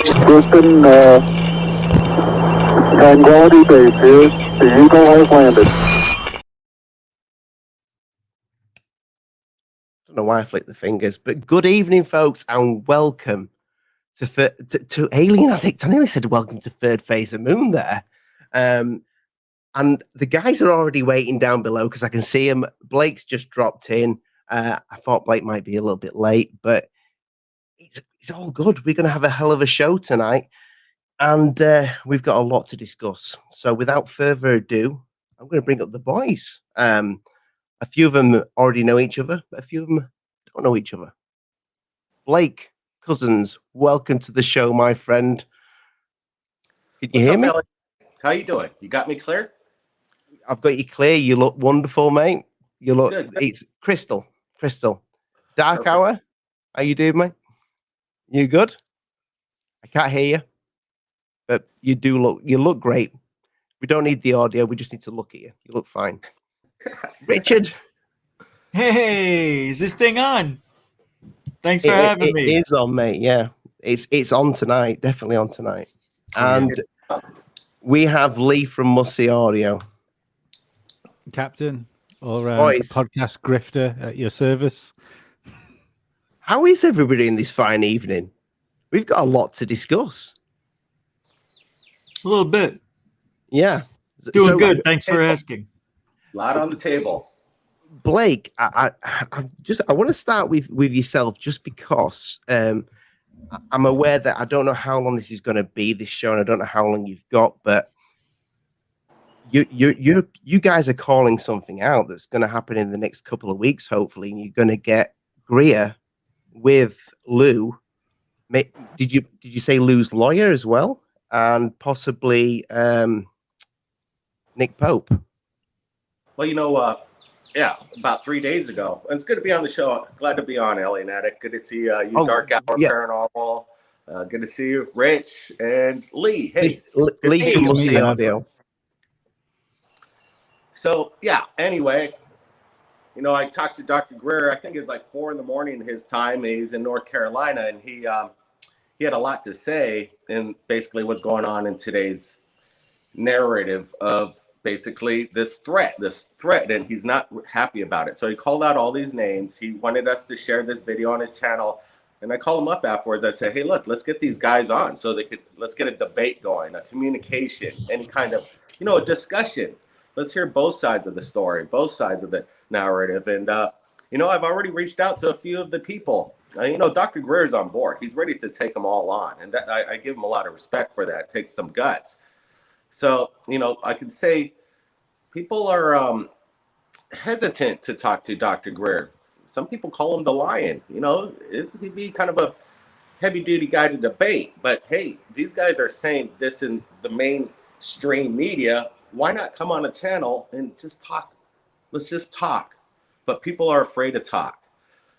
Houston, Tranquility Base here. The Eagle has landed. I don't know why I flicked the fingers, but good evening, folks, and welcome to Alien Addict. I nearly said welcome to Third Phase of Moon there. And the guys are already waiting down below because I can see him. Blake's just dropped in. I thought Blake might be a little bit late, but it's all good. We're going to have a hell of a show tonight, and we've got a lot to discuss. So without further ado, I'm going to bring up the boys. A few of them already know each other, but a few of them don't know each other. Blake Cousins, welcome to the show, my friend. Can you hear me? Ellie? How you doing? You got me clear? I've got you clear. You look wonderful, mate. You look. Good. It's Crystal. DarkHour. How you doing, mate? You good? I can't hear you, but you do look. You look great. We don't need the audio. We just need to look at you. You look fine. Richard. Hey, is this thing on? Thanks for having me. It is on, mate. Yeah, it's on tonight. Definitely on tonight. And we have Lee from Mussy Audio. Captain, or Boys. podcast grifter at your service. How is everybody in this fine evening? We've got a lot to discuss. A little bit. Yeah. Doing good. Thanks for asking. A lot on the table. Blake, I want to start with yourself just because I'm aware that I don't know how long this is going to be, this show, and I don't know how long you've got, but you guys are calling something out that's going to happen in the next couple of weeks, hopefully, and you're going to get Greer with Lou. Did you say Lou's lawyer as well, and possibly Nick Pope? Well, about 3 days ago. And it's good to be on the show. Glad to be on, ALIEN ADDICT. Good to see you, DarkHour, Paranormal. Good to see you, Rich and Lee. Hey, Lee from Mussy Audio. So, anyway, I talked to Dr. Greer. I think it's like 4 a.m. his time. He's in North Carolina, and he had a lot to say in basically what's going on in today's narrative of basically this threat, and he's not happy about it. So he called out all these names. He wanted us to share this video on his channel, and I called him up afterwards. I said, hey, look, let's get these guys on so let's get a debate going, a communication, any kind of, a discussion. Let's hear both sides of the story, both sides of the narrative. And, I've already reached out to a few of the people. Dr. Greer is on board. He's ready to take them all on. And that I give him a lot of respect for that. It takes some guts. So, I could say people are hesitant to talk to Dr. Greer. Some people call him the lion. He'd be kind of a heavy-duty guy to debate. But, hey, these guys are saying this in the mainstream media. Why not come on a channel and just talk? Let's just talk. But people are afraid to talk.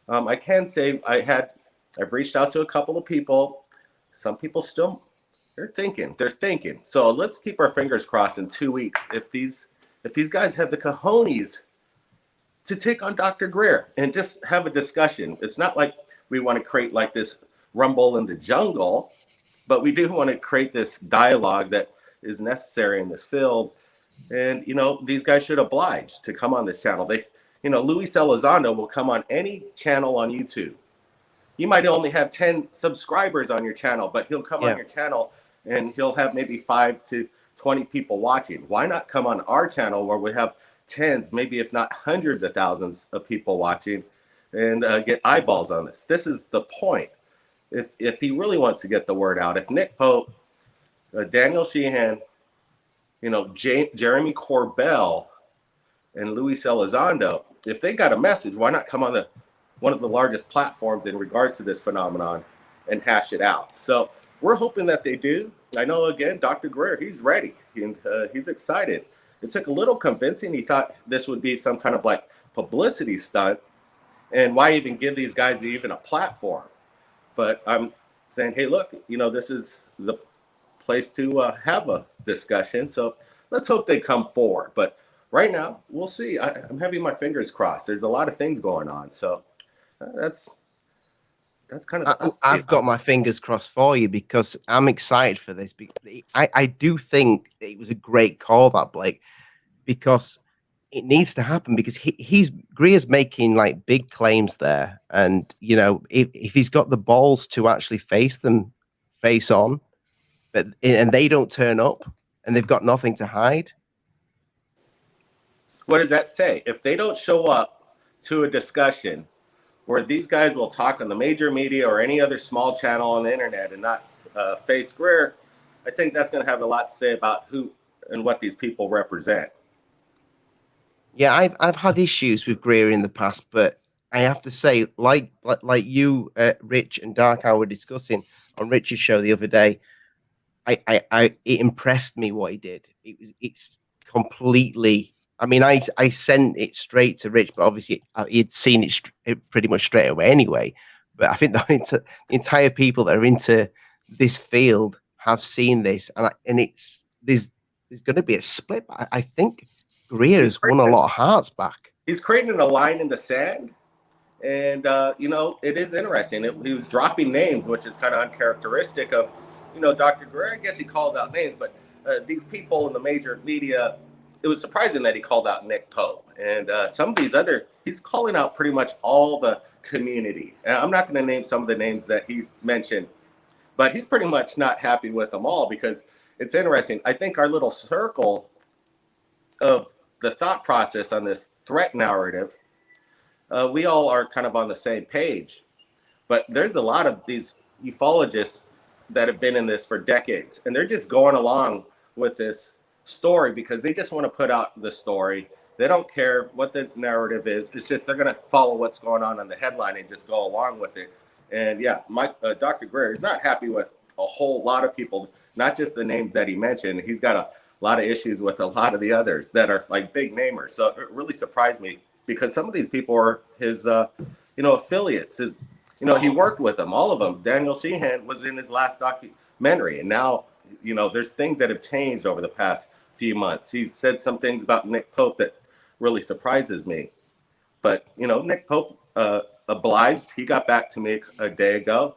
I can say I've reached out to a couple of people. Some people still, they're thinking. So let's keep our fingers crossed in 2 weeks. If these guys have the cojones to take on Dr. Greer and just have a discussion. It's not like we want to create like this rumble in the jungle, but we do want to create this dialogue that is necessary in this field. And, these guys should oblige to come on this channel. Luis Elizondo will come on any channel on YouTube. You might only have 10 subscribers on your channel, but he'll come on your channel and he'll have maybe 5 to 20 people watching. Why not come on our channel where we have tens, maybe if not hundreds of thousands of people watching and get eyeballs on this? This is the point. If he really wants to get the word out, if Nick Pope, Daniel Sheehan, Jeremy Corbell, and Luis Elizondo, if they got a message, why not come on one of the largest platforms in regards to this phenomenon and hash it out? So we're hoping that they do. I know, again, Dr. Greer, he's ready. He's excited. It took a little convincing. He thought this would be some kind of like publicity stunt. And why even give these guys even a platform? But I'm saying, hey, look, this is the place to have a discussion. So let's hope they come forward. But right now, we'll see. I'm having my fingers crossed. There's a lot of things going on. So that's that's kind of. I've got my fingers crossed for you because I'm excited for this. I do think it was a great call, that Blake, because it needs to happen because he's Greer's making like big claims there, and you know if he's got the balls to actually face them face on, and they don't turn up and they've got nothing to hide. What does that say? If they don't show up to a discussion where these guys will talk on the major media or any other small channel on the internet and not face Greer, I think that's going to have a lot to say about who and what these people represent. Yeah, I've had issues with Greer in the past, but I have to say, like you, Rich and DarkHour were discussing on Rich's show the other day, it impressed me what he did. It's completely. I mean, I sent it straight to Rich, but obviously he'd seen it pretty much straight away anyway. But I think the entire people that are into this field have seen this, and there's going to be a split. I think Greer has won a lot of hearts back. He's creating a line in the sand, and you know, it is interesting. He was dropping names, which is kind of uncharacteristic of, you know, Dr. Greer. I guess he calls out names, but these people in the major media. It was surprising that he called out Nick Pope and some of these he's calling out pretty much all the community. And I'm not going to name some of the names that he mentioned, but he's pretty much not happy with them all because it's interesting. I think our little circle of the thought process on this threat narrative, we all are kind of on the same page, but there's a lot of these ufologists that have been in this for decades, and they're just going along with this story because they just want to put out the story. They don't care what the narrative is. It's just they're going to follow what's going on the headline and just go along with it. And yeah, Dr. Greer is not happy with a whole lot of people, not just the names that he mentioned. He's got a lot of issues with a lot of the others that are like big namers. So it really surprised me because some of these people are his, affiliates. He worked with them, all of them. Daniel Sheehan was in his last documentary, and now, there's things that have changed over the past few months. He's said some things about Nick Pope that really surprises me. But, Nick Pope obliged. He got back to me a day ago.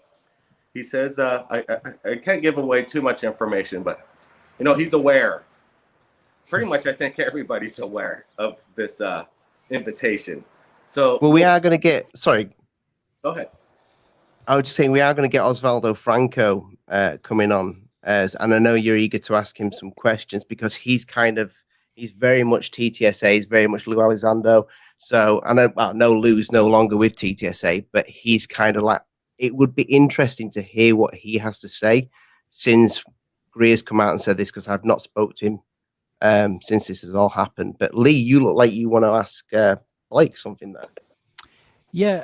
He says, I can't give away too much information, but, he's aware. Pretty much, I think everybody's aware of this invitation. So, well, we are going to get, sorry. Go ahead. I was just saying we are going to get Osvaldo Franco coming on. And I know you're eager to ask him some questions because he's very much TTSA, he's very much Luis Elizondo. So I know Lou's no longer with TTSA, but he's kind of like, it would be interesting to hear what he has to say since Greer's come out and said this, because I've not spoke to him since this has all happened. But Lee, you look like you want to ask Blake something there. Yeah,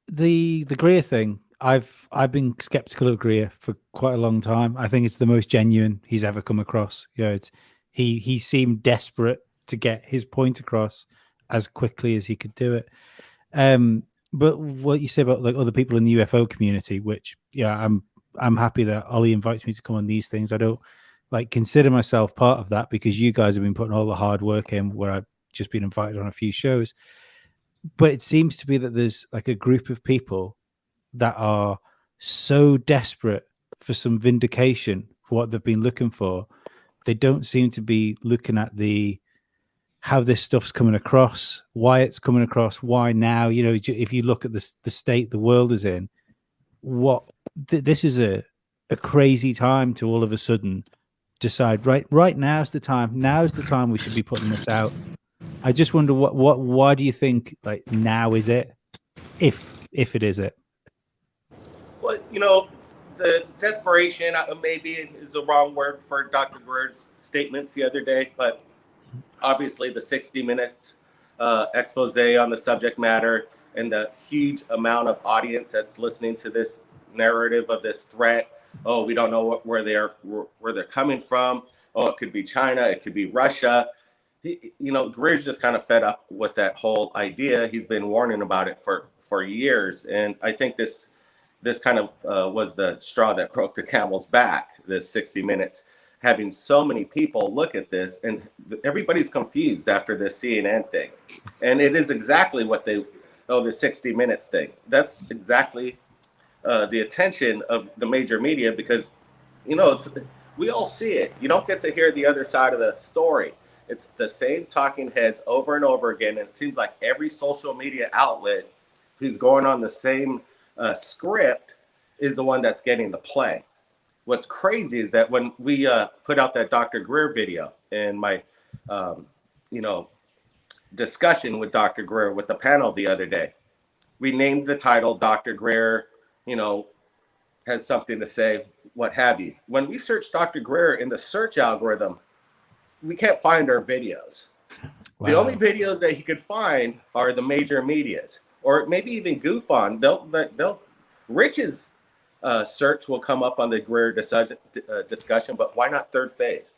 the Greer thing. I've been skeptical of Greer for quite a long time. I think it's the most genuine he's ever come across. He seemed desperate to get his point across as quickly as he could do it. But what you say about like other people in the UFO community, which I'm happy that Ollie invites me to come on these things. I don't consider myself part of that because you guys have been putting all the hard work in where I've just been invited on a few shows. But it seems to be that there's like a group of people that are so desperate for some vindication for what they've been looking for. They don't seem to be looking at how this stuff's coming across, why it's coming across, why now. If you look at the state the world is in, this is a crazy time to all of a sudden decide right now's the time we should be putting this out. I just wonder why do you think now is it, if it is it? Well, the desperation maybe is the wrong word for Dr. Greer's statements the other day, but obviously the 60 minutes expose on the subject matter and the huge amount of audience that's listening to this narrative of this threat. Oh, we don't know where they're coming from. Oh, it could be China, it could be Russia. Greer's just kind of fed up with that whole idea. He's been warning about it for years, and I think this kind of was the straw that broke the camel's back. This 60 minutes, having so many people look at this, and everybody's confused after this CNN thing, and it is exactly what the 60 minutes thing. That's exactly the attention of the major media because, you know, we all see it. You don't get to hear the other side of the story. It's the same talking heads over and over again. And it seems like every social media outlet who's going on the same script is the one that's getting the play. What's crazy is that when we put out that Dr. Greer video and my, you know, discussion with Dr. Greer with the panel the other day, we named the title Dr. Greer, you know, has something to say, what have you. When we search Dr. Greer in the search algorithm, we can't find our videos. Wow. The only videos that he could find are the major medias, or maybe even GUFON. They'll Rich's search will come up on the Greer discussion, but why not Third Phase?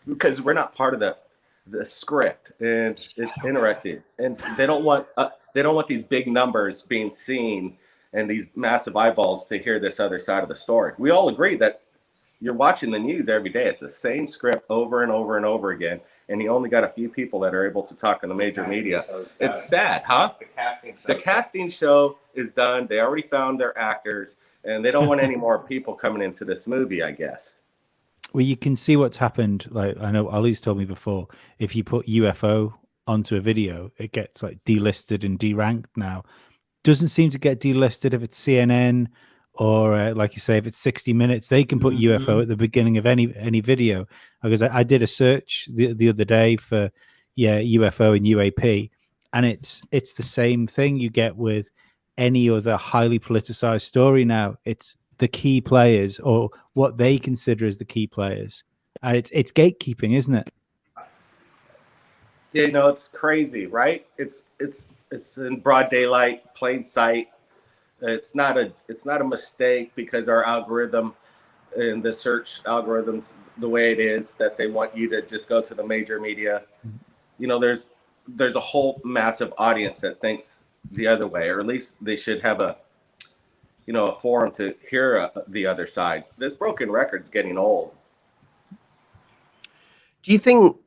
Because we're not part of the script, and it's interesting. And they don't want these big numbers being seen and these massive eyeballs to hear this other side of the story. We all agree that you're watching the news every day. It's the same script over and over and over again. And you only got a few people that are able to talk in the major media. It's sad, huh? The casting show is done. They already found their actors, and they don't want any more people coming into this movie, I guess. Well, you can see what's happened. Like, I know Ollie's told me before, if you put UFO onto a video, it gets like delisted and deranked now. Doesn't seem to get delisted if it's CNN or like you say, if it's 60 Minutes, they can put UFO at the beginning of any video. Because I did a search the other day for UFO and UAP, and it's the same thing you get with any other highly politicized story now. It's the key players or what they consider as the key players, and it's gatekeeping, isn't it? Yeah, you know, it's crazy, right? It's in broad daylight, plain sight. It's not a mistake because our algorithm and the search algorithms the way it is that they want you to just go to the major media. You know, there's a whole massive audience that thinks the other way, or at least they should have a forum to hear the other side. This broken record's getting old. Do you think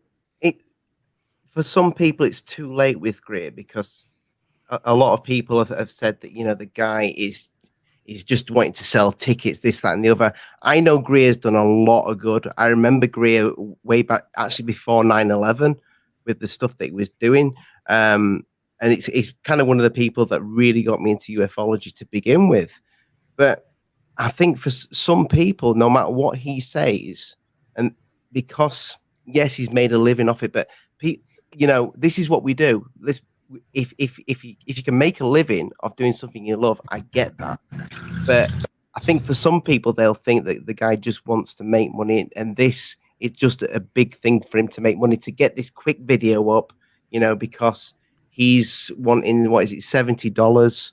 for some people it's too late with Greer? Because a lot of people have said that, you know, the guy is just wanting to sell tickets, this, that, and the other. I know Greer's done a lot of good. I remember Greer way back, actually before 9/11, with the stuff that he was doing. And it's kind of one of the people that really got me into ufology to begin with. But I think for some people, no matter what he says, and because yes, he's made a living off it, but you know, this is what we do. If you can make a living of doing something you love, I get that. But I think for some people, they'll think that the guy just wants to make money, and this is just a big thing for him to make money, to get this quick video up, you know, because he's wanting, what is it, $70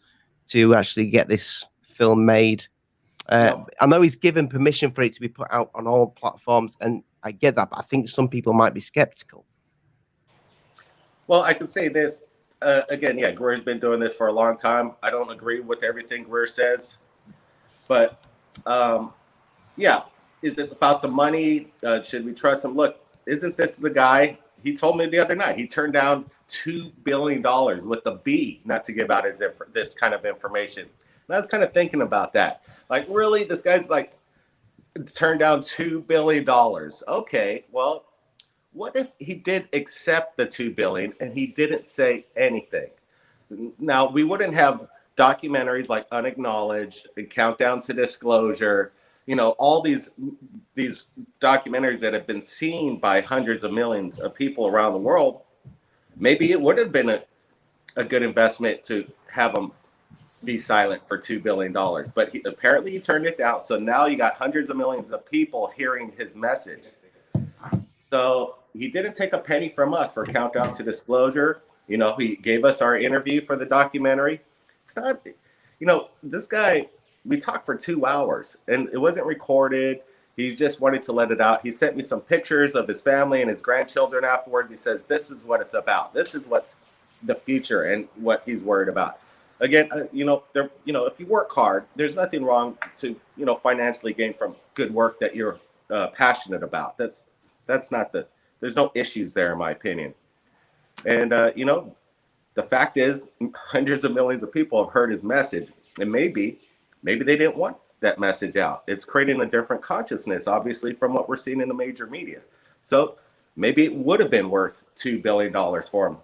to actually get this film made. I know he's given permission for it to be put out on all platforms, and I get that, but I think some people might be skeptical. Well, I can say this. Again, yeah, Greer's been doing this for a long time. I don't agree with everything Greer says. But, yeah, is it about the money? Should we trust him? Look, isn't this the guy? He told me the other night he turned down $2 billion with a B not to give out this kind of information. And I was kind of thinking about that. Like, really? This guy's like turned down $2 billion. Okay, well, what if he did accept the $2 billion and he didn't say anything? Now, we wouldn't have documentaries like Unacknowledged and Countdown to Disclosure, you know, all these documentaries that have been seen by hundreds of millions of people around the world. Maybe it would have been a good investment to have them be silent for $2 billion. But apparently he turned it down. So now you got hundreds of millions of people hearing his message. So he didn't take a penny from us for Countdown to Disclosure. You know, he gave us our interview for the documentary. It's not, you know, this guy, we talked for 2 hours and it wasn't recorded. He just wanted to let it out. He sent me some pictures of his family and his grandchildren afterwards. He says, this is what it's about. This is what's the future and what he's worried about. Again, you know, if you work hard, there's nothing wrong to, you know, financially gain from good work that you're passionate about. That's not there's no issues there, in my opinion. And, you know, the fact is hundreds of millions of people have heard his message. And maybe maybe they didn't want that message out. It's creating a different consciousness, obviously, from what we're seeing in the major media. So maybe it would have been worth $2 billion for them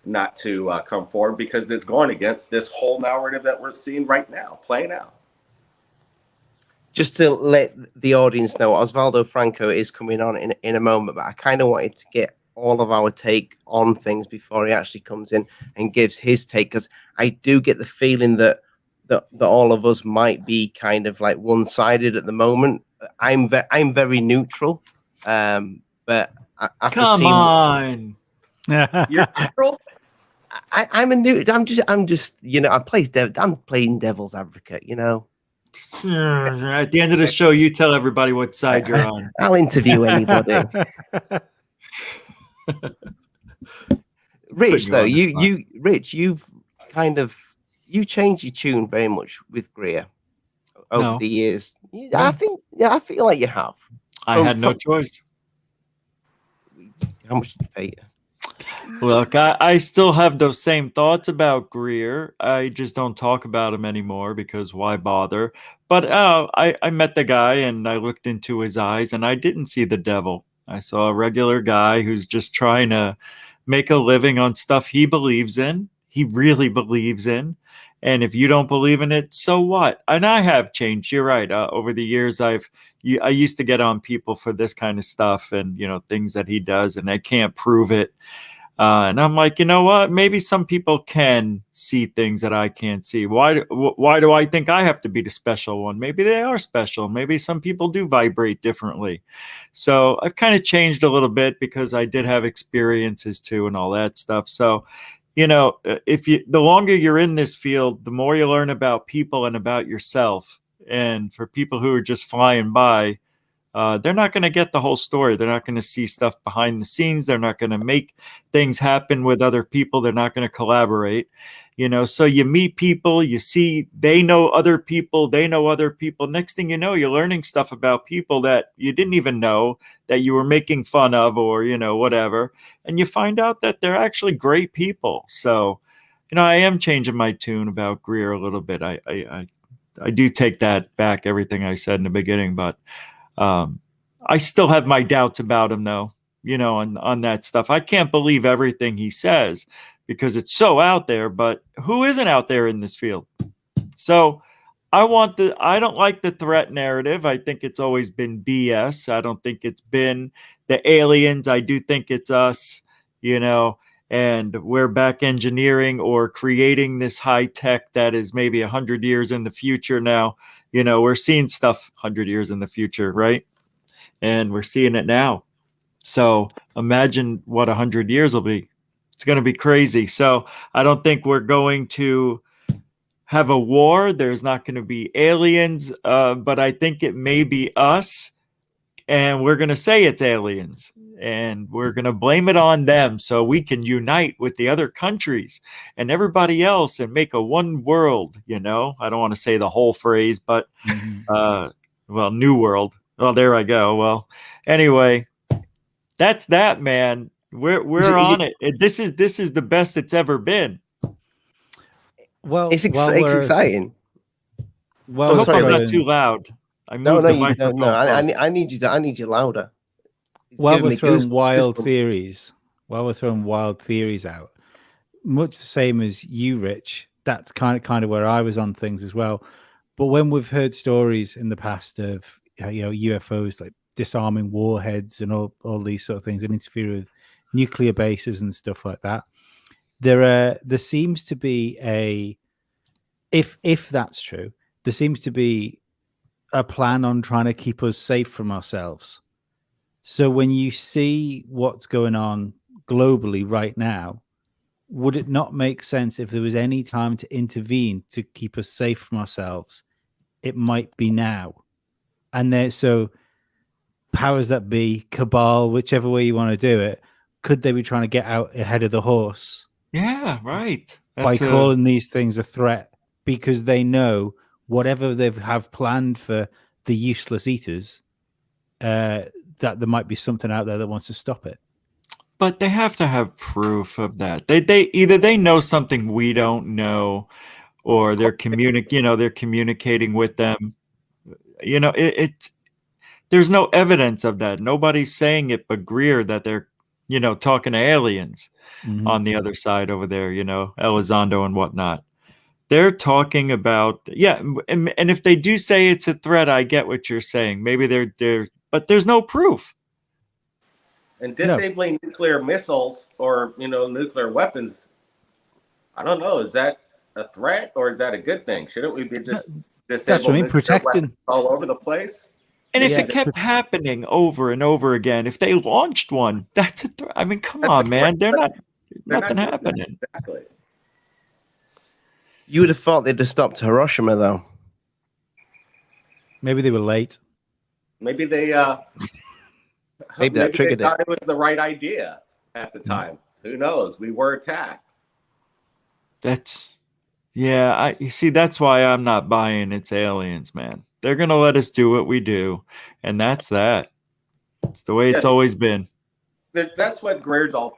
not to come forward, because it's going against this whole narrative that we're seeing right now, playing out. Just to let the audience know, Osvaldo Franco is coming on in a moment, but I kind of wanted to get all of our take on things before he actually comes in and gives his take, because I do get the feeling that all of us might be kind of like one-sided at the moment. I'm very neutral, but after Come seeing, on. You're neutral? I'm just I'm playing devil's advocate, you know. At the end of the show, you tell everybody what side you're on. I'll interview anybody. Rich, though, Rich, you've kind of changed your tune very much with Greer over the years. I feel like you have. I had no choice. How much did you pay you? Look, I still have those same thoughts about Greer. I just don't talk about him anymore because why bother? But I met the guy and I looked into his eyes and I didn't see the devil. I saw a regular guy who's just trying to make a living on stuff he believes in. He really believes in. And if you don't believe in it, so what? And I have changed. You're right. Over the years, I used to get on people for this kind of stuff and, things that he does, and I can't prove it. And I'm like, you know what? Maybe some people can see things that I can't see. Why do I think I have to be the special one? Maybe they are special. Maybe some people do vibrate differently. So I've kind of changed a little bit because I did have experiences too and all that stuff. So, the longer you're in this field, the more you learn about people and about yourself. And for people who are just flying by, they're not going to get the whole story. They're not going to see stuff behind the scenes. They're not going to make things happen with other people. They're not going to collaborate. So you meet people, you see, they know other people. They know other people. Next thing you know, you're learning stuff about people that you didn't even know that you were making fun of or, whatever. And you find out that they're actually great people. So, I am changing my tune about Greer a little bit. I do take that back, everything I said in the beginning, but I still have my doubts about him, though, on that stuff. I can't believe everything he says because it's so out there, but who isn't out there in this field? So I don't like the threat narrative. I think it's always been BS. I don't think it's been the aliens. I do think it's us, and we're back engineering or creating this high tech that is maybe 100 years in the future now. We're seeing stuff 100 years in the future, right? And we're seeing it now. So imagine what 100 years will be. It's going to be crazy. So I don't think we're going to have a war. There's not going to be aliens, but I think it may be us. And we're going to say it's aliens. And we're going to blame it on them so we can unite with the other countries and everybody else and make a one world, I don't want to say the whole phrase, but, new world. Well, there I go. Well, anyway, that's that, man. We're on it. This is the best it's ever been. Well, it's exciting. Well, I hope I'm not too loud. No, I need you louder. While we're throwing wild theories out, much the same as you, Rich, that's kind of where I was on things as well. But when we've heard stories in the past of UFOs like disarming warheads and all these sort of things and interfere with nuclear bases and stuff like that, there seems to be if that's true, there seems to be a plan on trying to keep us safe from ourselves. So when you see what's going on globally right now, would it not make sense if there was any time to intervene to keep us safe from ourselves? It might be now. And so powers that be, cabal, whichever way you want to do it, could they be trying to get out ahead of the horse? Yeah, right. By calling these things a threat, because they know whatever they have planned for the useless eaters, that there might be something out there that wants to stop it. But they have to have proof of that. They either they know something we don't know, or they're communicating with them. There's no evidence of that. Nobody's saying it but Greer that they're talking to aliens on the other side over there, Elizondo and whatnot. They're talking about, and if they do say it's a threat, I get what you're saying. Maybe they're but there's no proof. And disabling nuclear missiles or nuclear weapons, I don't know, is that a threat or is that a good thing? Shouldn't we be just disabling protecting all over the place? And if it kept happening over and over again, if they launched one, that's a threat. I mean, come on, man. Nothing happening. Exactly. You would have thought they'd have stopped Hiroshima, though. Maybe they were late. Maybe they maybe that triggered they thought it was the right idea at the time. Who knows? We were attacked. You see, that's why I'm not buying it's aliens, man. They're gonna let us do what we do, and that's that. It's the way it's always been. That's what Greer's all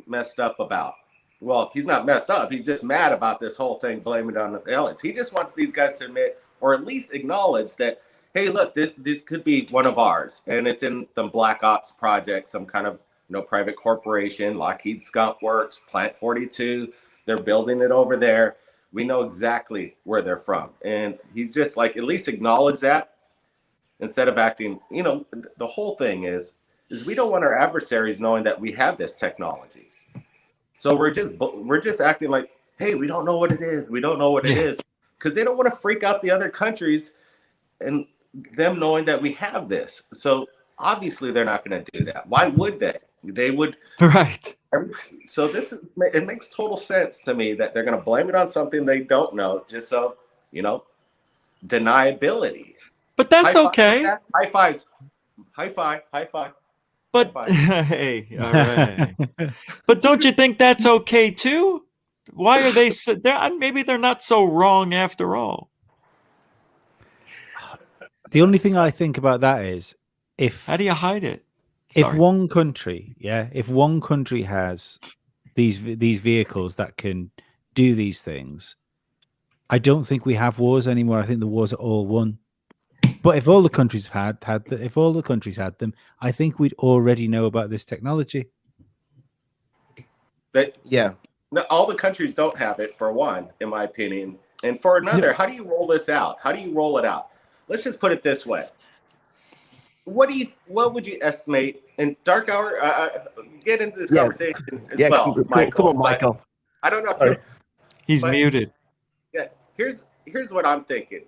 messed up about. Well, he's not messed up. He's just mad about this whole thing, blaming it on the aliens. He just wants these guys to admit, or at least acknowledge that, hey, look, this could be one of ours, and it's in the Black Ops project, some kind of private corporation, Lockheed Skunk Works, Plant 42. They're building it over there. We know exactly where they're from, and he's just like, at least acknowledge that instead of acting. The whole thing is we don't want our adversaries knowing that we have this technology. So we're just acting like, hey, we don't know what it is. We don't know what it is, because they don't want to freak out the other countries and them knowing that we have this. So obviously they're not going to do that. Why would they? They would. Right. So it makes total sense to me that they're going to blame it on something they don't know, just so, deniability. But that's okay. High fives. High five. High five. But hey, all right. But don't you think that's okay too? Why are they maybe they're not so wrong after all? The only thing I think about that is how do you hide it? If one country has these vehicles that can do these things, I don't think we have wars anymore. I think the wars are all won. But if all the countries had them, I think we'd already know about this technology. No, all the countries don't have it, for one, in my opinion. And for another, how do you roll this out? How do you roll it out? Let's just put it this way. What would you estimate in DarkHour? Get into this conversation as well, Michael. Come on, Michael. I don't know. He's muted. Yeah, here's what I'm thinking.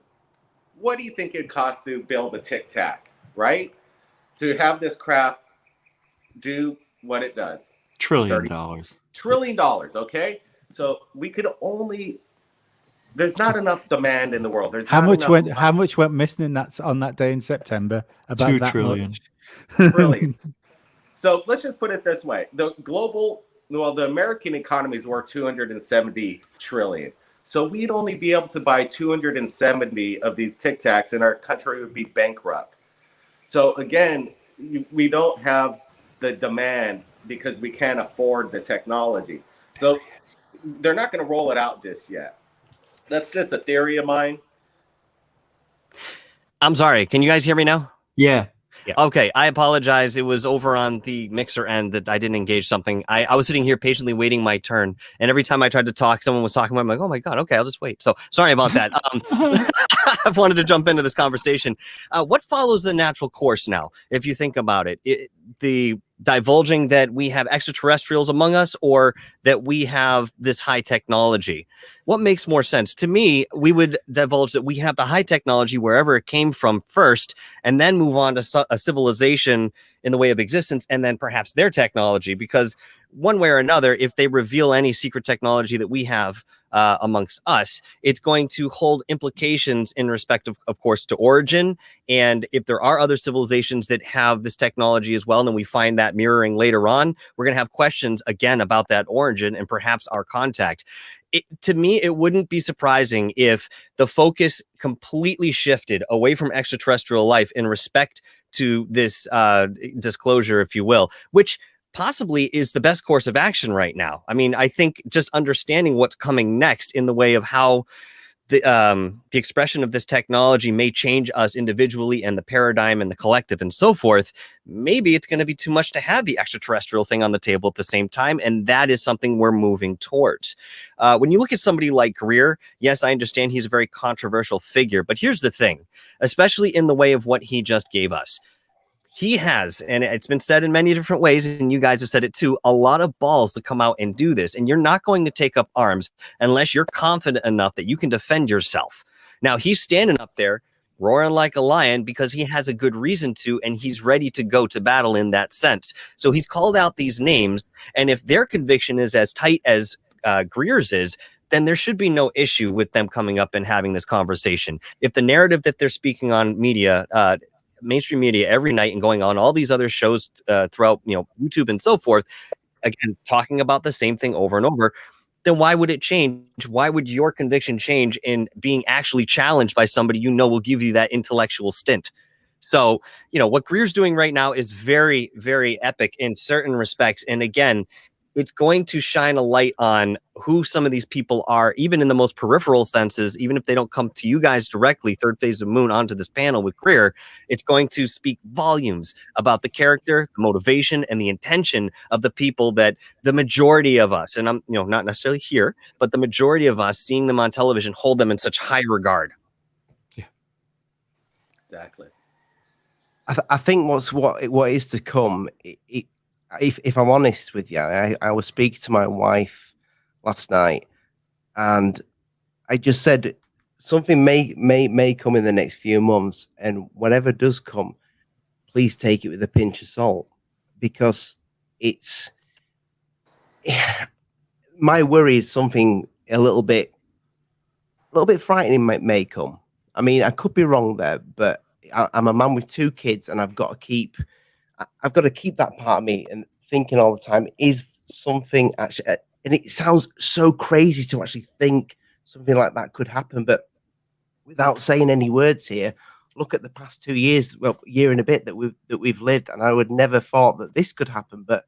What do you think it costs to build a Tic Tac, right? To have this craft do what it does? $1 trillion. Okay? So we could only. There's not enough demand in the world. How much went missing on that day in September? About $2 that trillion. Much? Trillions. So let's just put it this way: the American economy is worth 270 trillion. So we'd only be able to buy 270 of these Tic Tacs, and our country would be bankrupt. So again, we don't have the demand because we can't afford the technology. So they're not going to roll it out just yet. That's just a theory of mine. I'm sorry. Can you guys hear me now? Yeah. Okay. I apologize. It was over on the mixer end that I didn't engage something. I was sitting here patiently waiting my turn. And every time I tried to talk, someone was talking. I'm like, oh my God. Okay. I'll just wait. So sorry about that. I've wanted to jump into this conversation. What follows the natural course now? If you think about it, the divulging that we have extraterrestrials among us, or that we have this high technology? What makes more sense? To me, we would divulge that we have the high technology wherever it came from first, and then move on to a civilization in the way of existence, and then perhaps their technology, because one way or another, if they reveal any secret technology that we have amongst us, it's going to hold implications in respect of course, to origin. And if there are other civilizations that have this technology as well, and then we find that mirroring later on, we're going to have questions again about that origin and perhaps our contact. To me, it wouldn't be surprising if the focus completely shifted away from extraterrestrial life in respect to this disclosure, if you will, which possibly is the best course of action right now. I mean, I think just understanding what's coming next in the way of how the expression of this technology may change us individually and the paradigm and the collective and so forth. Maybe it's going to be too much to have the extraterrestrial thing on the table at the same time. And that is something we're moving towards. When you look at somebody like Greer, yes, I understand he's a very controversial figure, but here's the thing, especially in the way of what he just gave us. He has, and it's been said in many different ways, and you guys have said it too, a lot of balls to come out and do this. And you're not going to take up arms unless you're confident enough that you can defend yourself. Now, he's standing up there roaring like a lion because he has a good reason to, and he's ready to go to battle in that sense. So he's called out these names, and if their conviction is as tight as Greer's is, then there should be no issue with them coming up and having this conversation. If the narrative that they're speaking on media, mainstream media every night and going on all these other shows throughout, YouTube and so forth, again, talking about the same thing over and over, then why would it change? Why would your conviction change in being actually challenged by somebody will give you that intellectual stint? So, what Greer's doing right now is very, very epic in certain respects. And again, it's going to shine a light on who some of these people are, even in the most peripheral senses, even if they don't come to you guys directly, Third Phase of Moon, onto this panel with Greer. It's going to speak volumes about the character, the motivation, and the intention of the people that the majority of us, and I'm not necessarily here, but the majority of us seeing them on television hold them in such high regard. Yeah, Exactly. I think what is to come. If I'm honest with you, I was speaking to my wife last night, and I just said something may come in the next few months, and whatever does come, please take it with a pinch of salt, because it's my worry is something a little bit frightening may come. I mean, I could be wrong there, but I'm a man with 2 kids, and I've got to keep that part of me and thinking all the time, is something actually, and it sounds so crazy to actually think something like that could happen, but without saying any words here, look at the past 2 years, well, year and a bit that we've lived, and I would never thought that this could happen. But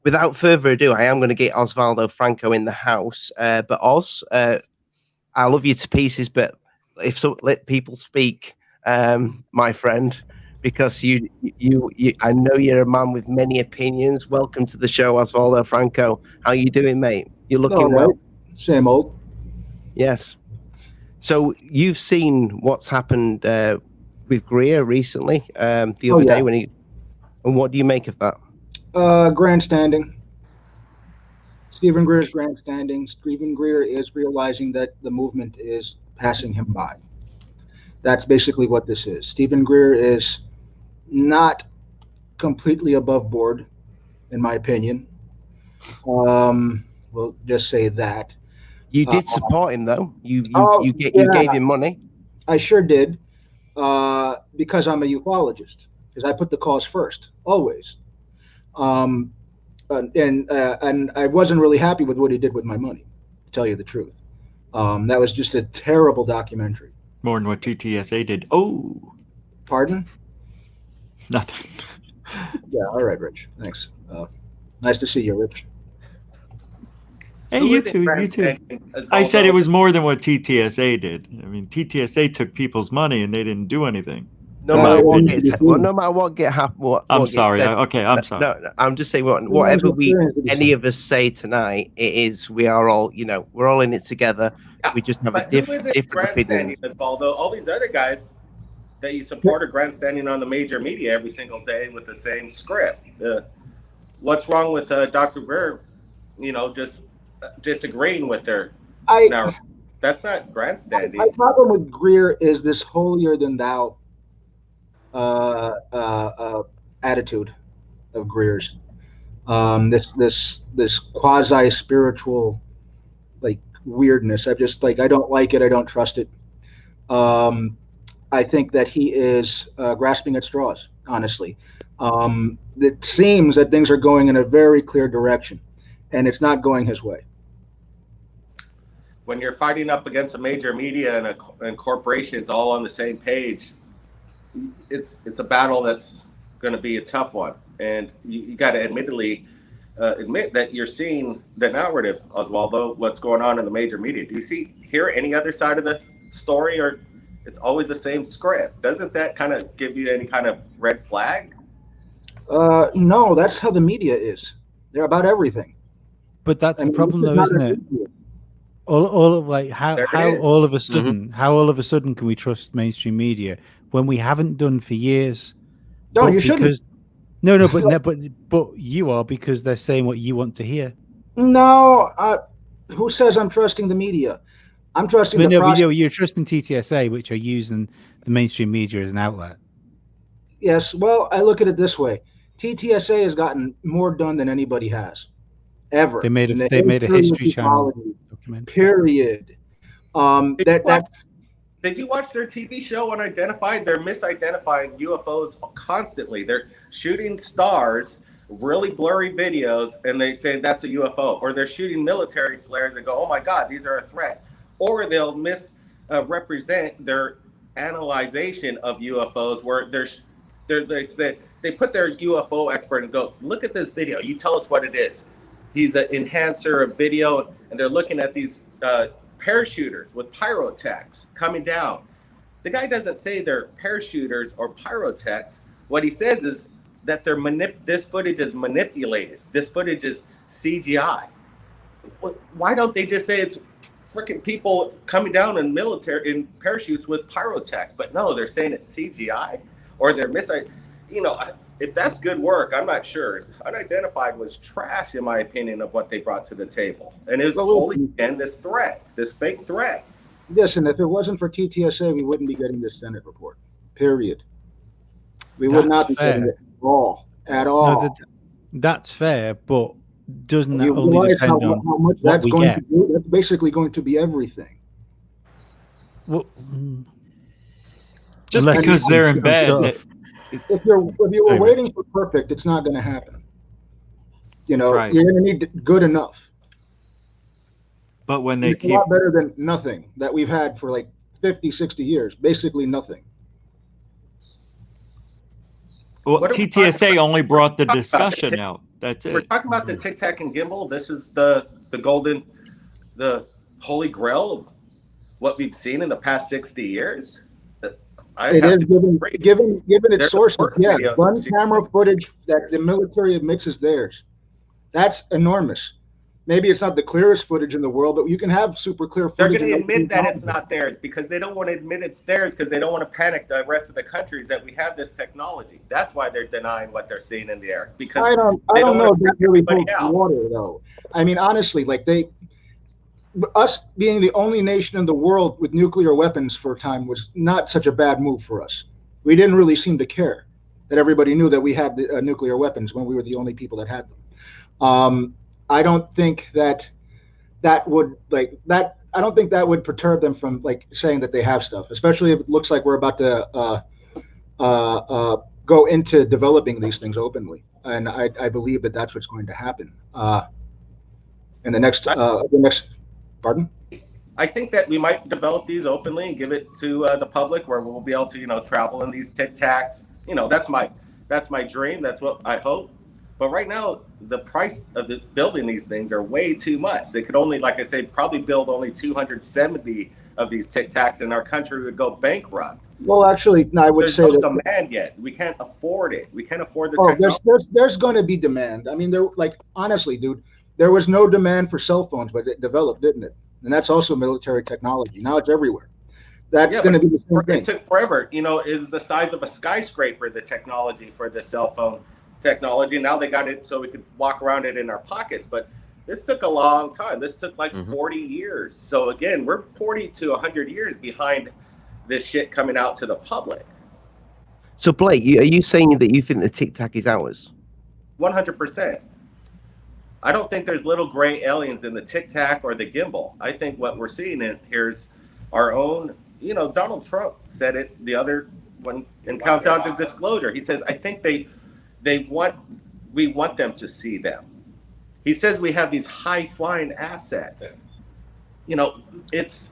without further ado, I am going to get Osvaldo Franco in the house. But Oz, I love you to pieces, but let people speak, my friend, because you I know you're a man with many opinions. Welcome to the show, Osvaldo Franco. How you doing, mate? You're looking right. well. Same old. Yes. So you've seen what's happened with Greer recently, the other day and what do you make of that? Grandstanding. Stephen Greer's grandstanding. Stephen Greer is realizing that the movement is passing him by. That's basically what this is. Stephen Greer is not completely above board, in my opinion. We'll just say that. You did support him, though. You gave him money. I sure did, because I'm a ufologist. Because I put the cause first, always. And I wasn't really happy with what he did with my money, to tell you the truth. That was just a terrible documentary. More than what TTSA did. Oh, Pardon? nothing. Yeah, all right, Rich. Thanks. Nice to see you, Rich. Hey, Who you is it too. grandstanding? I said Osvaldo? it was more than what TTSA did. I mean, TTSA took people's money and they didn't do anything. No No matter what gets happened. I'm sorry. I'm sorry. No, I'm just saying whatever any of us say tonight, we are all, we're all in it together. Yeah, We just have but a who is it different grandstanding, opinions. Osvaldo? All these other guys that you support are grandstanding on the major media every single day with the same script. What's wrong with Dr. Greer, just disagreeing with their narrative? That's not grandstanding. My problem with Greer is this holier than thou attitude of Greer's. This quasi spiritual weirdness. I don't like it. I don't trust it. I think that he is grasping at straws, honestly. It seems that things are going in a very clear direction, and it's not going his way. When you're fighting up against a major media and corporations all on the same page, it's a battle that's going to be a tough one. and you got to admit that you're seeing the narrative, Osvaldo, what's going on in the major media. Do you hear any other side of the story, or it's always the same script? Doesn't that kind of give you any kind of red flag? No, that's how the media is. They're about everything. But that's the problem, though, isn't it? All of like how all of a sudden can we trust mainstream media when we haven't done for years? No, you shouldn't. But you are, because they're saying what you want to hear. No, who says I'm trusting the media? I'm trusting the process. You're trusting TTSA, which are using the mainstream media as an outlet. Yes, well, I look at it this way: TTSA has gotten more done than anybody has ever. They made a History Channel documentary. Period. Did you watch their TV show Unidentified? They're misidentifying UFOs constantly. They're shooting stars, really blurry videos, and they say that's a UFO. Or they're shooting military flares and go, oh my God, these are a threat. Or they'll misrepresent their analyzation of UFOs, where they put their UFO expert and go, look at this video. You tell us what it is. He's an enhancer of video, and they're looking at these parachuters with pyrotechs coming down. The guy doesn't say they're parachuters or pyrotechs. What he says is that this footage is manipulated. This footage is CGI. Why don't they just say it's freaking people coming down in parachutes with pyrotechs? But no, they're saying it's CGI, or they're if that's good work, I'm not sure. Unidentified was trash, in my opinion, of what they brought to the table. And it was totally this fake threat. Listen, if it wasn't for TTSA, we wouldn't be getting this Senate report. Period. We would not be getting it at all. No, that's fair, but doesn't that only depend on how much what that's we going get? to do? That's basically going to be everything. Well, Just because they're in bed. If you were waiting for perfect, it's not going to happen. You're going to need good enough. But when they it's a lot better than nothing that we've had for like 50, 60 years, basically nothing. Well, TTSA only brought the discussion out. That's it. We're talking about the Tic Tac and gimbal. This is the holy grail of what we've seen in the past 60 years. It is given its sources. Yeah, gun camera footage that the military admits is theirs. That's enormous. Maybe it's not the clearest footage in the world, but you can have super clear footage. They're going to admit that it's not theirs because they don't want to admit it's theirs because they don't want to panic the rest of the countries that we have this technology. That's why they're denying what they're seeing in the air. Because I don't know if that really holds water, though. I mean, honestly, us being the only nation in the world with nuclear weapons for a time was not such a bad move for us. We didn't really seem to care that everybody knew that we had the nuclear weapons when we were the only people that had them. I don't think that would I don't think that would perturb them from saying that they have stuff, especially if it looks like we're about to go into developing these things openly. And I believe that that's what's going to happen in the next. Pardon? I think that we might develop these openly and give it to the public, where we'll be able to, travel in these Tic Tacs. That's my dream. That's what I hope. But right now, the price of building these things are way too much. They could only, like I said, probably build only 270 of these Tic Tacs, and our country would go bankrupt. Well, actually, I would say there's no demand yet. We can't afford it. We can't afford the technology. There's going to be demand. I mean, honestly, dude. There was no demand for cell phones, but it developed, didn't it? And that's also military technology. Now it's everywhere. That's going to be the same thing. It took forever. It's the size of a skyscraper, the technology for the cell phone technology. Now they got it so we could walk around it in our pockets. But this took a long time. This took 40 years. So again, we're 40 to 100 years behind this shit coming out to the public. So Blake, are you saying that you think the Tic Tac is ours? 100%. I don't think there's little gray aliens in the Tic Tac or the gimbal. I think what we're seeing here is our own, Donald Trump said it in Countdown to Disclosure. He says, I think we want them to see them. He says we have these high flying assets. It's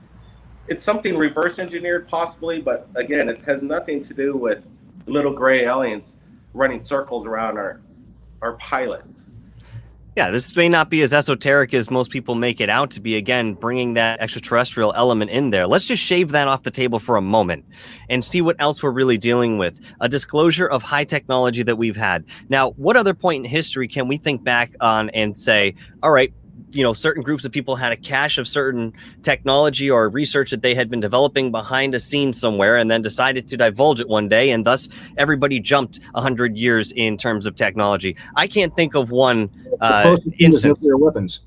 something reverse engineered possibly, but again, it has nothing to do with little gray aliens running circles around our pilots. Yeah, this may not be as esoteric as most people make it out to be. Again, bringing that extraterrestrial element in there. Let's just shave that off the table for a moment and see what else we're really dealing with. A disclosure of high technology that we've had. Now, what other point in history can we think back on and say, all right, you know, certain groups of people had a cache of certain technology or research that they had been developing behind the scenes somewhere and then decided to divulge it one day, and thus everybody jumped 100 years in terms of technology. I can't think of one instance. Nuclear weapons.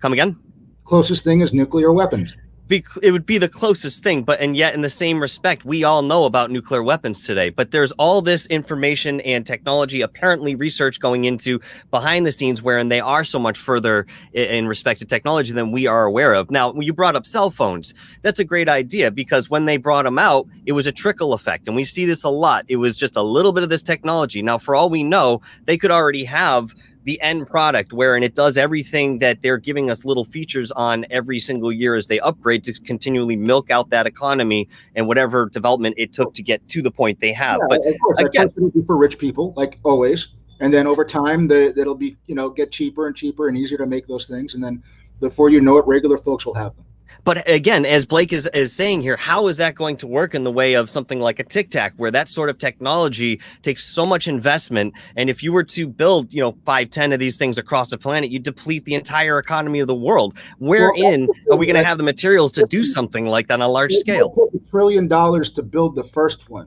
Come again? Closest thing is nuclear weapons. It would be the closest thing, and yet in the same respect, we all know about nuclear weapons today, but there's all this information and technology, apparently research going into behind the scenes, wherein they are so much further in respect to technology than we are aware of. Now, when you brought up cell phones, that's a great idea, because when they brought them out, it was a trickle effect, and we see this a lot. It was just a little bit of this technology. Now, for all we know, they could already have the end product wherein it does everything that they're giving us little features on every single year as they upgrade to continually milk out that economy and whatever development it took to get to the point they have. Yeah, but of course, again, it'll be for rich people, like always. And then over time, that'll be, you know, get cheaper and cheaper and easier to make those things. And then before you know it, regular folks will have them. But again, as Blake is saying here, how is that going to work in the way of something like a Tic Tac, where that sort of technology takes so much investment? And if you were to build, you know, 5, 10 of these things across the planet, you deplete the entire economy of the world. Wherein are we going to have the materials to do something like that on a large scale? It took $1 trillion to build the first one,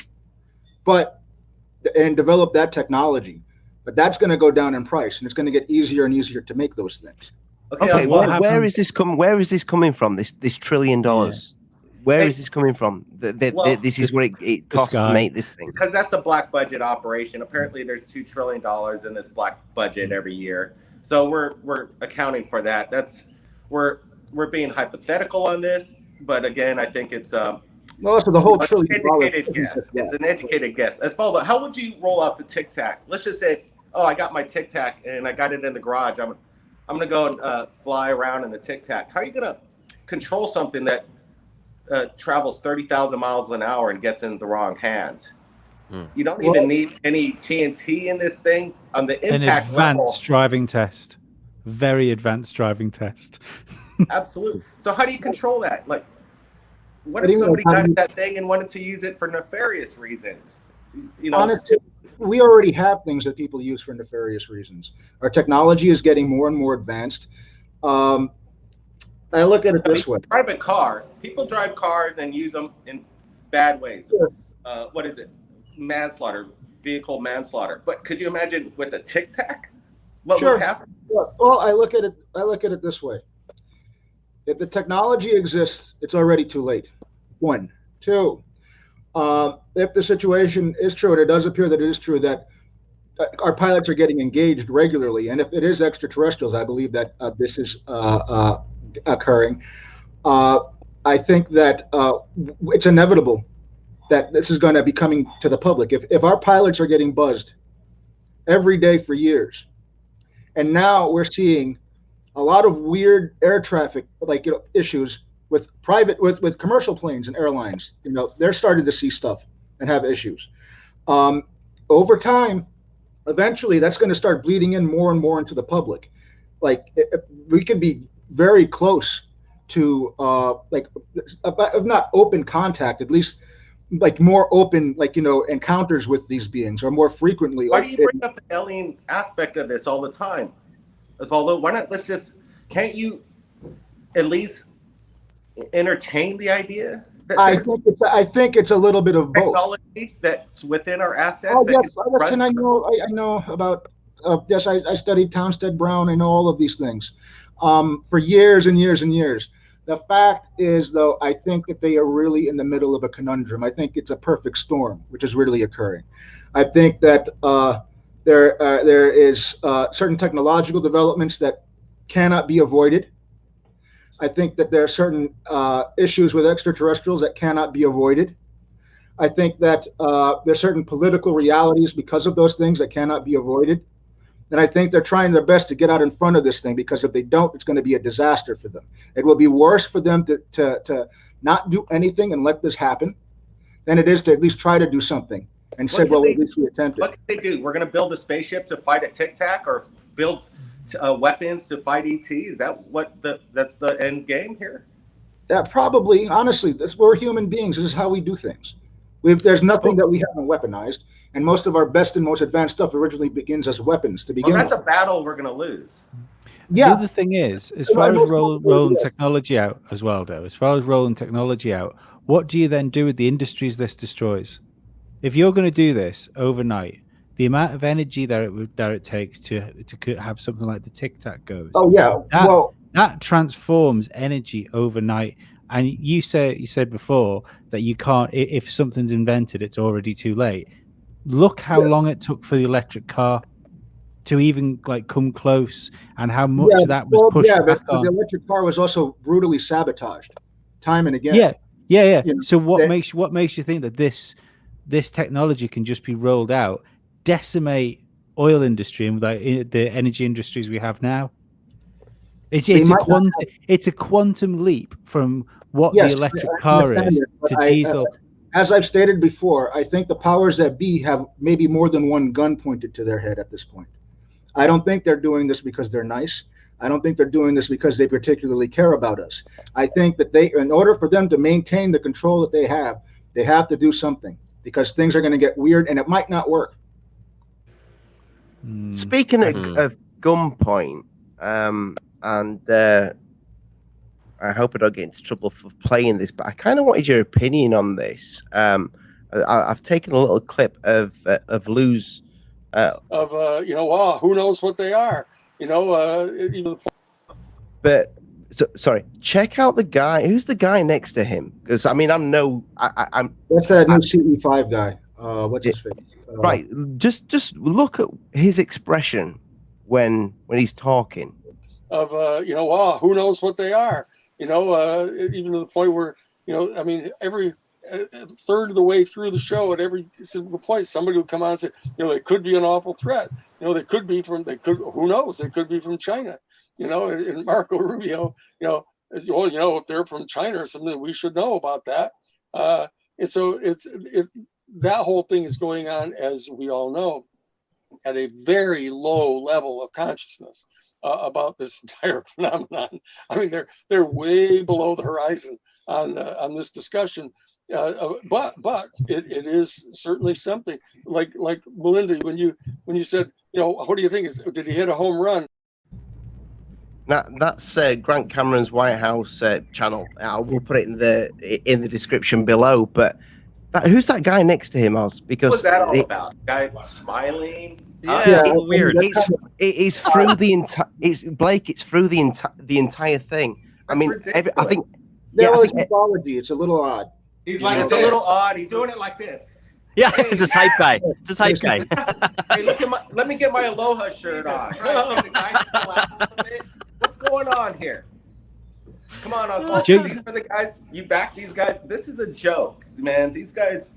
and develop that technology. But that's going to go down in price, and it's going to get easier and easier to make those things. Okay, where is this coming? Where is this coming from? This $1 trillion. Yeah. Where is this coming from? This is what it costs to make this thing. Because that's a black budget operation. Apparently, there's $2 trillion in this black budget every year. So we're accounting for that. We're being hypothetical on this, but again, I think it's so the whole $1 trillion. Educated guess. It's an educated guess. Osvaldo, how would you roll out the Tic Tac? Let's just say, oh, I got my Tic Tac and I got it in the garage. I'm going to go and fly around in the Tic Tac. How are you going to control something that travels 30,000 miles an hour and gets in the wrong hands? You don't even need any TNT in this thing. On the impact level. Advanced driving test. Very advanced driving test. Absolutely. So how do you control that? Like, what if somebody got that thing and wanted to use it for nefarious reasons? You know, honestly, we already have things that people use for nefarious reasons. Our technology is getting more and more advanced. I look at it this way. Drive a car. People drive cars and use them in bad ways. Sure. What is it? Manslaughter, vehicle manslaughter. But could you imagine with a Tic Tac? What would happen? Well, I look at it this way. If the technology exists, it's already too late. 1, 2. If the situation is true, and it does appear that it is true, that our pilots are getting engaged regularly, and if it is extraterrestrials, I believe that this is occurring. I think that it's inevitable that this is going to be coming to the public. If our pilots are getting buzzed every day for years, and now we're seeing a lot of weird air traffic, issues with commercial planes and airlines, they're starting to see stuff and have issues. Over time, eventually, that's going to start bleeding in more and more into the public. We could be very close to, if not open contact, at least more open, encounters with these beings, or more frequently. Why do you bring up the alien aspect of this all the time? Although, why not? Can't you at least entertain the idea? I think it's a little bit of both. Technology that's within our assets. Oh, yes, and I know about. Yes, I studied Townsend Brown. I know all of these things for years and years and years. The fact is, though, I think that they are really in the middle of a conundrum. I think it's a perfect storm, which is really occurring. I think that there is certain technological developments that cannot be avoided. I think that there are certain issues with extraterrestrials that cannot be avoided. I think that there are certain political realities because of those things that cannot be avoided. And I think they're trying their best to get out in front of this thing, because if they don't, it's going to be a disaster for them. It will be worse for them to not do anything and let this happen than it is to at least try to do something and What said, can well, they- at least we attempted. What can they do? We're going to build a spaceship to fight a Tic Tac, or build weapons to fight ET? Is that that's the end game here? That probably, honestly, we're human beings. This is how we do things. There's nothing that we haven't weaponized, and most of our best and most advanced stuff originally begins as weapons to begin Well, that's with. a battle we're going to lose. Yeah. The other thing is, as far as rolling technology out, Osvaldo, as far as rolling technology out, what do you then do with the industries this destroys? If you're going to do this overnight, the amount of energy that it takes to have something like the Tic Tac goes. Oh yeah. That transforms energy overnight. And you said before that you can't, if something's invented, it's already too late. Look how long it took for the electric car to even like come close, and how much that was pushed back on. The electric car was also brutally sabotaged, time and again. Yeah. You know, so what makes you think that this technology can just be rolled out, decimate oil industry and the energy industries we have now? It's a quantum leap from what the electric car is to diesel. As I've stated before, I think the powers that be have maybe more than one gun pointed to their head at this point. I don't think they're doing this because they're nice. I don't think they're doing this because they particularly care about us. I think that in order for them to maintain the control that they have to do something, because things are going to get weird and it might not work. Speaking of gunpoint, and I hope I don't get into trouble for playing this, but I kind of wanted your opinion on this. I've taken a little clip of Lou's. Who knows what they are? But sorry, check out the guy. Who's the guy next to him? Because I mean, I'm that's that new CE5 guy. What's his face? Right. Just look at his expression when he's talking. Who knows what they are? Even to the point where every third of the way through the show, at every single point, somebody would come out and say, they could be an awful threat. Who knows? They could be from China. And Marco Rubio, if they're from China or something, we should know about that. And so that whole thing is going on, as we all know, at a very low level of consciousness about this entire phenomenon. I mean, they're way below the horizon on this discussion. But it is certainly something like Melinda, when you said, what do you think? Did he hit a home run? That's Grant Cameron's White House channel. We'll put it in the description below. But who's that guy next to him, Oz? Because What's that all about? Guy smiling. Yeah, it's weird. It's through the entire. It's Blake. It's through the entire thing. I mean, I think. It's mythology. It's a little odd. He's like, it's a little odd. He's doing it like this. Yeah, it's a type guy. It's a type guy. Hey, let me get my Aloha shirt on. What's going on here? Come on, Osvaldo. These are the guys. You back these guys. This is a joke, man. These guys.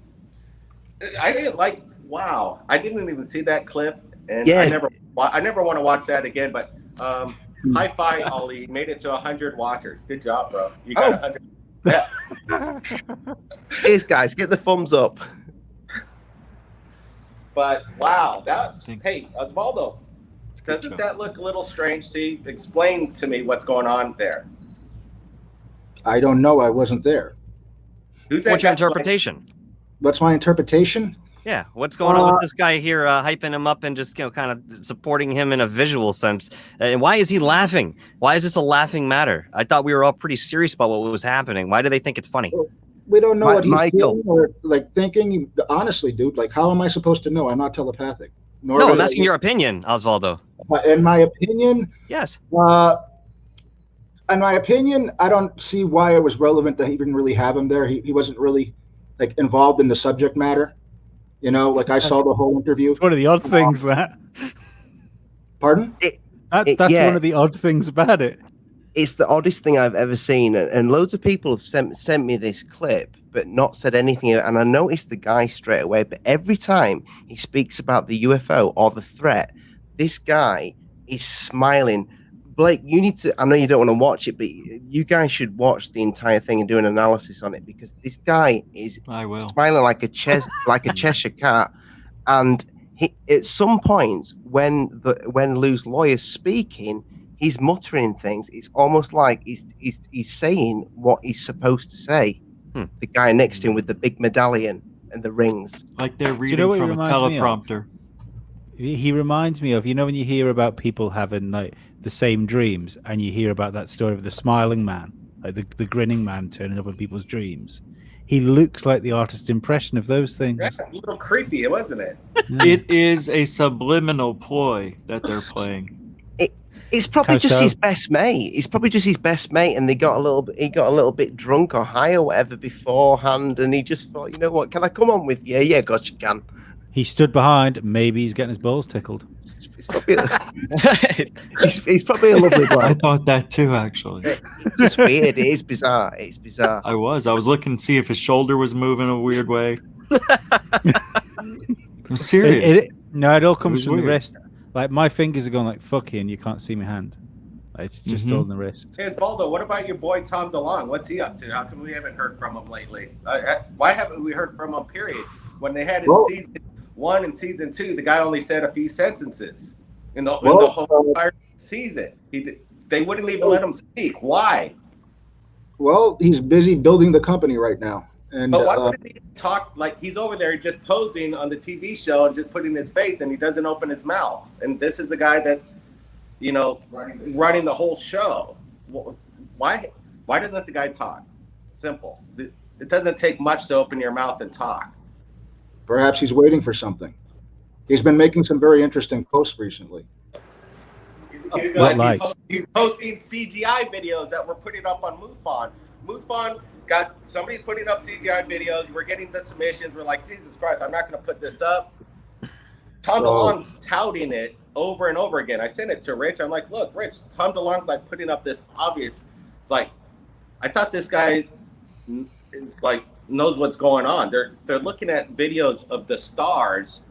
I didn't like. Wow, I didn't even see that clip, and I never want to watch that again. But high five, Ollie. Made it to 100 watchers. Good job, bro. You got 100. Yeah. Cheers, guys. Get the thumbs up. But wow, hey, Osvaldo, doesn't that look a little strange to you? Explain to me what's going on there. I don't know. I wasn't there. What's your interpretation? What's my interpretation? Yeah, what's going on with this guy here, hyping him up and just kind of supporting him in a visual sense? And why is he laughing? Why is this a laughing matter? I thought we were all pretty serious about what was happening. Why do they think it's funny? We don't know what he's feeling or thinking. Honestly, dude, how am I supposed to know? I'm not telepathic. No, I'm asking your opinion, Osvaldo. In my opinion, yes. In my opinion, I don't see why it was relevant to even really have him there. He wasn't really involved in the subject matter. I saw the whole interview. It's one of the odd things that. Pardon? That's one of the odd things about it. It's the oddest thing I've ever seen, and loads of people have sent me this clip, but not said anything. And I noticed the guy straight away. But every time he speaks about the UFO or the threat, this guy is smiling. Blake, you need to. I know you don't want to watch it, but you guys should watch the entire thing and do an analysis on it, because this guy is I will. smiling like a Cheshire cat, and he, at some points when Lou's lawyer's speaking, he's muttering things. It's almost like he's saying what he's supposed to say. The guy next to him with the big medallion and the rings, like they're reading know what he from a reminds me of? teleprompter. He reminds me of, you know, when you hear about people having like the same dreams, and you hear about that story of the smiling man, like the grinning man turning up in people's dreams. He looks like the artist's impression of those things. That's a little creepy, wasn't it? It is a subliminal ploy that they're playing. it's probably How just so? his best mate. It's probably just his best mate, and he got a little bit drunk or high or whatever beforehand, and he just thought, you know what, can I come on with you? Yeah, of course you can. He stood behind. Maybe he's getting his balls tickled. He's probably, he's probably a lovely I guy. thought that too, actually. It's just weird. It is bizarre. It's bizarre. I was looking to see if his shoulder was moving a weird way. I'm serious. No, it all comes was from the weird. wrist. Like my fingers are going like fuck you, and you can't see my hand. Like, it's just all in the wrist. Hey, Osvaldo, what about your boy Tom DeLonge? What's he up to? How come we haven't heard from him lately? Why haven't we heard from him, period? When they had his season 1 and season 2, the guy only said a few sentences in the whole entire season. They wouldn't even let him speak. Why? Well, he's busy building the company right now. And But why wouldn't he talk like he's over there just posing on the TV show and just putting his face, and he doesn't open his mouth? And this is the guy that's, you know, running the whole show. Why doesn't the guy talk? Simple. It doesn't take much to open your mouth and talk. perhaps he's waiting for something. He's been making some very interesting posts recently. He's posting CGI videos that we're putting up on MUFON. MUFON got somebody's putting up CGI videos. We're getting the submissions. We're like, Jesus Christ, I'm not going to put this up. Tom DeLonge's touting it over and over again. I sent it to Rich. I'm like, look, Rich, Tom DeLonge's like putting up this obvious. It's like, I thought this guy is like knows what's going on. They're looking at videos of the stars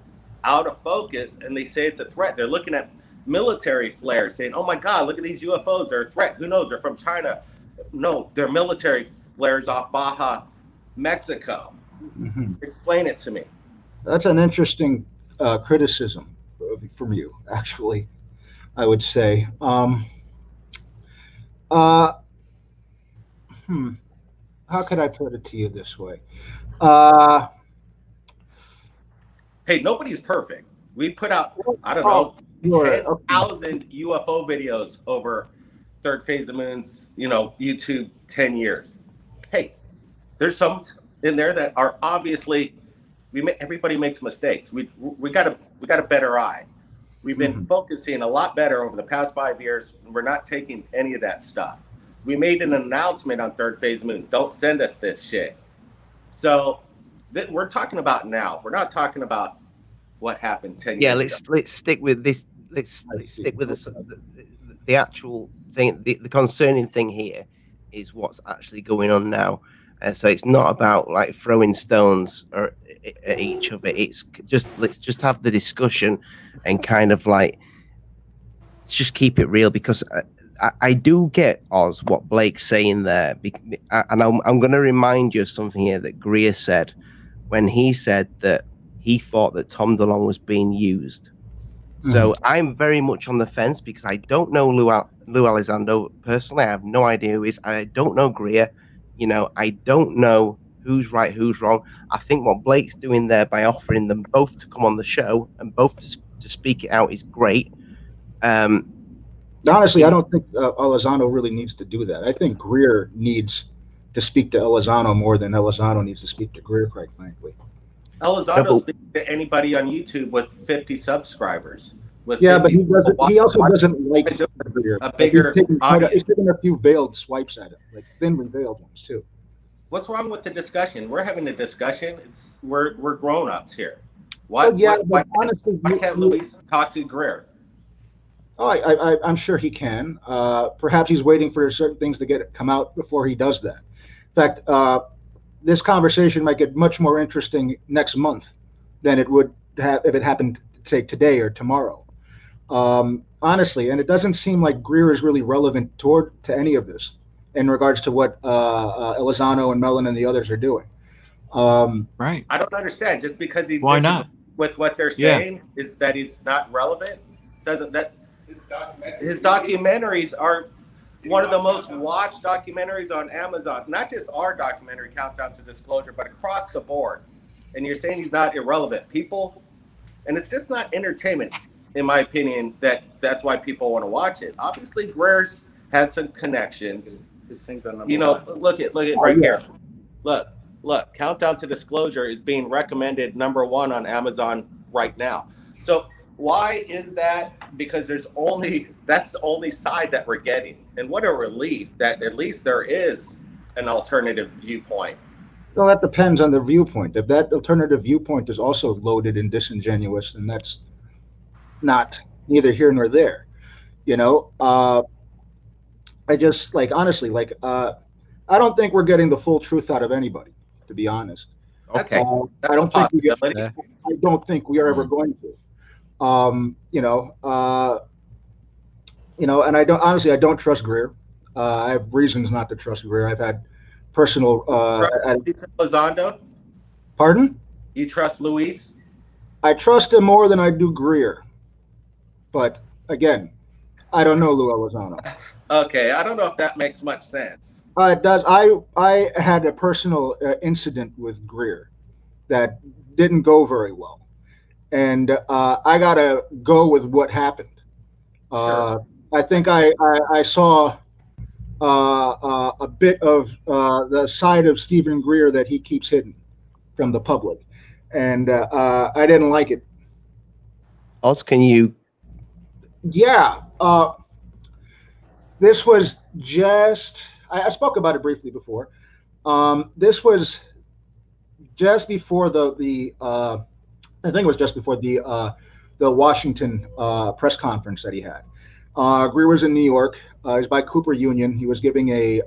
out of focus, and they say it's a threat. They're looking at military flares, saying, "Oh my God, look at these UFOs! They're a threat. Who knows? They're from China." No, they're military flares off Baja, Mexico. Mm-hmm. Explain it to me. That's an interesting criticism from you, actually, I would say. How could I put it to you this way? Hey, nobody's perfect. We put out, I don't know, 10,000 UFO videos over Third Phase of Moon's, YouTube 10 years. Hey, there's some in there that are obviously, everybody makes mistakes. We got a better eye. We've been focusing a lot better over the past 5 years. We're not taking any of that stuff. We made an announcement on Third Phase Moon. Don't send us this shit. So we're talking about now. We're not talking about what happened 10 years ago. Let's stick with this. Let's stick with the actual thing. The concerning thing here is what's actually going on now. So it's not about like throwing stones at each other. It's just let's just have the discussion and kind of like let's just keep it real, because I do get, Oz, what Blake's saying there, and I'm going to remind you of something here that Greer said when he said that he thought that Tom DeLonge was being used. So I'm very much on the fence because I don't know Lou Elizondo personally. I have no idea who he is. I don't know Greer. I don't know who's right, who's wrong. I think what Blake's doing there by offering them both to come on the show and both to speak it out is great. Honestly, I don't think Elizondo really needs to do that. I think Greer needs to speak to Elizondo more than Elizondo needs to speak to Greer, quite frankly. Elizondo speaks to anybody on YouTube with 50 subscribers. But he doesn't. He also doesn't like Greer. A bigger audience. He's taking a few veiled swipes at it, like thinly veiled ones too. What's wrong with the discussion? We're having a discussion. We're grown-ups here. Why Honestly, can't Luis talk to Greer? Oh, I'm sure he can. Perhaps he's waiting for certain things to come out before he does that. In fact, this conversation might get much more interesting next month than it would have if it happened, say, today or tomorrow. honestly, and it doesn't seem like Greer is really relevant to any of this in regards to what Elizondo and Mellon and the others are doing. Right. I don't understand. Just because he's Why not? with what they're saying is that he's not relevant. Doesn't that his documentaries are one of the most watched documentaries on Amazon? Not just our documentary, Countdown to Disclosure, but across the board. And you're saying he's not irrelevant. People, and it's just not entertainment, in my opinion. That's why people want to watch it. Obviously, Greer's had some connections. You know, look at right here. Look, Countdown to Disclosure is being recommended #1 on Amazon right now. So why is that? Because that's the only side that we're getting. And what a relief that at least there is an alternative viewpoint. Well, that depends on the viewpoint. If that alternative viewpoint is also loaded and disingenuous, then that's not neither here nor there. You know, I just honestly, I don't think we're getting the full truth out of anybody, to be honest. Okay. I don't think we are ever going to. And I don't trust Greer. I have reasons not to trust Greer. I've had personal. Luis Elizondo? Pardon? You trust Luis? I trust him more than I do Greer. But again, I don't know Lou Elizondo. Okay, I don't know if that makes much sense. It does. I had a personal incident with Greer that didn't go very well, and I gotta go with what happened. Sure. I think I saw a bit of the side of Stephen Greer that he keeps hidden from the public, and I didn't like it. Oz, can you? Yeah. This was just. I spoke about it briefly before. This was just before the I think it was just before the Washington press conference that he had. Greer was in New York. He was by Cooper Union. He was giving a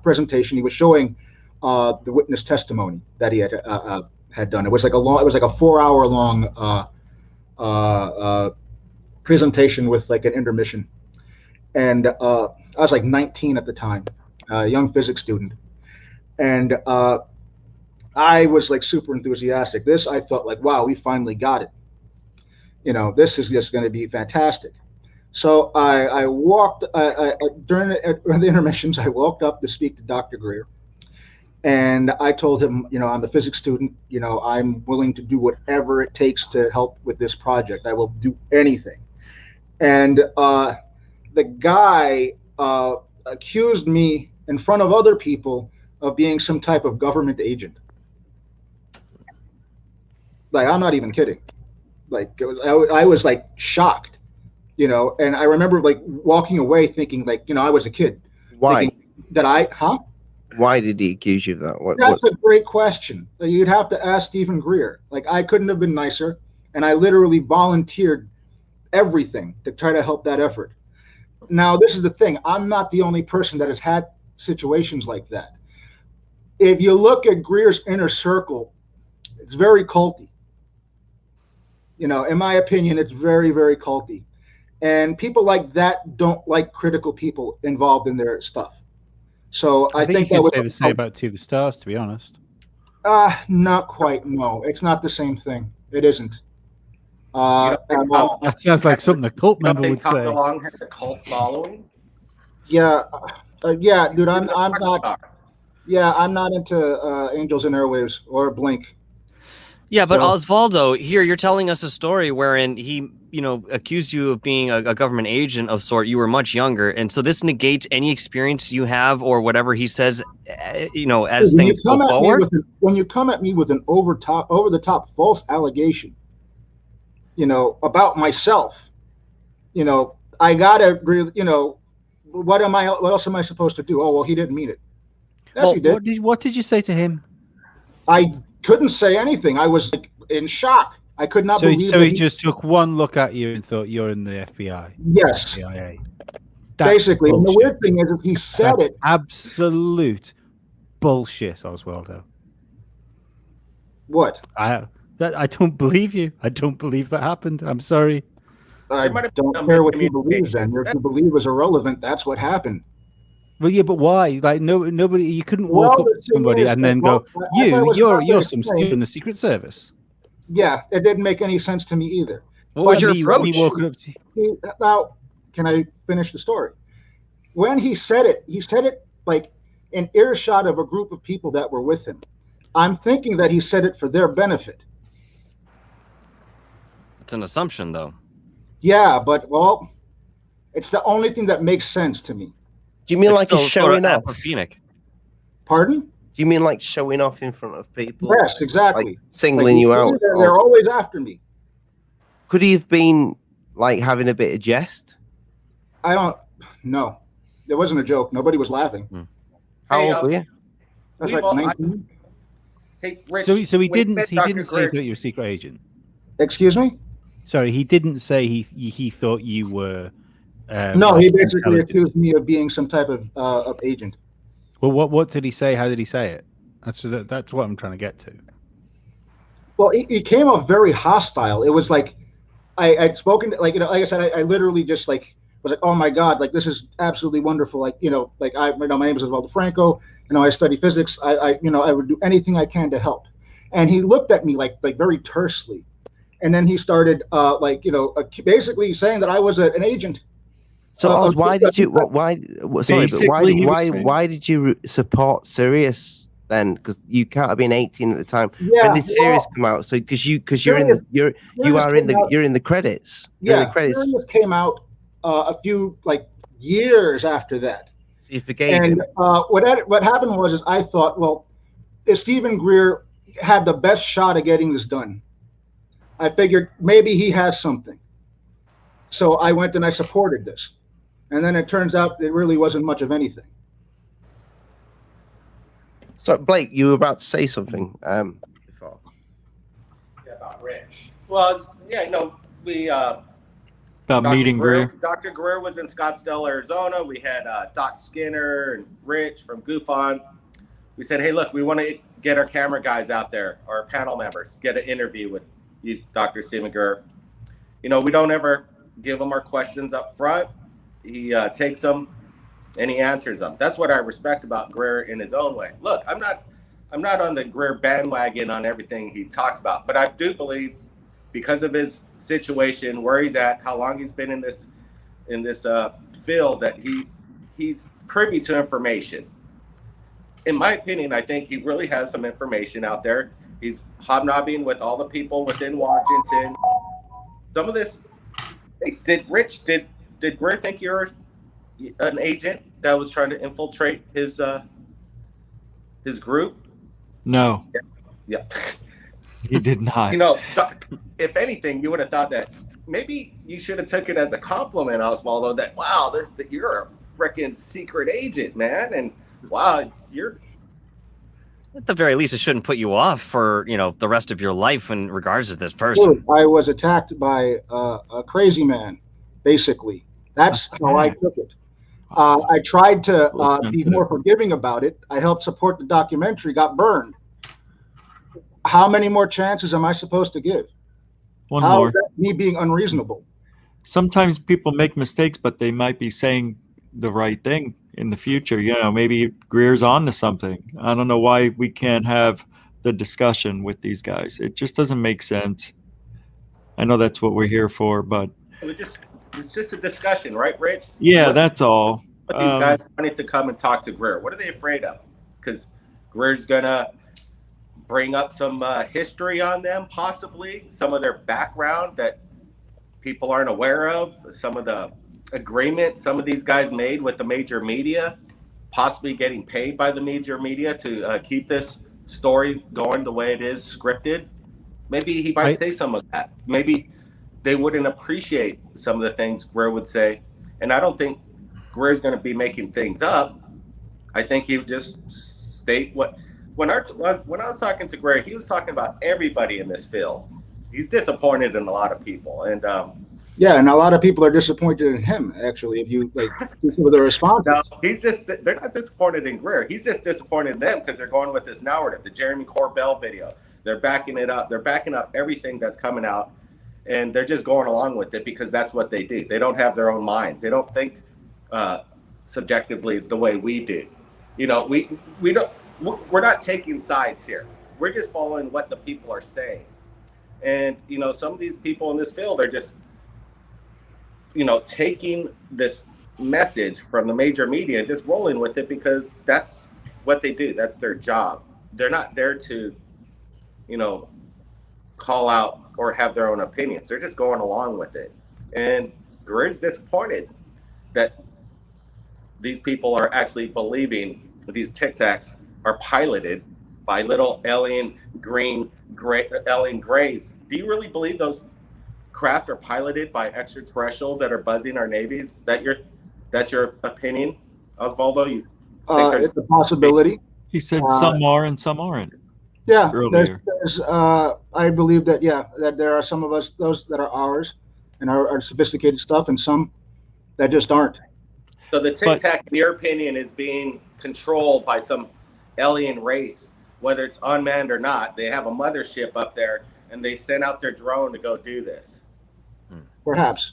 presentation. He was showing the witness testimony that he had done. It was like a 4-hour long presentation with like an intermission. And I was like 19 at the time, a young physics student. And I was like super enthusiastic. This, I thought like, wow, we finally got it. You know, this is just going to be fantastic. So I walked, during the intermissions, I walked up to speak to Dr. Greer. And I told him, you know, I'm a physics student. You know, I'm willing to do whatever it takes to help with this project. I will do anything. And the guy accused me in front of other people of being some type of government agent. Like, I'm not even kidding. Like, I was like shocked, you know, and I remember like walking away thinking like, you know, I was a kid. Why? Why did he accuse you of that? That's a great question. You'd have to ask Stephen Greer. Like, I couldn't have been nicer. And I literally volunteered everything to try to help that effort. Now, this is the thing. I'm not the only person that has had situations like that. If you look at Greer's inner circle, it's very culty. You know, in my opinion, it's very, very culty. And people like that don't like critical people involved in their stuff. So I think you that could say the same about To the Stars, to be honest. Not quite. No, it's not the same thing. It isn't. That sounds like something a cult member would say. Along has a cult following. Yeah, dude. I'm not. Yeah, I'm not into Angels and Airwaves or Blink. Yeah, but Osvaldo, here you're telling us a story wherein he, you know, accused you of being a government agent of sort. You were much younger, and so this negates any experience you have or whatever he says, you know, as things go forward. When you come at me with an over the top false allegation, you know, about myself, you know, I gotta really, you know, what else am I supposed to do? Oh, well, he didn't mean it. Yes, he did. What did you say to him? I couldn't say anything. I was like in shock. I could not believe. So he just took one look at you and thought you're in the FBI. Yes. CIA. Basically, and the weird thing is, if he said it, absolute bullshit, Osvaldo. What? I don't believe you. I don't believe that happened. I'm sorry. I might have don't been a care what you believe miscommunication. then. If you believe is irrelevant, that's what happened. Well, yeah, but why? Like, nobody. You couldn't Well, walk up the to thing somebody is, and then well, go, I thought it was hard to you're some explain. you're in the Secret Service." Yeah, it didn't make any sense to me either. What was your me approach? walking up to Now, can I finish the story? When he said it like in earshot of a group of people that were with him. I'm thinking that he said it for their benefit. It's an assumption, though. Yeah, but well, it's the only thing that makes sense to me. Do you mean It's like he's still sort of showing off? apophenic. Pardon? Do you mean like showing off in front of people? Yes, exactly. Like singling you out? They're always after me. Could he have been like having a bit of jest? I don't know. It wasn't a joke. Nobody was laughing. How Hey, old were you? I was We've like all- 19. Hey, Rich, So he when didn't met he Dr. didn't say Greer- that you were a secret agent. Excuse me? Sorry, he didn't say he thought you were. No, like he basically intelligent. accused me of being some type of agent. Well, what did he say? How did he say it? That's what I'm trying to get to. Well, he came off very hostile. It was like I'd spoken to, like I said, I literally just like was like, oh my god, like this is absolutely wonderful. Like my name is Osvaldo Franco. I study physics. I would do anything I can to help. And he looked at me like very tersely, and then he started basically saying that I was an agent. So Oz, why did you? Sorry, Basically, he but was saying- why did you support Sirius then? Because you can't have been 18 at the time. Yeah, When did Sirius come out? So because you're in the you're in the credits. You're in the credits. Sirius came out a few years after that. You forgave him. And what happened was I thought, well, if Stephen Greer had the best shot at getting this done, I figured maybe he has something. So I went and I supported this. And then it turns out it really wasn't much of anything. So Blake, you were about to say something before. Yeah, about Rich. Well, we About Dr. meeting Greer. Dr. Greer was in Scottsdale, Arizona. We had Doc Skinner and Rich from GUFON. We said, hey, look, we want to get our camera guys out there, our panel members, get an interview with you, Dr. Stephen Greer. We don't ever give him our questions up front. He takes them and he answers them. That's what I respect about Greer in his own way. Look, I'm not on the Greer bandwagon on everything he talks about, but I do believe because of his situation, where he's at, how long he's been in this field, that he's privy to information. In my opinion, I think he really has some information out there. He's hobnobbing with all the people within Washington. Some of this, did Greer think you're an agent that was trying to infiltrate his group? No, Yeah. he did not. If anything, you would have thought that maybe you should have took it as a compliment, Osvaldo, that, wow, that you're a freaking secret agent, man. And wow, you're... At the very least, it shouldn't put you off for the rest of your life in regards to this person. I was attacked by a crazy man, basically. That's how I took it. I tried to be more forgiving about it. I helped support the documentary, got burned. How many more chances am I supposed to give? One How more. is that me being unreasonable? Sometimes people make mistakes, but they might be saying the right thing in the future. Maybe Greer's on to something. I don't know why we can't have the discussion with these guys. It just doesn't make sense. I know that's what we're here for, but It's just a discussion, right, Rich? yeah, that's all. But these guys wanted to come and talk to Greer. What are they afraid of? Because Greer's gonna bring up some history on them, possibly some of their background that people aren't aware of, some of the agreements some of these guys made with the major media, possibly getting paid by the major media to keep this story going the way it is, scripted. Maybe he might say some of that. Maybe they wouldn't appreciate some of the things Greer would say. And I don't think Greer's going to be making things up. I think he would just state what... When I was talking to Greer, he was talking about everybody in this field. He's disappointed in a lot of people. And yeah, and a lot of people are disappointed in him, actually, if you see some of the responses. no, they're not disappointed in Greer. He's just disappointed in them because they're going with this narrative, the Jeremy Corbell video. They're backing it up. They're backing up everything that's coming out. and they're just going along with it because that's what they do. They don't have their own minds. They don't think subjectively the way we do. You know, we're not taking sides here. We're just following what the people are saying. And, you know, some of these people in this field are just, you know, taking this message from the major media and just rolling with it because that's what they do. That's their job. They're not there to, you know, call out or have their own opinions. They're just going along with it. And Greer's disappointed that these people are actually believing that these Tic Tacs are piloted by little alien grays. Do you really believe those craft are piloted by extraterrestrials that are buzzing our navies? That's your opinion, Osvaldo? You think It's a possibility. He said some are and some aren't. Yeah, Earlier. I believe that, that there are some of us, those that are ours and are sophisticated stuff, and some that just aren't. So the Tic Tac, in your opinion, is being controlled by some alien race, whether it's unmanned or not. They have a mothership up there, and they send out their drone to go do this. Perhaps.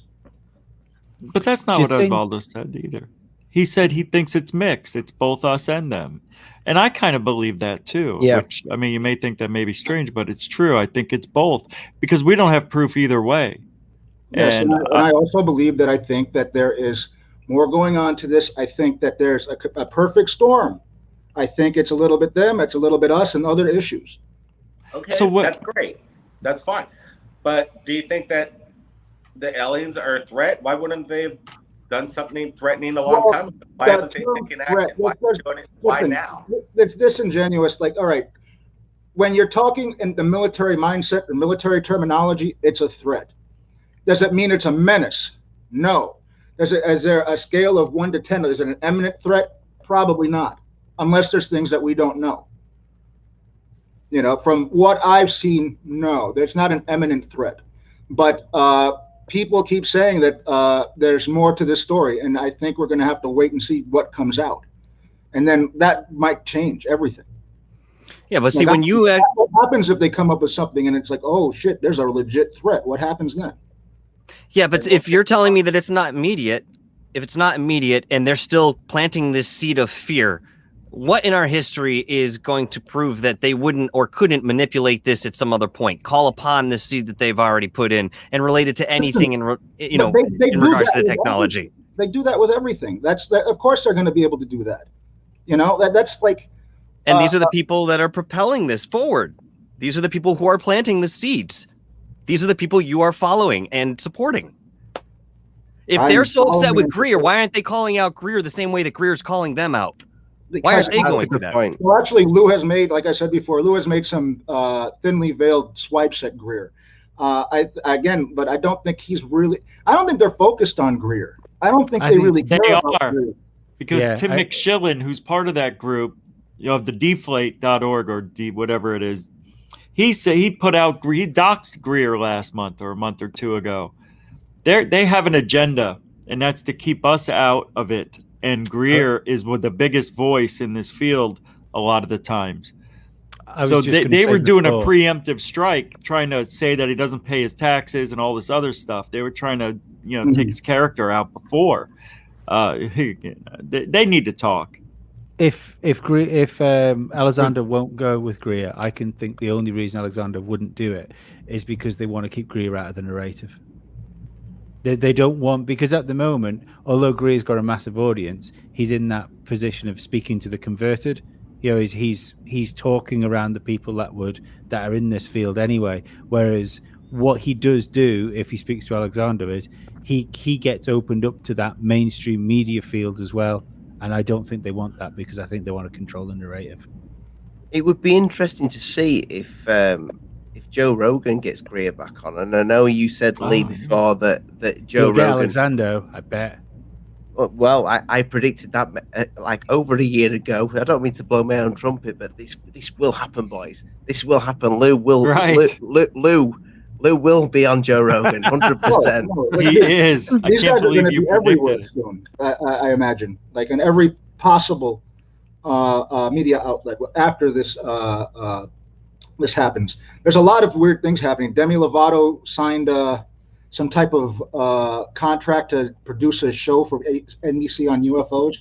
But that's not what Osvaldo said either. He said he thinks it's mixed. It's both us and them. And I kind of believe that too. Yeah. Which, I mean, you may think that may be strange, but it's true. I think it's both because we don't have proof either way. Yes, and I also believe that I think that there is more going on to this. I think that there's a perfect storm. I think it's a little bit them, it's a little bit us, and other issues. Okay, so that's great. That's fine. But do you think that the aliens are a threat? Why wouldn't they have done something threatening a long time ago? Why haven't they taken action? Why now? It's disingenuous. Like, all right, when you're talking in the military mindset and military terminology, it's a threat. Does it mean it's a menace? No. Is there a scale of 1 to 10? Is it an imminent threat? Probably not, unless there's things that we don't know. You know, from what I've seen, no, there's not an imminent threat. But people keep saying that there's more to this story, and I think we're going to have to wait and see what comes out. And then that might change everything. Yeah, but see, when you... What happens if they come up with something and it's like, oh, shit, there's a legit threat? What happens then? Yeah, but if you're telling me that it's not immediate, if it's not immediate and they're still planting this seed of fear, what in our history is going to prove that they wouldn't or couldn't manipulate this at some other point, call upon this seed that they've already put in and relate it to anything in regards to the technology? They do that with everything. Of course they're going to be able to do that. You know, that's like... And these are the people that are propelling this forward. These are the people who are planting the seeds. These are the people you are following and supporting. If they're so upset with Greer, why aren't they calling out Greer the same way that Greer's calling them out? Why aren't they going through that? Well, actually, Lou has made, like I said before, Lou has made some thinly veiled swipes at Greer. But I don't think he's really... I don't think they're focused on Greer. I don't think they really care about Greer. Because Tim McShillen, who's part of that group, of the deflate.org or whatever it is, he doxed Greer last month or a month or two ago. They have an agenda, and that's to keep us out of it. And Greer is with the biggest voice in this field a lot of the times. So they were doing a preemptive strike, trying to say that he doesn't pay his taxes and all this other stuff. They were trying to, take his character out before. They need to talk. If Elizondo won't go with Greer, I can think the only reason Elizondo wouldn't do it is because they want to keep Greer out of the narrative. They don't want, because at the moment, although Greer's got a massive audience, he's in that position of speaking to the converted. He's talking around the people that are in this field anyway. Whereas what he does do if he speaks to Elizondo is he gets opened up to that mainstream media field as well. And I don't think they want that because I think they want to control the narrative. It would be interesting to see if Joe Rogan gets Greer back on. And I know you said, Lee, before that Joe Rogan... Elizondo, I bet. Well, I predicted that like over a year ago. I don't mean to blow my own trumpet, but this will happen, boys. This will happen. Lou will be on Joe Rogan, 100%. He is. I can't believe you predicted it. Soon, I imagine, like in every possible media outlet after this this happens. There's a lot of weird things happening. Demi Lovato signed some type of contract to produce a show for NBC on UFOs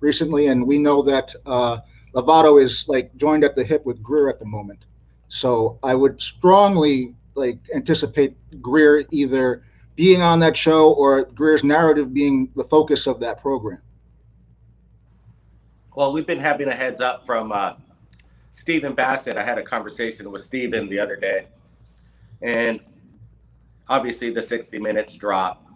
recently, and we know that Lovato is like joined at the hip with Greer at the moment. So I would strongly like anticipate Greer either being on that show or Greer's narrative being the focus of that program. Well, we've been having a heads up from Stephen Bassett. I had a conversation with Stephen the other day, and obviously the 60 Minutes drop.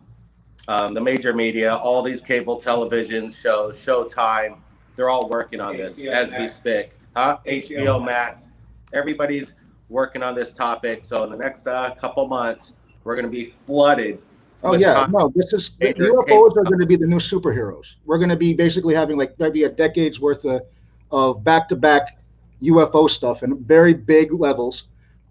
The major media, all these cable television shows, Showtime, they're all working on this as we speak. HBO Max, everybody's working on this topic. So in the next couple months, we're going to be flooded. Oh yeah, no, this is the UFOs are going to be the new superheroes. We're going to be basically having like maybe a decade's worth of back-to-back UFO stuff and very big levels.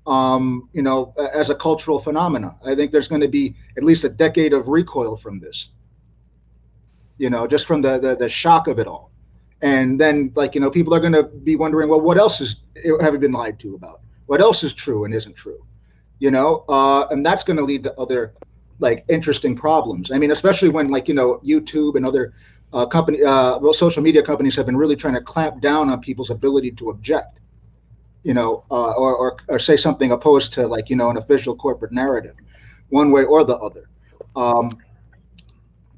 You know, as a cultural phenomena, I think there's going to be at least a decade of recoil from this. You know, just from the shock of it all, and then like you know, people are going to be wondering, well, what else have we been lied to about? What else is true and isn't true? You know, and that's going to lead to other like interesting problems. I mean, especially when like, you know, YouTube and other social media companies have been really trying to clamp down on people's ability to object, you know, or say something opposed to like, you know, an official corporate narrative one way or the other.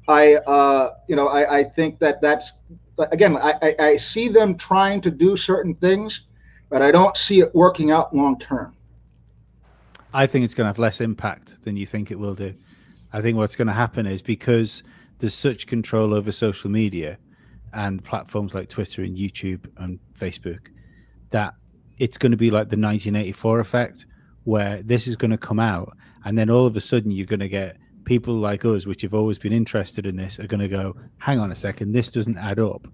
I think that's, again, I see them trying to do certain things, but I don't see it working out long term. I think it's going to have less impact than you think it will do. I think what's going to happen is because there's such control over social media and platforms like Twitter and YouTube and Facebook, that it's going to be like the 1984 effect, where this is going to come out, and then all of a sudden you're going to get people like us, which have always been interested in this, are going to go, hang on a second, this doesn't add up.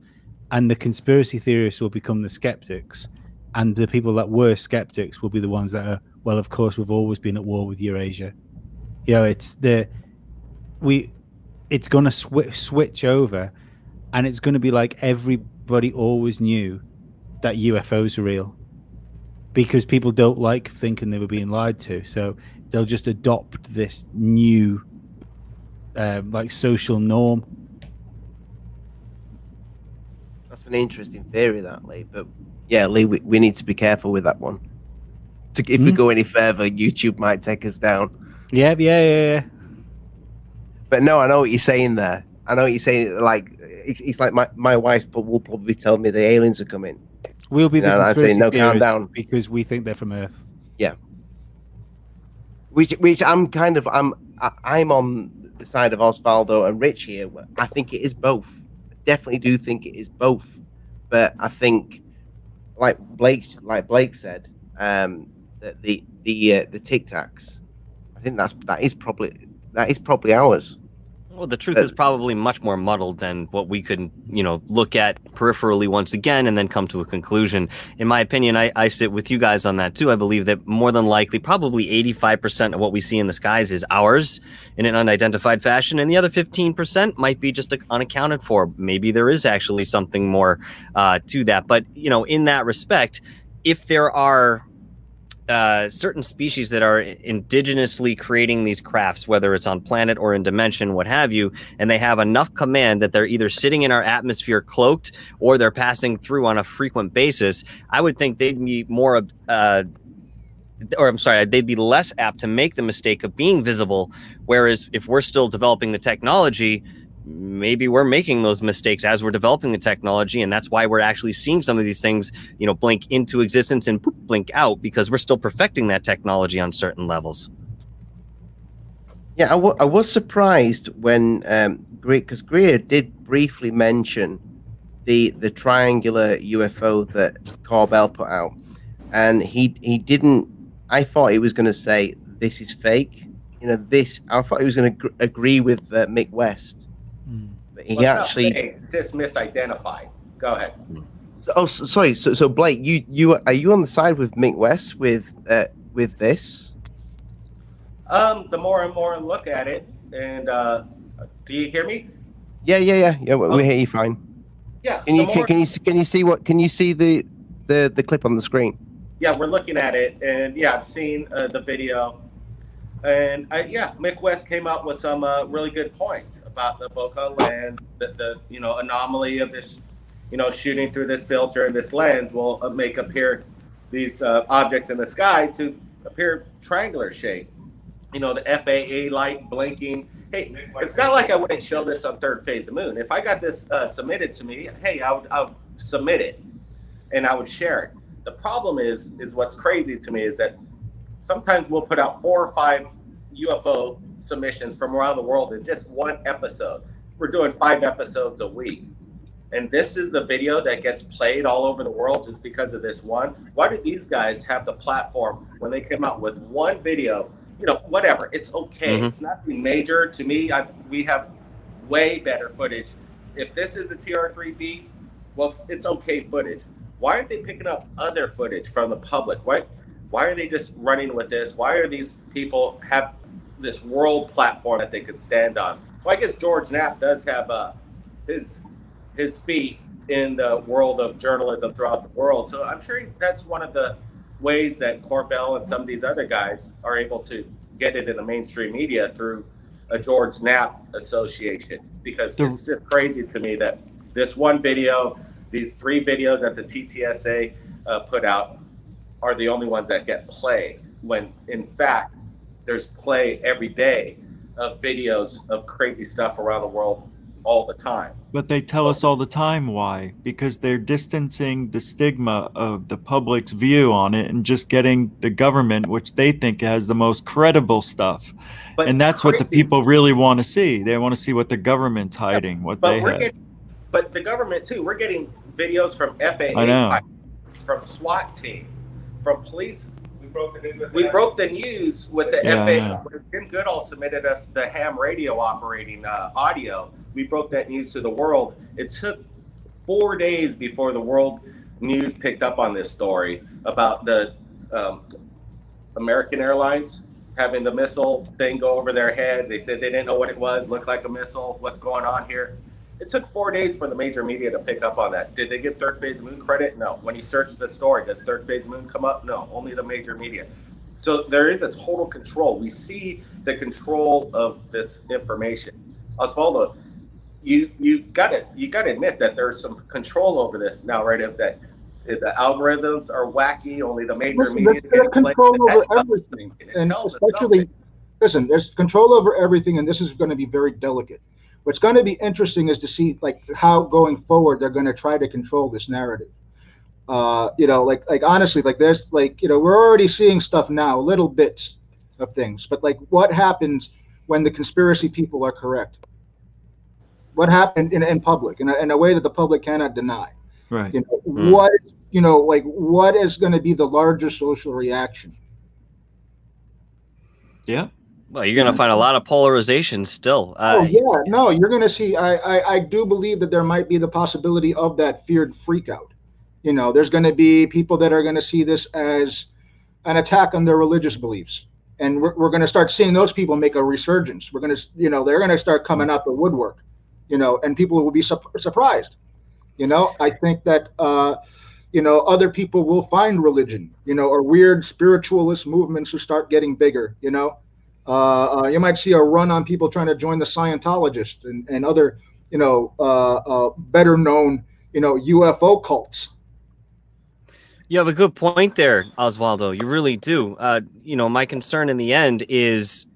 And the conspiracy theorists will become the skeptics, and the people that were skeptics will be the ones that are, well, of course, we've always been at war with Eurasia. You know, it's going to switch over, and it's going to be like everybody always knew that UFOs are real, because people don't like thinking they were being lied to. So they'll just adopt this new like social norm. That's an interesting theory, that, Lee. But yeah, Lee, we need to be careful with that one. If we go any further, YouTube might take us down. Yeah. But no, I know what you're saying there. I know what you're saying. Like it's like my wife will probably tell me the aliens are coming. We'll be the conspiracy no, calm theorists down, because we think they're from Earth. Yeah. Which I'm on the side of Osvaldo and Rich here. I think it is both. I definitely do think it is both. But I think, like Blake said, that the Tic Tacs, I think that is probably ours. Well, the truth is probably much more muddled than what we could, look at peripherally once again and then come to a conclusion. In my opinion, I sit with you guys on that too. I believe that more than likely, probably 85% of what we see in the skies is ours in an unidentified fashion, and the other 15% might be just unaccounted for. Maybe there is actually something more to that. But, in that respect, if there are certain species that are indigenously creating these crafts, whether it's on planet or in dimension, what have you, and they have enough command that they're either sitting in our atmosphere cloaked or they're passing through on a frequent basis, I would think they'd be they'd be less apt to make the mistake of being visible. Whereas if we're still developing the technology, maybe we're making those mistakes as we're developing the technology, and that's why we're actually seeing some of these things, blink into existence and blink out, because we're still perfecting that technology on certain levels. Yeah, I was surprised when because Greer did briefly mention the triangular UFO that Corbell put out, and he didn't. I thought he was going to say this is fake. I thought he was going to agree with Mick West. He actually, it's just misidentified. Go ahead. Oh, sorry. So Blake, you are you on the side with Mick West with this? The more and more I look at it, and do you hear me? Yeah. We hear you fine. Yeah. Can you see the clip on the screen? yeah, we're looking at it, and yeah, I've seen the video, and Mick West came out with some really good points about the bokeh lens, the anomaly of this, shooting through this filter and this lens will make appear these objects in the sky to appear triangular shape. The FAA light blinking. Hey, it's not like I wouldn't show this on Third Phase of Moon. If I got this submitted to me, hey, I would submit it and I would share it. The problem is what's crazy to me is that sometimes we'll put out 4 or 5 UFO submissions from around the world in just one episode. We're doing 5 episodes a week. And this is the video that gets played all over the world just because of this one. Why do these guys have the platform when they come out with one video? Whatever, it's okay. It's nothing major to me. We have way better footage. If this is a TR-3B, well, it's okay footage. Why aren't they picking up other footage from the public? Why are they just running with this? Why are these people have this world platform that they could stand on? Well, I guess George Knapp does have his feet in the world of journalism throughout the world. So I'm sure that's one of the ways that Corbell and some of these other guys are able to get it in the mainstream media through a George Knapp association, because it's just crazy to me that this one video, these 3 videos that the TTSA put out are the only ones that get play, when in fact there's play every day of videos of crazy stuff around the world all the time. But they tell us all the time why, because they're distancing the stigma of the public's view on it and just getting the government, which they think has the most credible stuff. And that's what the people really want to see. They want to see what the government's hiding, what they have. But the government too, we're getting videos from FAA, I know. from SWAT team, from police. We broke the news with the FAA. Jim Goodall submitted us the ham radio operating audio. We broke that news to the world. It took 4 days before the world news picked up on this story about the American Airlines having the missile thing go over their head. They said they didn't know what it was, looked like a missile. What's going on here? It took 4 days for the major media to pick up on that. Did they give Third Phase of Moon credit? No. When you search the story, does Third Phase of Moon come up? No. Only the major media. So there is a total control. We see the control of this information. Osvaldo, you got to admit that there's some control over this now, right? If the algorithms are wacky, only the major media is getting control over everything, and especially, listen, there's control over everything, and this is going to be very delicate. What's going to be interesting is to see how going forward they're going to try to control this narrative. Honestly, there's we're already seeing stuff now, little bits of things, but what happens when the conspiracy people are correct? What happened in public in a way that the public cannot deny? Right. What is going to be the larger social reaction? Yeah. Well, you're going to find a lot of polarization still. No, you're going to see. I do believe that there might be the possibility of that feared freakout. There's going to be people that are going to see this as an attack on their religious beliefs, and we're going to start seeing those people make a resurgence. We're going to, they're going to start coming out the woodwork, and people will be surprised. I think that other people will find religion, or weird spiritualist movements will start getting bigger. You might see a run on people trying to join the Scientologists and other, better known, UFO cults. You have a good point there, Osvaldo. You really do. My concern in the end is,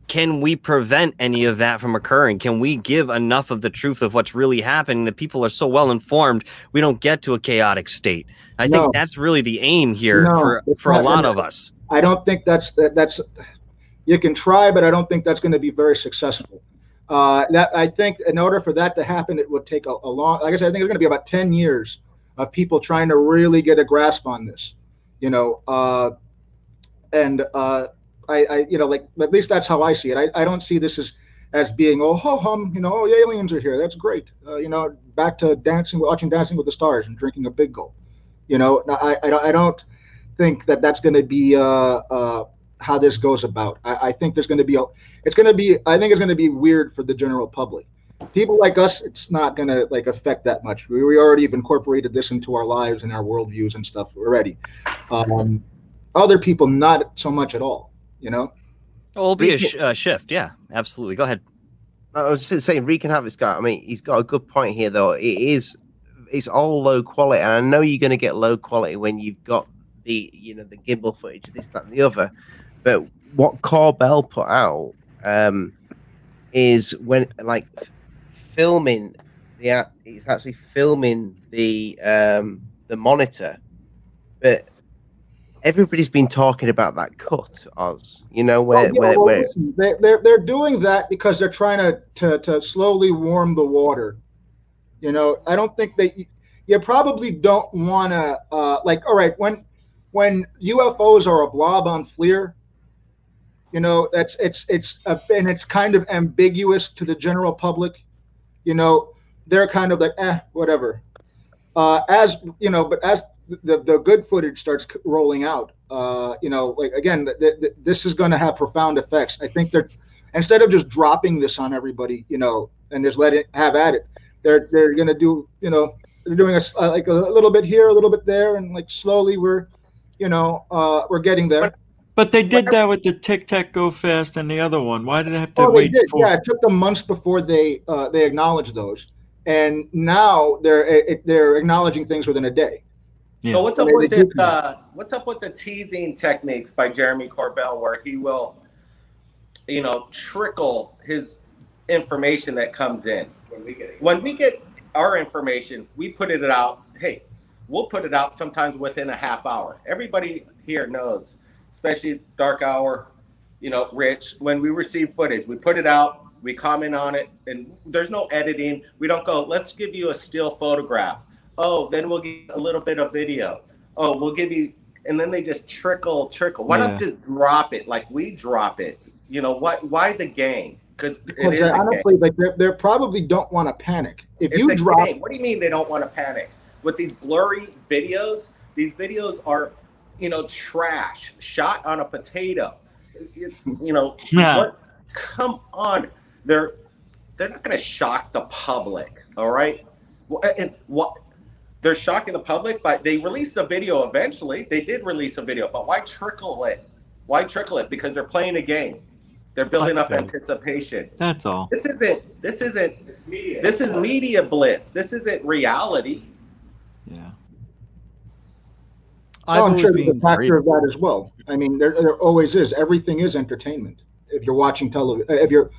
can we prevent any of that from occurring? Can we give enough of the truth of what's really happening that people are so well informed we don't get to a chaotic state? I think that's really the aim here for a lot of us. I don't think that's you can try, but I don't think that's going to be very successful. I think in order for that to happen, it would take a long. Like I said, I think it's going to be about 10 years of people trying to really get a grasp on this. At least that's how I see it. I don't see this as being the aliens are here. That's great. Back to watching Dancing with the Stars and drinking a big gulp. I don't think that's going to be how this goes about. I think there's going to be I think it's going to be weird for the general public. People like us, it's not gonna like affect that much. We already have incorporated this into our lives and our worldviews and stuff already. Other people, not so much at all. You know. Oh, it'll be a shift. Yeah, absolutely. Go ahead. I was just saying, Regan Havik's got. I mean, he's got a good point here, though. It's all low quality, and I know you're going to get low quality when you've got the the gimbal footage, this, that, and the other. But what Corbell put out is when filming it's actually filming the monitor, but everybody's been talking about that cut, Oz. Where listen, they're doing that because they're trying to slowly warm the water. I don't think you probably don't want to all right, when UFOs are a blob on FLIR, and it's kind of ambiguous to the general public. They're kind of like whatever. But as the good footage starts rolling out, again, this is going to have profound effects. I think they're, instead of just dropping this on everybody, and just let it have at it, they're going to do, they're doing a little bit here, a little bit there, and slowly we're getting there. But they did that with the Tic Tac Go Fast and the other one. Why did they have to wait? They did. Yeah, it took them months before they acknowledged those, and now they're acknowledging things within a day. Yeah. So what's up with this? What's up with the teasing techniques by Jeremy Corbell, where he will, trickle his information that comes in? When we get our information, we put it out. Hey, we'll put it out sometimes within a half hour. Everybody here knows, especially DarkHour, Rich. When we receive footage, we put it out. We comment on it, and there's no editing. We don't go, let's give you a still photograph. Oh, then we'll give you a little bit of video. Oh, we'll give you, and then they just trickle. Why not just drop it like we drop it? Why the game? Because it is honestly, they probably don't want to panic. If it's you drop, what do you mean they don't want to panic? With these blurry videos, these videos are, trash, shot on a potato. It's, what? Come on. They're not going to shock the public, all right? And what? They're shocking the public, but they released a video eventually. They did release a video, but why trickle it? Why trickle it? Because they're playing a game. They're building up anticipation. That's all. This isn't. It's media. This is media blitz. This isn't reality. Yeah. I'm sure there's a factor of that as well. I mean, there always is. Everything is entertainment. If you're watching television, if you're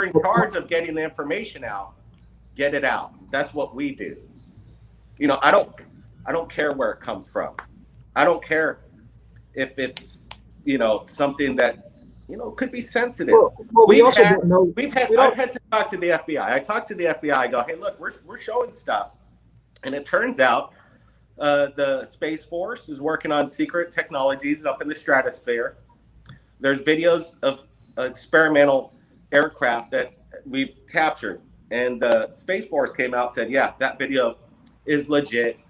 in charge of getting the information out, get it out. That's what we do. I don't care where it comes from. I don't care if it's something that could be sensitive. I've had to talk to the FBI. I talked to the FBI. I go, hey, look, we're showing stuff, and it turns out the Space Force is working on secret technologies up in the stratosphere. There's videos of experimental aircraft that we've captured, and the Space Force came out and said, yeah, that video is legit.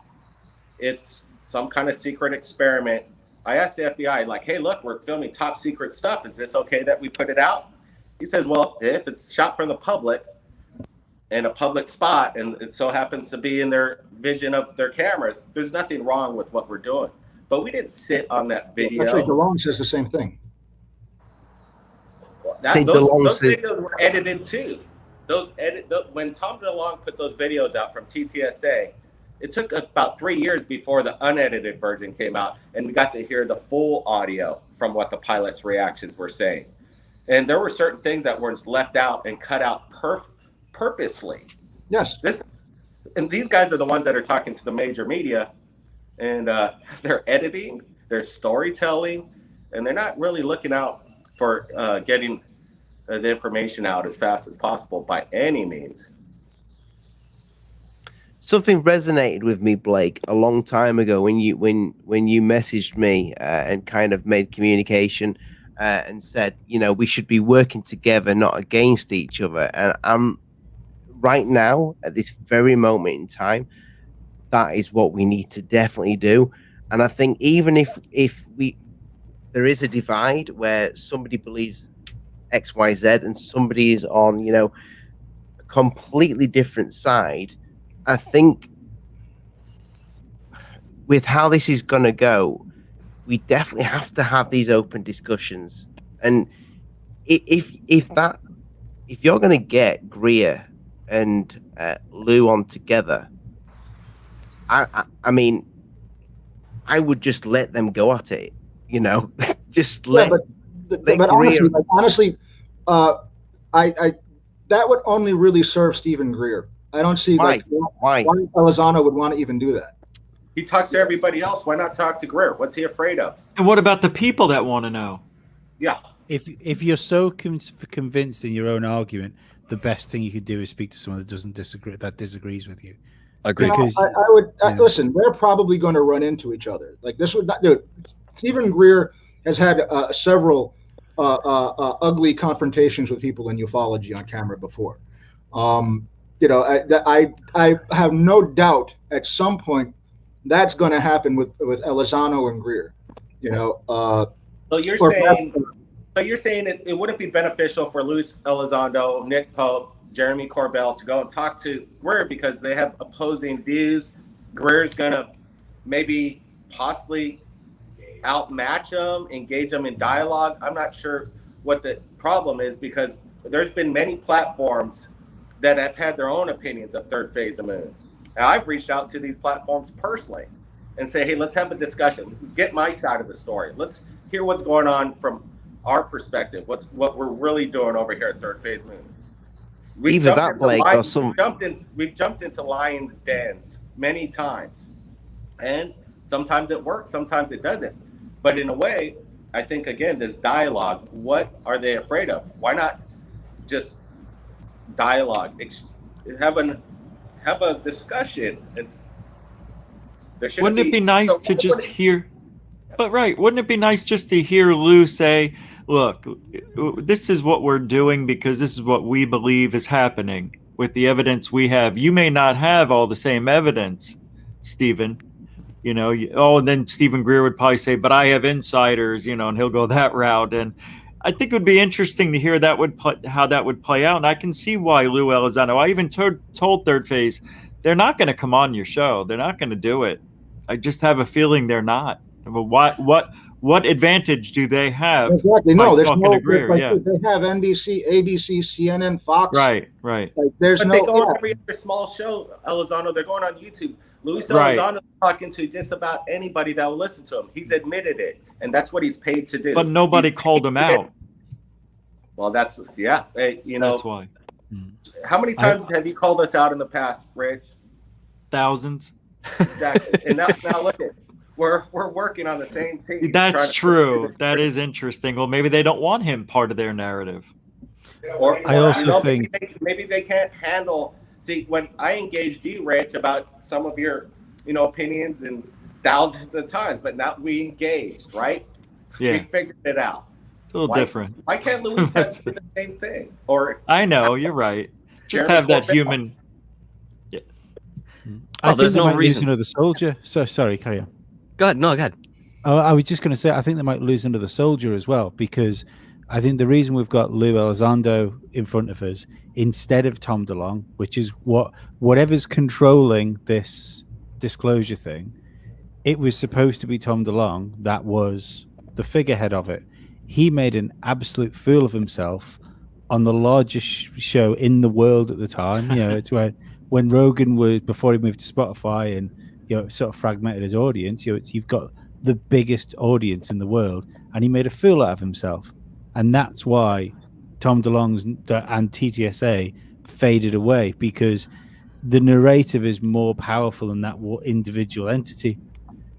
It's some kind of secret experiment. I asked the FBI, like, hey, look, we're filming top secret stuff. Is this okay that we put it out? He says, well, if it's shot from the public in a public spot and it so happens to be in their vision of their cameras, there's nothing wrong with what we're doing. But we didn't sit on that video. Actually, DeLong says the same thing. Those videos were edited too. When Tom DeLong put those videos out from TTSA, it took about 3 years before the unedited version came out, and we got to hear the full audio from what the pilot's reactions were saying. And there were certain things that were left out and cut out purposely. Yes. And these guys are the ones that are talking to the major media, and they're editing, they're storytelling, and they're not really looking out for getting the information out as fast as possible by any means. Something resonated with me, Blake, a long time ago when you messaged me and kind of made communication and said, we should be working together, not against each other. And I'm right now at this very moment in time, that is what we need to definitely do. And I think even if there is a divide where somebody believes X, Y, Z, and somebody is on, a completely different side. I think with how this is going to go, we definitely have to have these open discussions. And if you're going to get Greer and Lou on together, I mean, I would just let them go at it, you know. Just let. Yeah, but honestly, I that would only really serve Stephen Greer. I don't see why Elizondo would want to even do that. He talks to everybody else. Why not talk to Greer? What's he afraid of? And what about the people that want to know? Yeah. If you're so convinced in your own argument, the best thing you could do is speak to someone that disagrees with you. Agreed. Because I would listen. They're probably going to run into each other. Like this would not do it. Stephen Greer has had several ugly confrontations with people in ufology on camera before. You know, I have no doubt at some point that's going to happen with Elizondo and Greer. You know. So you're saying it wouldn't be beneficial for Luis Elizondo, Nick Pope, Jeremy Corbell to go and talk to Greer because they have opposing views. Greer's going to maybe possibly outmatch them, engage them in dialogue. I'm not sure what the problem is because there's been many platforms that have had their own opinions of Third Phase of Moon. Now, I've reached out to these platforms personally and say, hey, let's have a discussion. Get my side of the story. Let's hear what's going on from our perspective. What we're really doing over here at Third Phase Moon. We've jumped into lions' dens many times, and sometimes it works, sometimes it doesn't. But in a way, I think again, this dialogue. What are they afraid of? Why not just dialogue? Have a discussion. And wouldn't it be nice to just hear? But right, wouldn't it be nice just to hear Lou say, look, this is what we're doing because this is what we believe is happening with the evidence we have. You may not have all the same evidence, Stephen. You know, and then Stephen Greer would probably say, but I have insiders, you know, and he'll go that route. And I think it would be interesting to hear how that would play out. And I can see why Lou Elizondo, I even told Third Phase, they're not going to come on your show. They're not going to do it. I just have a feeling they're not. What advantage do they have? Exactly. No, there's no. Greer, They have NBC, ABC, CNN, Fox. Right. Like, They go on every other small show, Elizondo. They're going on YouTube. Luis Elizondo is talking to just about anybody that will listen to him. He's admitted it, and that's what he's paid to do. But nobody called him out. Well, that's Hey, you know, that's why. How many times have you called us out in the past, Rich? Thousands. Exactly. And now look at. We're working on the same team. That's true. That is interesting. Well, maybe they don't want him part of their narrative. I also think maybe they can't handle. See, when I engaged you, Rich, about some of your, opinions and thousands of times, but not we engaged, right? Yeah. We figured it out. It's a little different. Why can't Luis have to do the same thing? Or I know you're right. Just have that human. Yeah. I think there's no reason. Another soldier. So sorry, carry on. Go ahead. No, go ahead. Oh, I was just going to say, I think they might lose another soldier as well, because I think the reason we've got Lou Elizondo in front of us instead of Tom DeLonge, which is whatever's controlling this disclosure thing, it was supposed to be Tom DeLonge that was the figurehead of it. He made an absolute fool of himself on the largest show in the world at the time. It's when Rogan was, before he moved to Spotify and sort of fragmented his audience. You've got the biggest audience in the world, and he made a fool out of himself, and that's why Tom DeLonge and TTSA faded away, because the narrative is more powerful than that individual entity.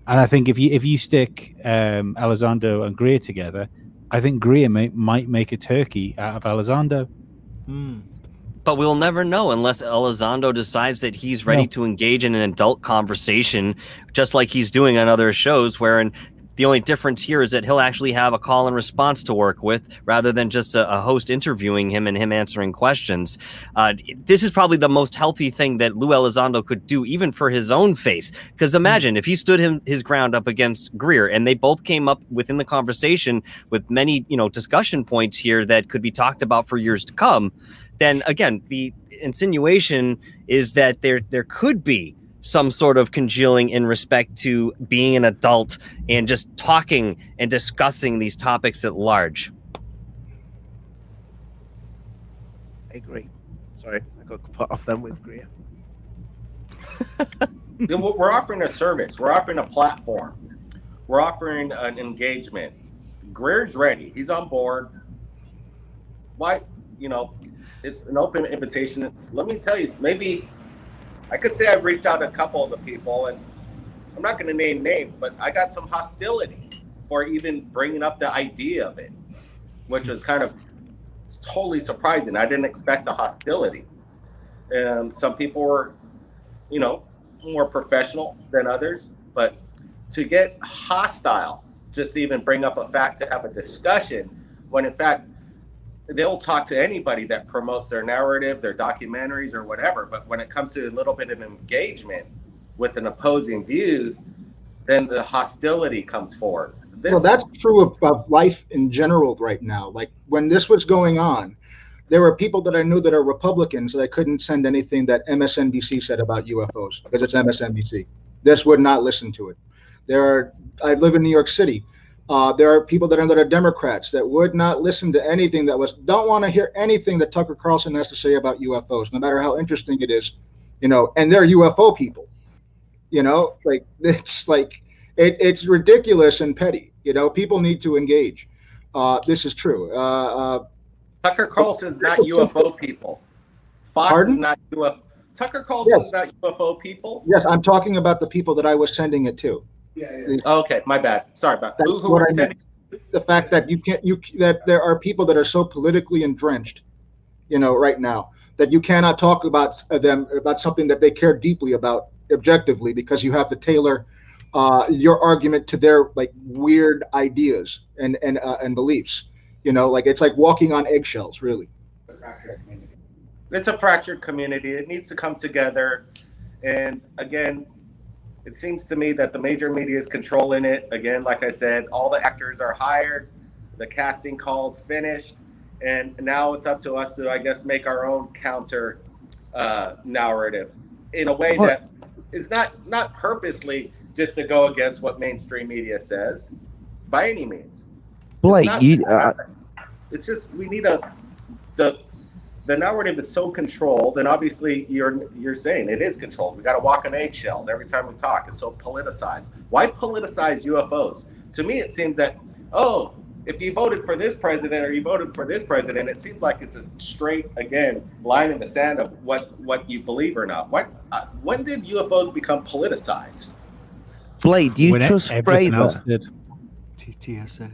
And I think if you stick Elizondo and Greer together, I think Greer might make a turkey out of Elizondo. But we'll never know unless Elizondo decides that he's ready to engage in an adult conversation, just like he's doing on other shows, wherein the only difference here is that he'll actually have a call and response to work with rather than just a host interviewing him and him answering questions. This is probably the most healthy thing that Lou Elizondo could do, even for his own face. Because imagine if he stood his ground up against Greer and they both came up within the conversation with many, discussion points here that could be talked about for years to come. then again, the insinuation is that there could be some sort of congealing in respect to being an adult and just talking and discussing these topics at large. I agree. Sorry, I got put off them with Greer. We're offering a service. We're offering a platform. We're offering an engagement. Greer's ready. He's on board. Why? You know, it's an open invitation. Let me tell you, maybe I could say I've reached out to a couple of the people, and I'm not going to name names, but I got some hostility for even bringing up the idea of it, which was kind of totally surprising. I didn't expect the hostility. Some people were, you know, more professional than others, but to get hostile, just to even bring up a fact, to have a discussion, when in fact they'll talk to anybody that promotes their narrative, their documentaries or whatever. But when it comes to a little bit of engagement with an opposing view, then the hostility comes forward. Well, that's true of life in general right now. Like when this was going on, there were people that I knew that are Republicans that I couldn't send anything that MSNBC said about UFOs because it's MSNBC. This would not listen to it. I live in New York City. There are people that are Democrats that would not listen to anything don't want to hear anything that Tucker Carlson has to say about UFOs, no matter how interesting it is, you know, and they're UFO people, you know, it's ridiculous and petty, you know, people need to engage. This is true. Tucker Carlson's not UFO people. Fox Pardon? is not UFO. Tucker Carlson's not UFO people. Yes, I'm talking about the people that I was sending it to. Okay, my bad. Sorry about that. Who what were I sending? meant. The fact that that there are people that are so politically entrenched, you know, right now, that you cannot talk about something that they care deeply about objectively, because you have to tailor your argument to their like weird ideas and beliefs. You know, like it's like walking on eggshells, really. It's a fractured community. It needs to come together. And again, it seems to me that the major media is controlling it. Again, like I said, all the actors are hired, the casting call's finished, and now it's up to us to, I guess, make our own counter narrative in a way that is not purposely just to go against what mainstream media says by any means. Blake, It's just we need the narrative is so controlled, and obviously you're saying it is controlled. We got to walk on eggshells every time we talk. It's so politicized. Why politicize UFOs? To me, it seems that, oh, if you voted for this president or you voted for this president, it seems like it's a straight, again, line in the sand of what you believe or not. When did UFOs become politicized? Blake, do you trust Fravor? TTSA.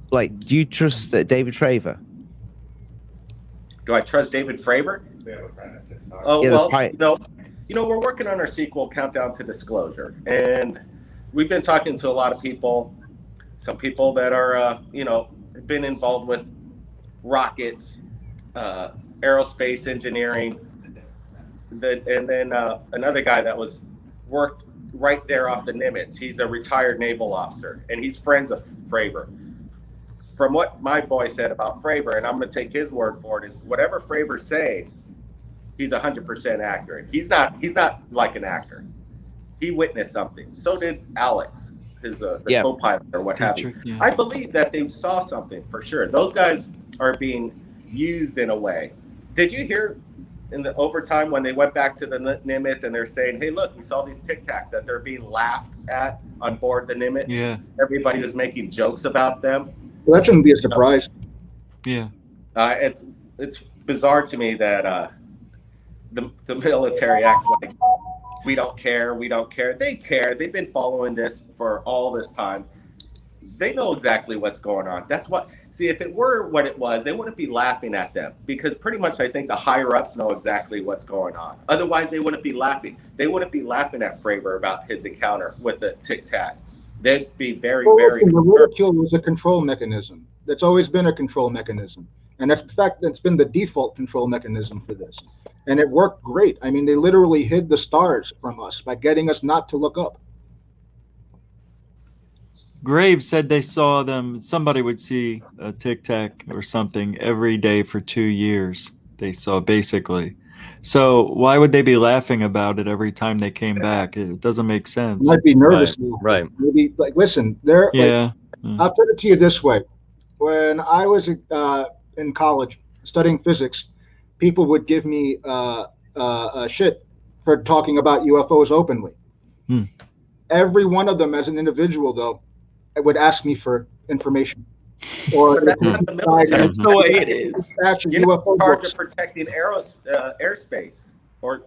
Blake, do you trust David Fravor? Do I trust David Fravor? Oh, Yeah, well, you know, we're working on our sequel, Countdown to Disclosure, and we've been talking to a lot of people, some people that are, you know, been involved with rockets, aerospace engineering, and then another guy that worked right there off the Nimitz. He's a retired naval officer, and he's friends of Fravor. From what my boy said about Fravor, and I'm going to take his word for it, is whatever Fravor's saying, he's 100% accurate. He's not like an actor. He witnessed something. So did Alex, his co-pilot or what have you. Yeah. I believe that they saw something for sure. Those guys are being used in a way. Did you hear in the overtime when they went back to the Nimitz and they're saying, hey, look, we saw these Tic Tacs that they're being laughed at on board the Nimitz. Yeah. Everybody was making jokes about them. Well, that shouldn't be a surprise. Yeah. It's bizarre to me that the military acts like we don't care. They care. They've been following this for all this time. They know exactly what's going on. That's what. See, if it were what it was, they wouldn't be laughing at them, because pretty much I think the higher ups know exactly what's going on. Otherwise, they wouldn't be laughing. They wouldn't be laughing at Fravor about his encounter with the Tic Tac. They'd be very, very. The ridicule was a control mechanism. That's always been a control mechanism, and that's in fact that's been the default control mechanism for this, and it worked great. I mean, they literally hid the stars from us by getting us not to look up. Graves said they saw them. Somebody would see a Tic Tac or something every day for 2 years. They saw basically. So why would they be laughing about it every time they came back? It doesn't make sense. Might be nervous. Right. Maybe like listen, there. Like, Yeah. I'll put it to you this way: when I was in college studying physics, people would give me shit for talking about UFOs openly. Every one of them, as an individual, though, would ask me for information. Or But that's not the military. That's the way it is. You're not in charge of protecting airspace, or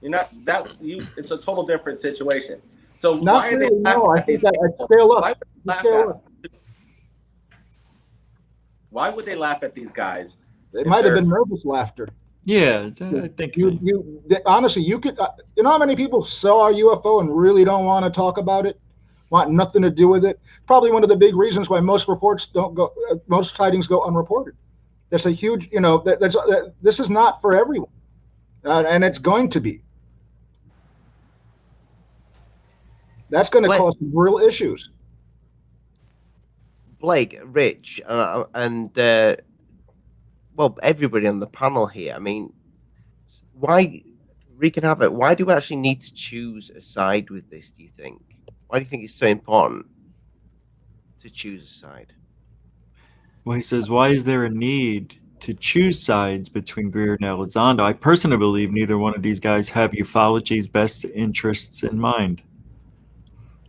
you're not. That's you. It's a total different situation. So Not why are they really, no. laughing I at think these I'd people? scale up. Why would they laugh Scale at up. them? Why would they laugh at these guys? It might have been nervous laughter. Yeah, I think Honestly, you could. You know how many people saw a UFO and really don't want to talk about it, want nothing to do with it? Probably one of the big reasons why most reports don't go, most sightings go unreported. There's a huge, this is not for everyone, and it's going to be. That's going to cause real issues. Blake, Rich, and well, everybody on the panel here. I mean, why we can have it? Why do we actually need to choose a side with this? Do you think? Why do you think it's so important to choose a side? Well, he says, why is there a need to choose sides between Greer and Elizondo? I personally believe neither one of these guys have ufology's best interests in mind.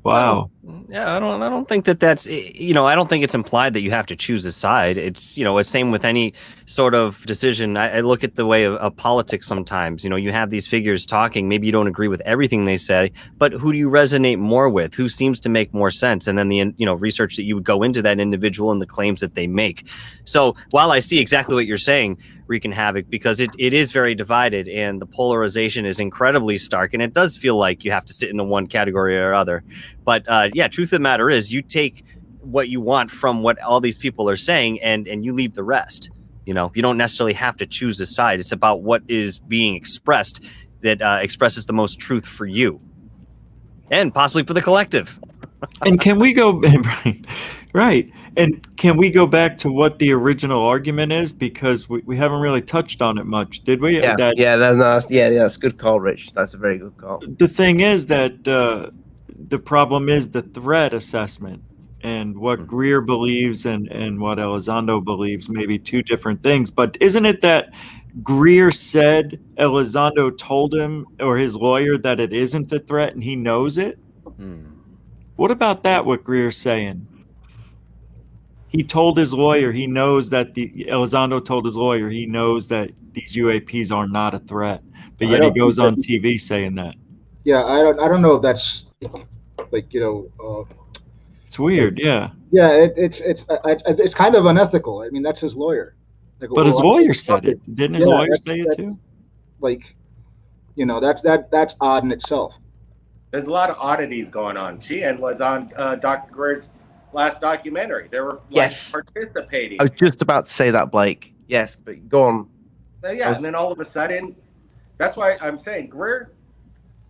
Wow. Yeah, I don't think that's, I don't think it's implied that you have to choose a side. It's, it's same with any sort of decision. I look at the way of politics sometimes. You have these figures talking. Maybe you don't agree with everything they say, but who do you resonate more with? Who seems to make more sense? And then the, research that you would go into that individual and the claims that they make. So while I see exactly what you're saying, wreaking havoc, because it is very divided and the polarization is incredibly stark, and it does feel like you have to sit into one category or other. But truth of the matter is, you take what you want from what all these people are saying and you leave the rest. You don't necessarily have to choose a side. It's about what is being expressed that expresses the most truth for you and possibly for the collective. And can we go right? And can we go back to what the original argument is, because we haven't really touched on it much, did we? Yeah, that's a good call, Rich. That's a very good call. The thing is that the problem is the threat assessment, and what Greer believes and what Elizondo believes may be two different things. But isn't it that Greer said Elizondo told him, or his lawyer, that it isn't a threat and he knows it? What about that, what Greer's saying? He told his lawyer he knows that Elizondo told his lawyer he knows that these UAPs are not a threat, but yet he goes on TV saying that. Yeah, I don't know if that's it's weird. Yeah. Yeah, it's kind of unethical. I mean, that's his lawyer. But his lawyer said it. Didn't his lawyer say it too? That's odd in itself. There's a lot of oddities going on. Sheehan was on Dr. Greer's last documentary. They were participating. I was just about to say that, Blake. Yes, but go on. And then all of a sudden, that's why I'm saying Greer,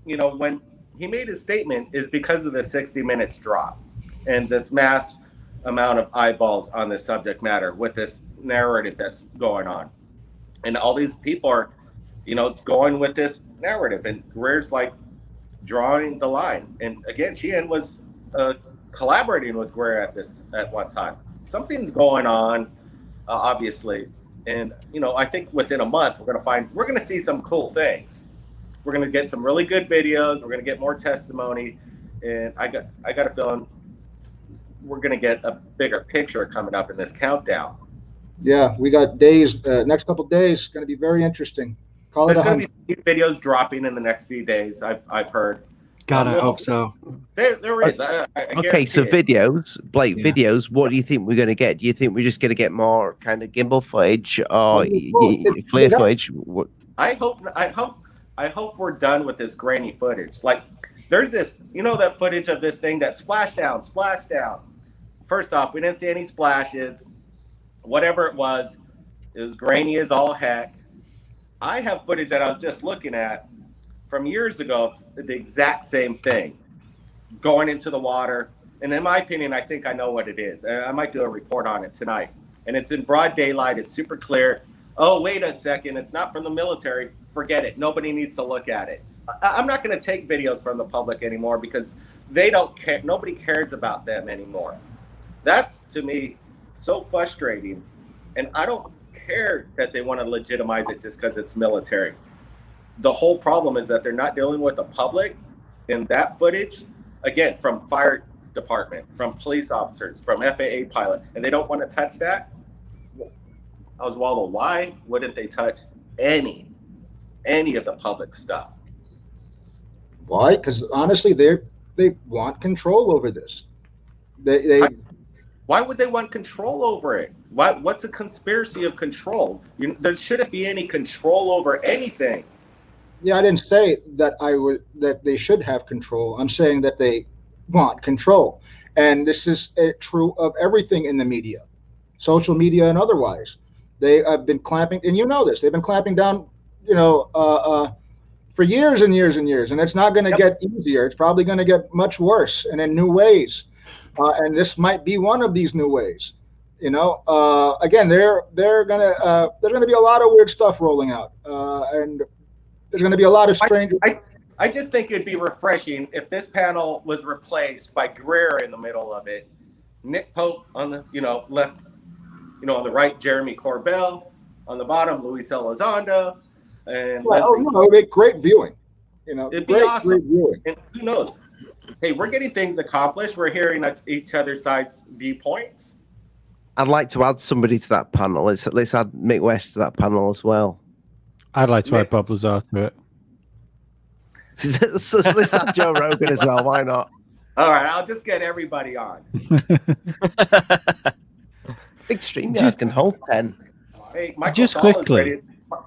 when he made his statement, is because of the 60 Minutes drop and this mass amount of eyeballs on this subject matter with this narrative that's going on. And all these people are, going with this narrative, and Greer's like drawing the line. And again, Sheehan was collaborating with Greer at one time. Something's going on, obviously. And, I think within a month, we're going to see some cool things. We're going to get some really good videos. We're going to get more testimony. And I got a feeling we're going to get a bigger picture coming up in this countdown. Yeah, we got days, next couple of days, going to be very interesting. There's going to be videos dropping in the next few days, I've heard. God, I hope so. There is. Okay, so videos, Blake, videos, what do you think we're going to get? Do you think we're just going to get more kind of gimbal footage or FLIR footage? I hope we're done with this grainy footage. Like, there's this, that footage of this thing that splash down. First off, we didn't see any splashes. Whatever it was grainy as all heck. I have footage that I was just looking at from years ago, the exact same thing, going into the water, And in my opinion, I think I know what it is. I might do a report on it tonight. And it's in broad daylight. It's super clear. Oh, wait a second. It's not from the military. Forget it. Nobody needs to look at it. I'm not going to take videos from the public anymore because they don't care. Nobody cares about them anymore. That's, to me, so frustrating. And I don't care that they want to legitimize it just because it's military. The whole problem is that they're not dealing with the public in that footage, again, from fire department, from police officers, from FAA pilot, and they don't want to touch that. Osvaldo, why wouldn't they touch any of the public stuff? Why? Because honestly, they want control over this. Why would they want control over it? What's a conspiracy of control? There shouldn't be any control over anything. Yeah, I didn't say that that they should have control. I'm saying that they want control, and this is true of everything in the media, social media and otherwise. They have been clamping, and you know this. They've been clamping down, for years and years and years, and it's not going to get easier. It's probably going to get much worse, and in new ways. And this might be one of these new ways. Again, there's going to be a lot of weird stuff rolling out, and there's going to be a lot of strange. I just think it'd be refreshing if this panel was replaced by Greer in the middle of it, Nick Pope on the left, on the right, Jeremy Corbell, on the bottom, Luis Elizondo, and it would be great viewing. It'd be awesome. Great viewing. And who knows? Hey, we're getting things accomplished. We're hearing each other's sides' viewpoints. I'd like to add somebody to that panel. Let's add Mick West to that panel as well. I'd like to add Bob Lazar to it. Let's add Joe Rogan as well. Why not? All right, I'll just get everybody on. Big stream yard can hold 10. Hey, Michael just Sala quickly.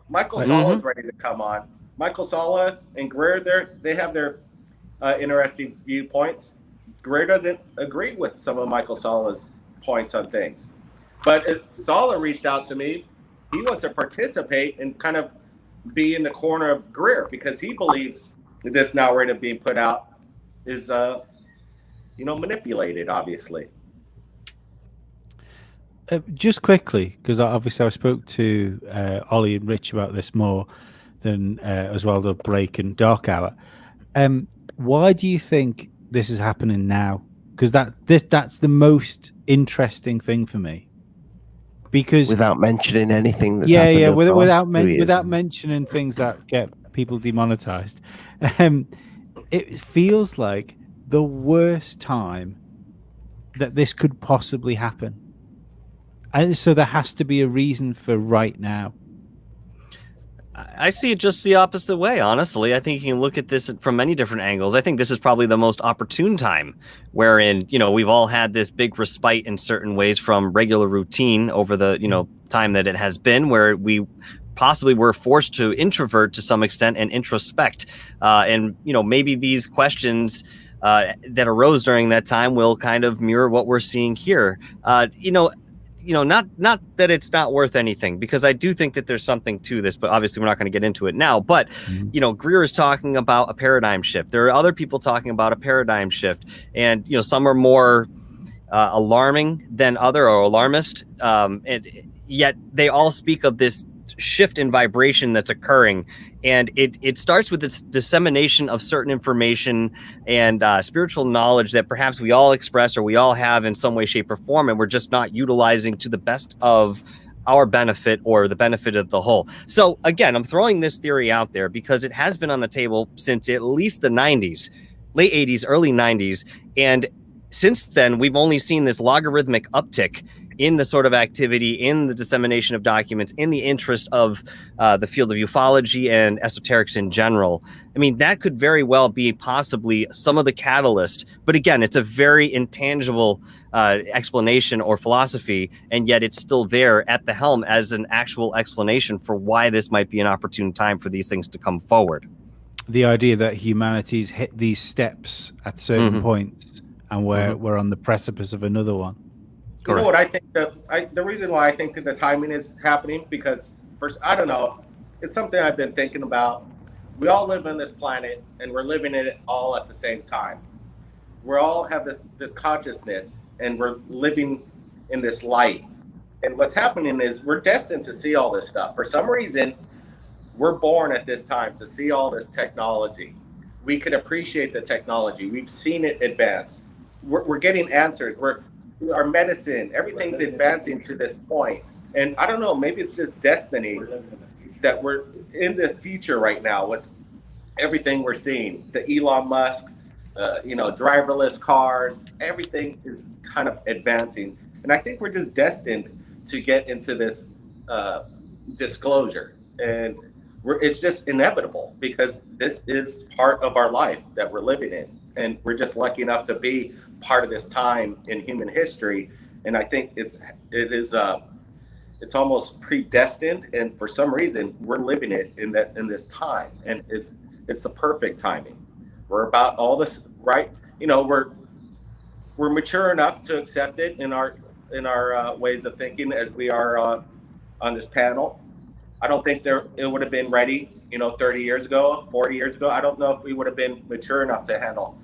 Michael Sala is ready to come on. Michael Sala and Greer, they have their interesting viewpoints. Greer doesn't agree with some of Michael Sala's points on things. But if Sala reached out to me, he wants to participate and kind of be in the corner of Greer because he believes that this narrative being put out is, manipulated, obviously. Just quickly, because obviously I spoke to Ollie and Rich about this more than Osvaldo, Blake, and DarkHour. Why do you think this is happening now? Because that's the most interesting thing for me. Because without mentioning anything that's happened without mentioning things that get people demonetized, it feels like the worst time that this could possibly happen. And so there has to be a reason for right now. I see it just the opposite way, honestly. I think you can look at this from many different angles. I think this is probably the most opportune time wherein, we've all had this big respite in certain ways from regular routine over the, time that it has been, where we possibly were forced to introvert to some extent and introspect. And maybe these questions that arose during that time will kind of mirror what we're seeing here. Not that it's not worth anything, because I do think that there's something to this, but obviously we're not going to get into it now. But, Greer is talking about a paradigm shift. There are other people talking about a paradigm shift, and, some are more alarming than other, or alarmist. And yet they all speak of this shift in vibration that's occurring. And it starts with its dissemination of certain information and spiritual knowledge that perhaps we all express or we all have in some way, shape, or form, and we're just not utilizing to the best of our benefit or the benefit of the whole. So again, I'm throwing this theory out there because it has been on the table since at least the 90s, late 80s, early 90s. And since then, we've only seen this logarithmic uptick in the sort of activity, in the dissemination of documents, in the interest of the field of ufology and esoterics in general. I mean, that could very well be possibly some of the catalyst. But again, it's a very intangible explanation or philosophy, and yet it's still there at the helm as an actual explanation for why this might be an opportune time for these things to come forward. The idea that humanity's hit these steps at certain points, and we're on the precipice of another one. You know what I think the reason why I think that the timing is happening, because first, I don't know, it's something I've been thinking about. We all live on this planet and we're living in it all at the same time. we all have this consciousness, and we're living in this light. And what's happening is we're destined to see all this stuff. For some reason, we're born at this time to see all this technology. We could appreciate the technology. We've seen it advance. We're getting answers. Our medicine, everything's advancing to this point. And I don't know, maybe it's just destiny that we're in the future right now with everything we're seeing. The Elon Musk, driverless cars, everything is kind of advancing. And I think we're just destined to get into this disclosure. And it's just inevitable because this is part of our life that we're living in. And we're just lucky enough to be part of this time in human history. And I think it's almost predestined. And for some reason, we're living it in this time. And it's the perfect timing. We're about all this, right? We're mature enough to accept it in our ways of thinking as we are on this panel. I don't think it would have been ready, 30 years ago, 40 years ago. I don't know if we would have been mature enough to handle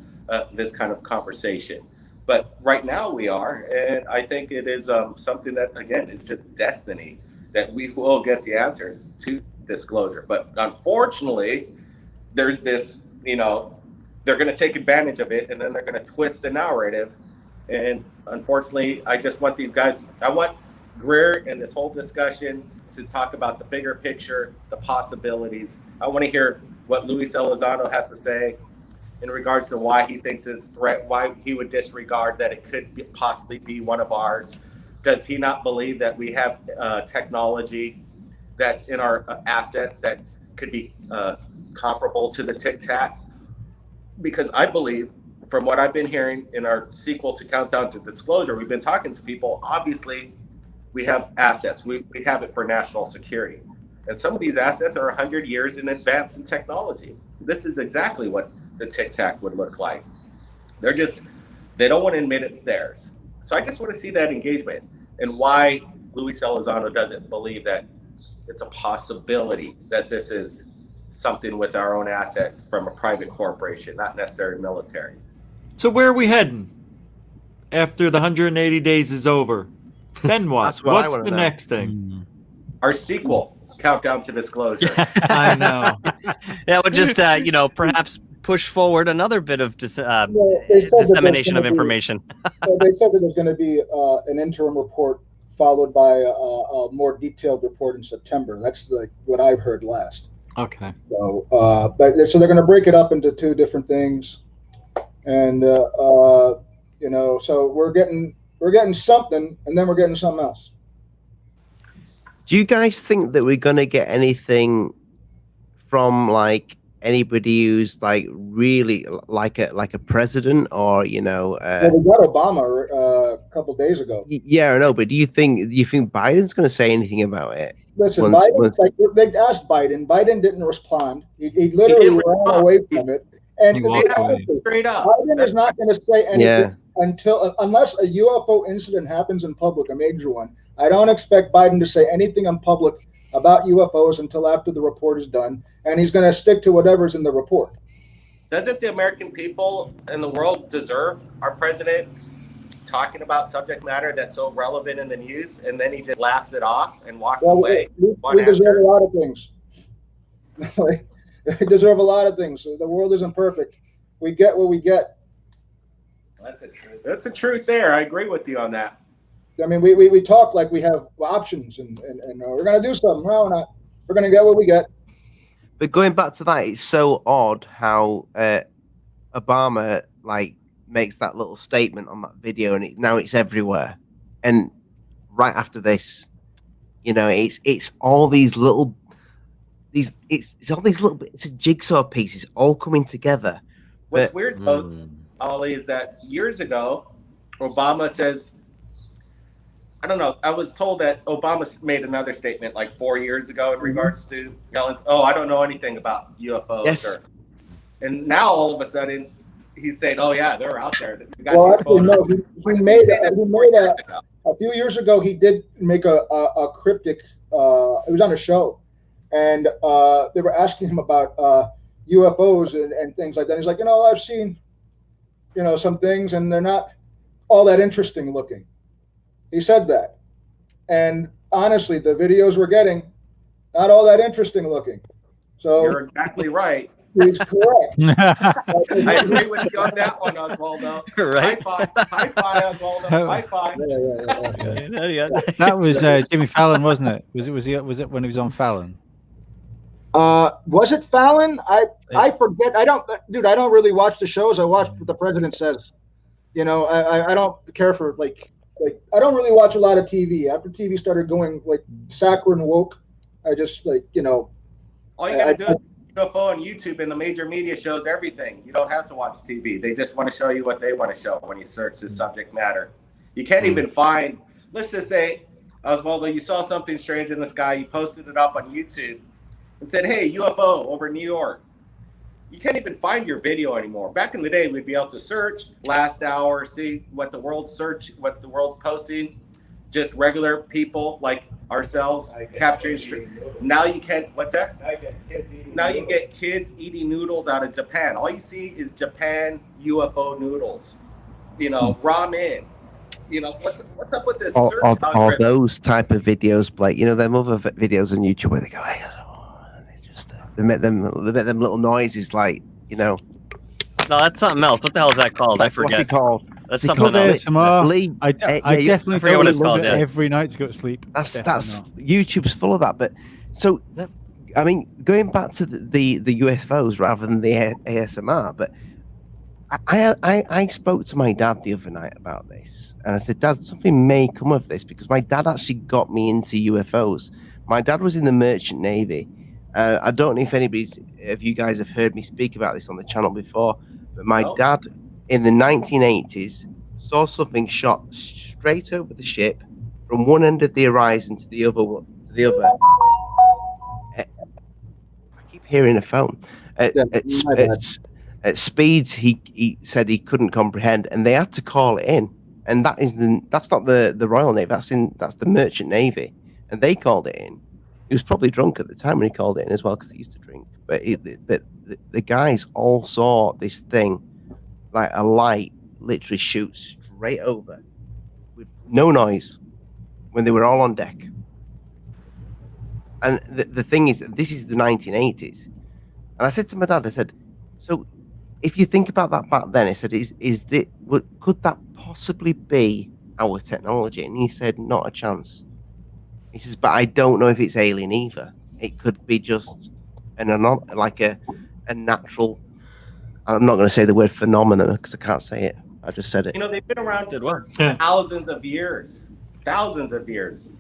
this kind of conversation. But right now we are, and I think it is something that, again, is just destiny, that we will get the answers to disclosure. But unfortunately, there's this, they're going to take advantage of it, and then they're going to twist the narrative. And unfortunately, I just want these guys, I want Greer and this whole discussion to talk about the bigger picture, the possibilities. I want to hear what Luis Elizondo has to say in regards to why he thinks it's threat, why he would disregard that it could possibly be one of ours. Does he not believe that we have technology that's in our assets that could be comparable to the Tic Tac? Because I believe, from what I've been hearing in our sequel to Countdown to Disclosure, we've been talking to people. Obviously, we have assets. We have it for national security. And some of these assets are 100 years in advance in technology. This is exactly what the Tic Tac would look like. They don't want to admit it's theirs. So I just want to see that engagement and why Luis Elizondo doesn't believe that it's a possibility that this is something with our own assets from a private corporation, not necessarily military. So where are we heading after the 180 days is over? Then what? That's what I What's wanna the know. next thing? Our sequel, Countdown to Disclosure. I know. That would just, perhaps push forward another bit of They said that there's dissemination gonna of information. They said that there's going to be an interim report followed by a more detailed report in September. That's like what I've heard last. Okay. So, so they're going to break it up into two different things, and so we're getting something, and then we're getting something else. Do you guys think that we're gonna get anything from like anybody who's like really like a president, or Well, we got Obama a couple days ago. Yeah, I know, but do you think Biden's gonna say anything about it? Listen, they asked Biden. Biden didn't respond. He literally ran away from it. And Straight up. Biden is not going to say anything unless a UFO incident happens in public, a major one. I don't expect Biden to say anything in public about UFOs until after the report is done, and he's going to stick to whatever's in the report. Doesn't the American people and the world deserve our president talking about subject matter that's so relevant in the news, and then he just laughs it off and walks away? We deserve a lot of things. We deserve a lot of things. The world isn't perfect. We get what we get. That's a truth. That's a truth there. I agree with you on that. I mean, we talk like we have options and we're going to do something. No, we're not. We're going to get what we get. But going back to that, it's so odd how Obama makes that little statement on that video, and now it's everywhere. And right after this, it's all these little it's all these little bits of jigsaw pieces all coming together. What's weird though, Ollie, is that years ago, Obama says, I don't know, I was told that Obama made another statement like 4 years ago in regards to Yellen's, I don't know anything about UFOs. Yes. And now all of a sudden he's saying, oh yeah, they're out there. We got Well, these actually, no, photos. he made a few years ago. He did make a cryptic. It was on a show, and they were asking him about UFOs and things like that. He's like, I've seen some things, and they're not all that interesting looking. He said that. And honestly, the videos we're getting, not all that interesting looking. So You're exactly right. he's correct. I agree with you on that one, Osvaldo. Right. High five, Osvaldo. High five. That was Jimmy Fallon, wasn't it? Was it when he was on Fallon? Was it Fallon? I forget. I don't really watch the shows. I watch what the president says. I don't care for like I don't really watch a lot of TV. After TV started going like saccharine woke, I just All you gotta do is UFO on YouTube, and the major media shows everything. You don't have to watch TV. They just want to show you what they want to show when you search the subject matter. You can't even find, let's just say, Osvaldo, you saw something strange in the sky, you posted it up on YouTube and said, hey, UFO over New York. You can't even find your video anymore. Back in the day, we'd be able to search last hour, see what the world's posting, just regular people like ourselves capturing street. Now you can't, what's that? Now you get kids eating noodles out of Japan. All you see is Japan UFO noodles, ramen. What's up with this search algorithm? All those type of videos, Blake, them other videos on YouTube where they go, hey, and they just, they make them little noises like, No, that's something else. What the hell is that called? I forget. What's it called? That's something else. ASMR. I definitely forget what it's called. it every night to go to sleep. That's YouTube's full of that. But so, I mean, going back to the UFOs rather than the ASMR, but I spoke to my dad the other night about this, and I said, Dad, something may come of this, because my dad actually got me into UFOs. My dad was in the Merchant Navy. I don't know if you guys have heard me speak about this on the channel before, but my dad in the 1980s saw something shot straight over the ship from one end of the horizon to the other. I keep hearing a phone. At speeds he said he couldn't comprehend, and they had to call it in. And that's not the Royal Navy. That's the Merchant Navy, and they called it in. He was probably drunk at the time when he called it in as well, because he used to drink. But the guys all saw this thing, like a light, literally shoot straight over with no noise when they were all on deck. And the thing is, this is the 1980s. And I said to my dad, I said, so if you think about that back then, I said, could that possibly be our technology? And he said, not a chance. He says, but I don't know if it's alien either. It could be just a natural. I'm not going to say the word phenomena because I can't say it. I just said it. They've been around for thousands of years.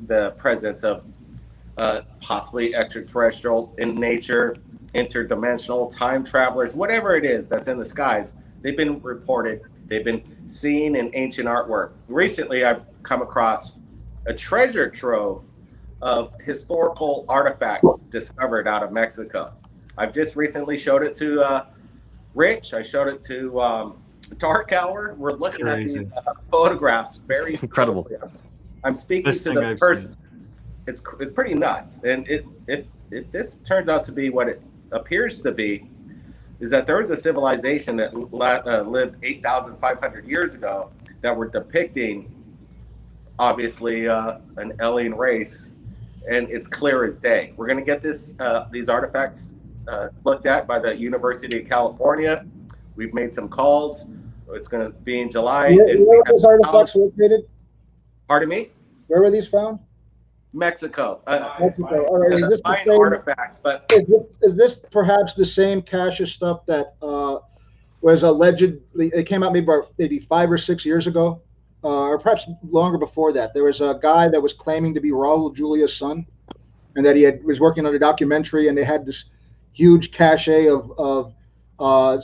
The presence of possibly extraterrestrial in nature, interdimensional, time travelers, whatever it is that's in the skies, they've been reported. They've been seen in ancient artwork. Recently, I've come across a treasure trove of historical artifacts discovered out of Mexico. I've just recently showed it to Rich. I showed it to DarkHour. We're looking at these photographs very incredible. Closely. I'm speaking to the person. It's pretty nuts. And if this turns out to be what it appears to be, is that there was a civilization that lived 8,500 years ago that were depicting, obviously, an alien race, and it's clear as day. We're going to get these artifacts looked at by the University of California. We've made some calls. It's going to be in July. Where were those artifacts located? Pardon me? Where were these found? Mexico. Mexico. All right. Is this the same, artifacts, but is this perhaps the same cache of stuff that was allegedly? It came out maybe 5 or 6 years ago, or perhaps longer before that. There was a guy that was claiming to be Raul Julia's son, and that was working on a documentary, and they had this huge cache of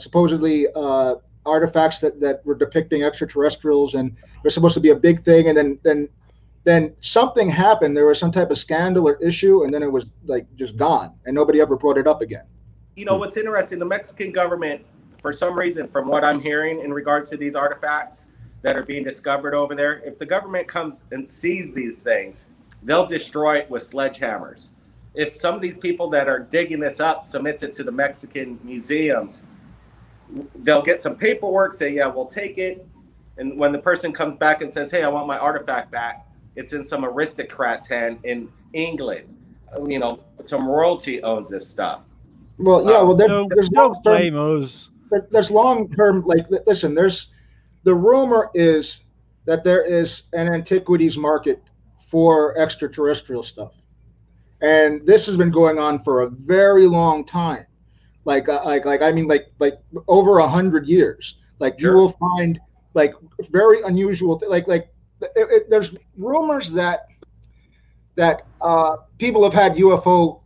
supposedly artifacts that were depicting extraterrestrials, and there's supposed to be a big thing, and then something happened. There was some type of scandal or issue, and then it was like just gone, and nobody ever brought it up again. What's interesting, the Mexican government, for some reason, from what I'm hearing in regards to these artifacts that are being discovered over there, if the government comes and sees these things, they'll destroy it with sledgehammers. If some of these people that are digging this up submits it to the Mexican museums, they'll get some paperwork, say, yeah, we'll take it. And when the person comes back and says, hey, I want my artifact back, it's in some aristocrat's hand in England. You know, some royalty owns this stuff. Well, yeah, well, there's Don't blame us. there's long-term, like, listen, there's the rumor is that there is an antiquities market for extraterrestrial stuff, and this has been going on for a very long time, like I mean, like over 100 years. Like, Sure. you will find like very unusual, there's rumors that people have had UFO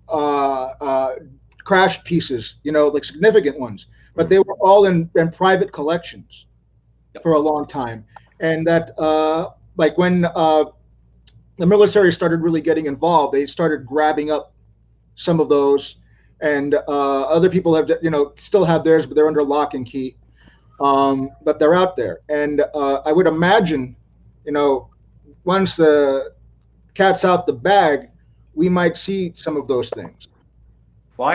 crash pieces, you know, like significant ones, but they were all in private collections for a long time. And that, like, when the military started really getting involved, they started grabbing up some of those, and other people have, you know, still have theirs, but they're under lock and key. But they're out there, and I would imagine, you know, once the cat's out the bag, we might see some of those things. Well,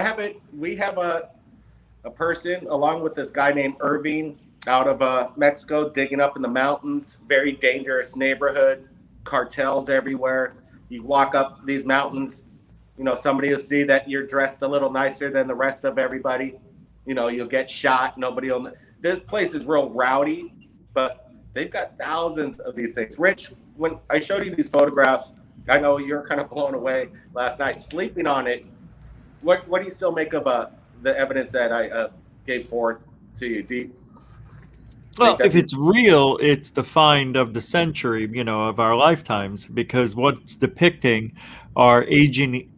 we have a person along with this guy named Irving out of Mexico, digging up in the mountains, very dangerous neighborhood, cartels everywhere. You walk up these mountains, you know, somebody will see that you're dressed a little nicer than the rest of everybody. You know, you'll get shot. Nobody will. This place is real rowdy, but they've got thousands of these things. Rich, when I showed you these photographs, I know you're kind of blown away last night sleeping on it. What do you still make of the evidence that I gave forth to you? Do you Well, think that- if it's real, it's the find of the century, you know, of our lifetimes, because what's depicting are ancient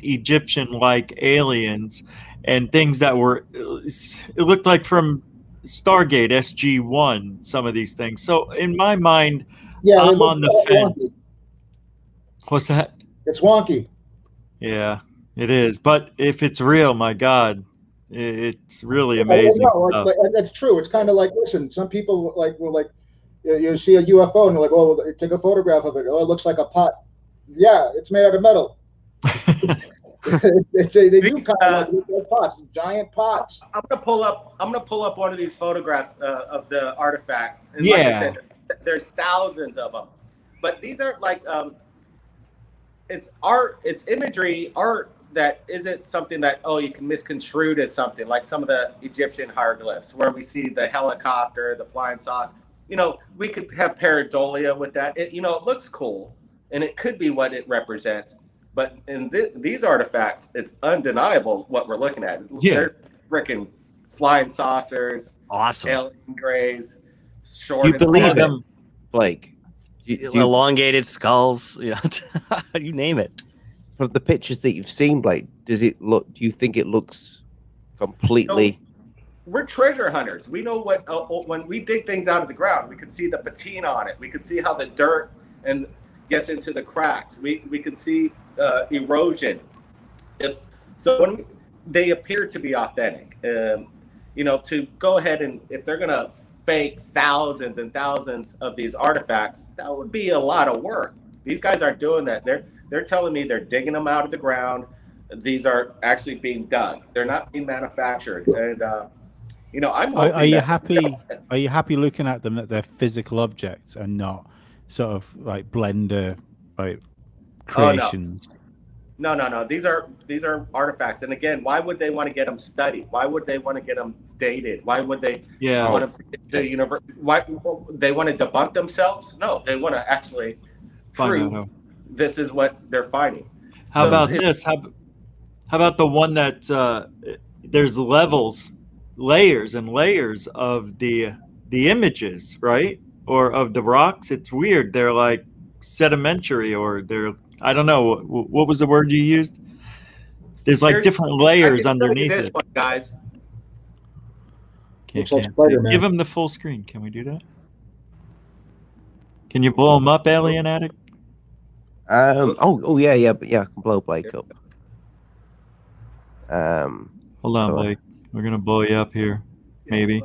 Egyptian-like aliens and things that were, it looked like from Stargate SG-1, some of these things. So in my mind, Yeah, I'm on the fence. wonky. What's that? It's wonky. Yeah, it is. But if it's real, my God, it's really amazing. No, that's true. It's kind of like, listen, some people will you see a UFO and they're like, oh, take a photograph of it. Oh, it looks like a pot. Yeah, it's made out of metal. they do kind of like pots, giant pots. I'm gonna pull up one of these photographs of the artifact. And Yeah. like I said, there's thousands of them, but these are like it's art, it's imagery, art that isn't something that you can misconstrue as something like some of the Egyptian hieroglyphs where we see the helicopter, the flying saucer. You know, we could have pareidolia with that. It looks cool and it could be what it represents. But in these artifacts, it's undeniable what we're looking at. Yeah. They're freaking flying saucers, Awesome. alien grays, short. Do you and believe slim. them, Blake? Do you, Elongated skulls, you know, you name it. from the pictures that you've seen, Blake, does it look? Do you think it looks completely? We're treasure hunters. We know what when we dig things out of the ground, we could see the patina on it. We could see how the dirt and gets into the cracks. We could see erosion. So when they appear to be authentic, to go ahead and if they're gonna fake thousands and thousands of these artifacts, that would be a lot of work. These guys aren't doing that. They're telling me they're digging them out of the ground. These are actually being dug. They're not being manufactured. And I'm. Are you happy? Are you happy looking at them that they're physical objects and not sort of like Blender creations? No. These are artifacts. And again, why would they want to get them studied? Why would they want to get them dated? Why would they want them to get to university? Why they want to debunk themselves? No, they want to actually prove this is what they're finding. How about this? How about the one that there's layers and layers of the images, right? Or of the rocks? It's weird. They're like sedimentary, or they're, I don't know, what was the word you used? There's like different layers underneath this it. one, guys. Looks like Spider-Man. Give them the full screen. Can we do that? Can you blow them up, Alien Addict? Yeah, but yeah, I can blow Blake up. Hold on, so- Blake. We're gonna blow you up here, maybe.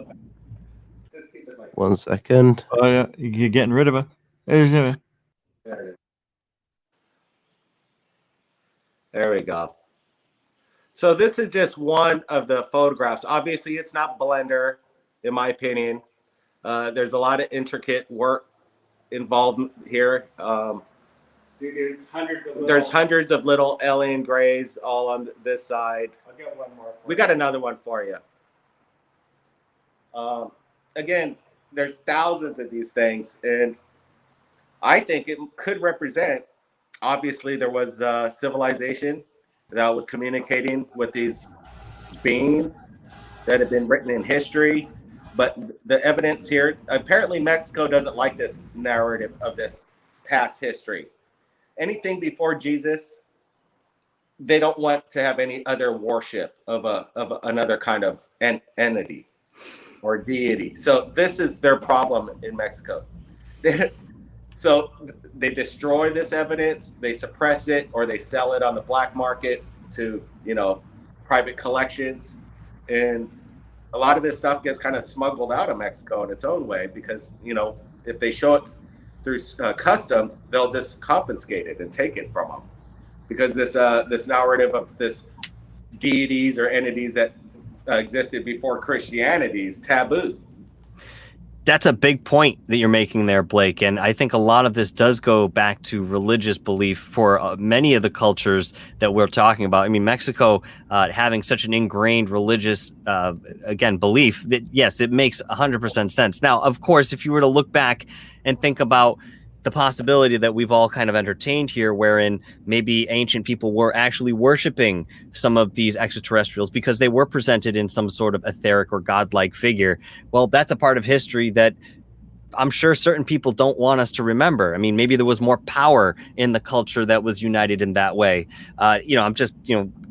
1 second. Oh yeah, you're getting rid of her. There's a. There we go. So this is just one of the photographs. Obviously, it's not Blender, in my opinion. There's a lot of intricate work involved here. There's hundreds of little alien grays all on this side. I'll get one more. We got another one for you. Again, there's thousands of these things, and I think it could represent, obviously, there was civilization that was communicating with these beings that have been written in history. But the evidence here, apparently Mexico doesn't like this narrative of this past history. Anything before Jesus, they don't want to have any other worship of another kind of entity or deity. So this is their problem in Mexico. So they destroy this evidence, they suppress it, or they sell it on the black market to, private collections. And a lot of this stuff gets kind of smuggled out of Mexico in its own way because, if they show it through customs, they'll just confiscate it and take it from them. Because this narrative of this deities or entities that existed before Christianity is taboo. That's a big point that you're making there, Blake. And I think a lot of this does go back to religious belief for many of the cultures that we're talking about. I mean, Mexico having such an ingrained religious, belief that, yes, it makes 100% sense. Now, of course, if you were to look back and think about the possibility that we've all kind of entertained here, wherein maybe ancient people were actually worshiping some of these extraterrestrials because they were presented in some sort of etheric or godlike figure. Well, that's a part of history that I'm sure certain people don't want us to remember. I mean, maybe there was more power in the culture that was united in that way. I'm just,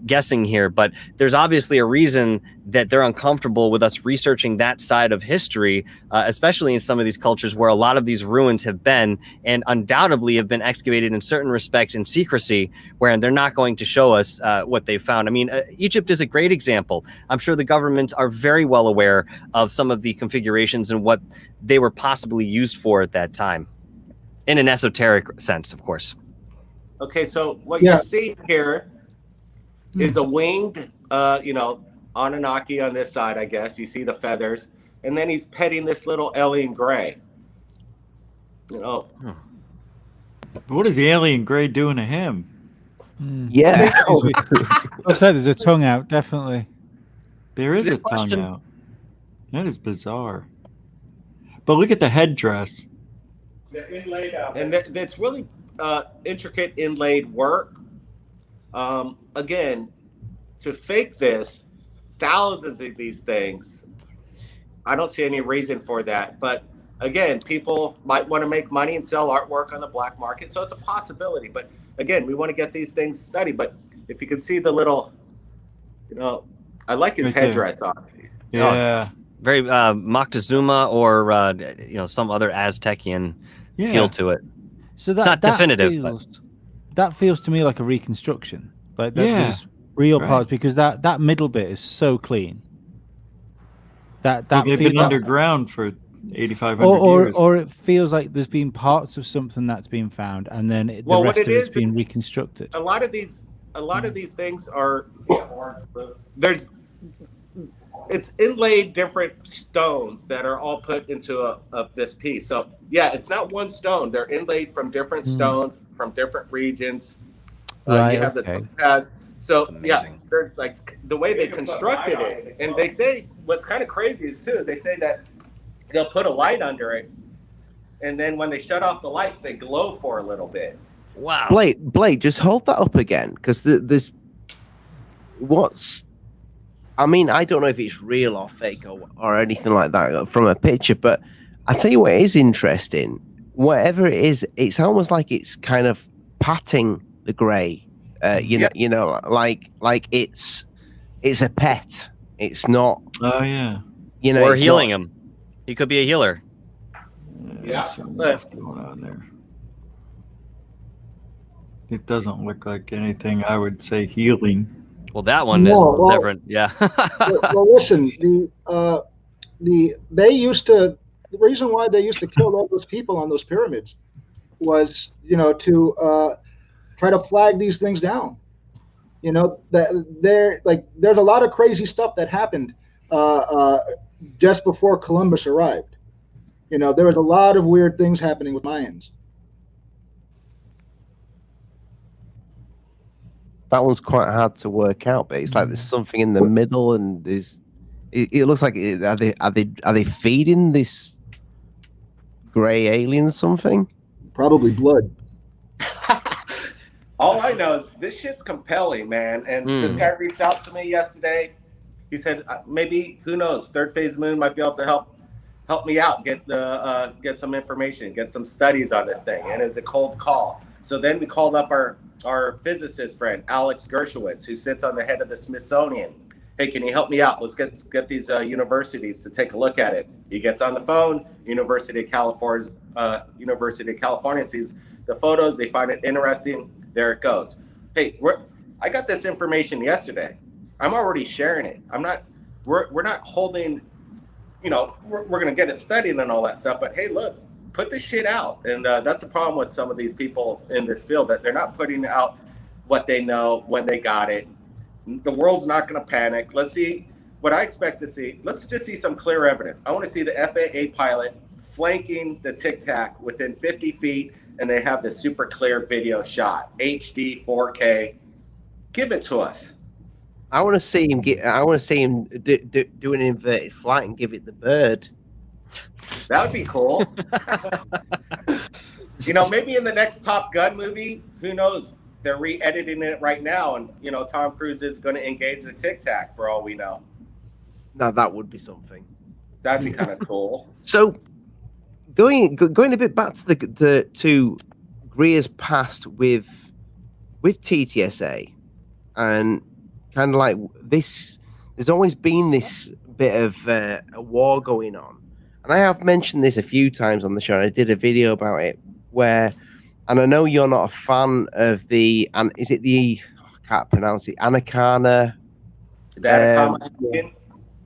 guessing here, but there's obviously a reason that they're uncomfortable with us researching that side of history, especially in some of these cultures where a lot of these ruins have been and undoubtedly have been excavated in certain respects in secrecy, where they're not going to show us what they found. I mean, Egypt is a great example. I'm sure the governments are very well aware of some of the configurations and what they were possibly used for at that time, in an esoteric sense, of course. Okay, so what you see here is a winged, Anunnaki on this side, I guess. You see the feathers. And then he's petting this little alien gray. What is the alien gray doing to him? Yeah. Looks like there's a tongue out, definitely. There is a tongue out. That is bizarre. But look at the headdress. The inlaid out. And that's really intricate inlaid work. Again, to fake this, thousands of these things, I don't see any reason for that. But again, people might want to make money and sell artwork on the black market. So it's a possibility. But again, we want to get these things studied. But if you can see the little, I like his headdress on. Yeah. Very Moctezuma or, some other Aztecian feel to it. So it's not definitive. That feels to me like a reconstruction. Like there's real parts, because that middle bit is so clean. That they've been underground for 8,500 years. Or it feels like there's been parts of something that's been found, and then the rest of it's been reconstructed. A lot of these things are it's inlaid different stones that are all put into this piece. So it's not one stone. They're inlaid from different stones from different regions. You have the topaz. So there's like the way they constructed it, and they say what's kind of crazy is they say that they'll put a light under it, and then when they shut off the lights, they glow for a little bit. Wow. Blake, just hold that up again, because there's I mean, I don't know if it's real or fake or anything like that from a picture, but I tell you what is interesting. Whatever it is, it's almost like it's kind of patting the gray. Like it's a pet. It's not. Oh yeah. Or healing him. He could be a healer. What's going on there? It doesn't look like anything I would say healing. Well, that one is different. Yeah. well, listen. The reason why they used to kill all those people on those pyramids was, to try to flag these things down. You know, there's a lot of crazy stuff that happened just before Columbus arrived. You know, there was a lot of weird things happening with Mayans. That one's quite hard to work out, but it's like there's something in the middle, and there's. It looks like are they feeding this gray alien something? Probably blood. All I know is this shit's compelling, man. And this guy reached out to me yesterday. He said maybe, who knows, Third Phase Moon might be able to help me out, get some information, get some studies on this thing. And it's a cold call. So then we called up our physicist friend, Alex Gershowitz, who sits on the head of the Smithsonian. Hey, can you help me out? Let's get these universities to take a look at it. He gets on the phone. University of California sees the photos. They find it interesting. There it goes. Hey, I got this information yesterday. I'm already sharing it. We're not holding, you know, we're going to get it studied and all that stuff. But hey, look, put this shit out. And that's a problem with some of these people in this field, that they're not putting out what they know when they got it. The world's not going to panic. Let's see what I expect to see. Let's just see some clear evidence. I want to see the FAA pilot flanking the Tic Tac within 50 feet, and they have the super clear video shot, HD, 4K. Give it to us. I want to see him do an inverted flight and give it the bird. That would be cool. You know, maybe in the next Top Gun movie, who knows? They're re-editing it right now, and you know, Tom Cruise is going to engage the Tic Tac for all we know. Now that would be something. That'd be kind of cool. So, going a bit back to to Greer's past with TTSA, and kind of like this, there's always been this bit of a war going on, and I have mentioned this a few times on the show. I did a video about it where. And I know you're not a fan of the, and is it I can't pronounce it, Anakana?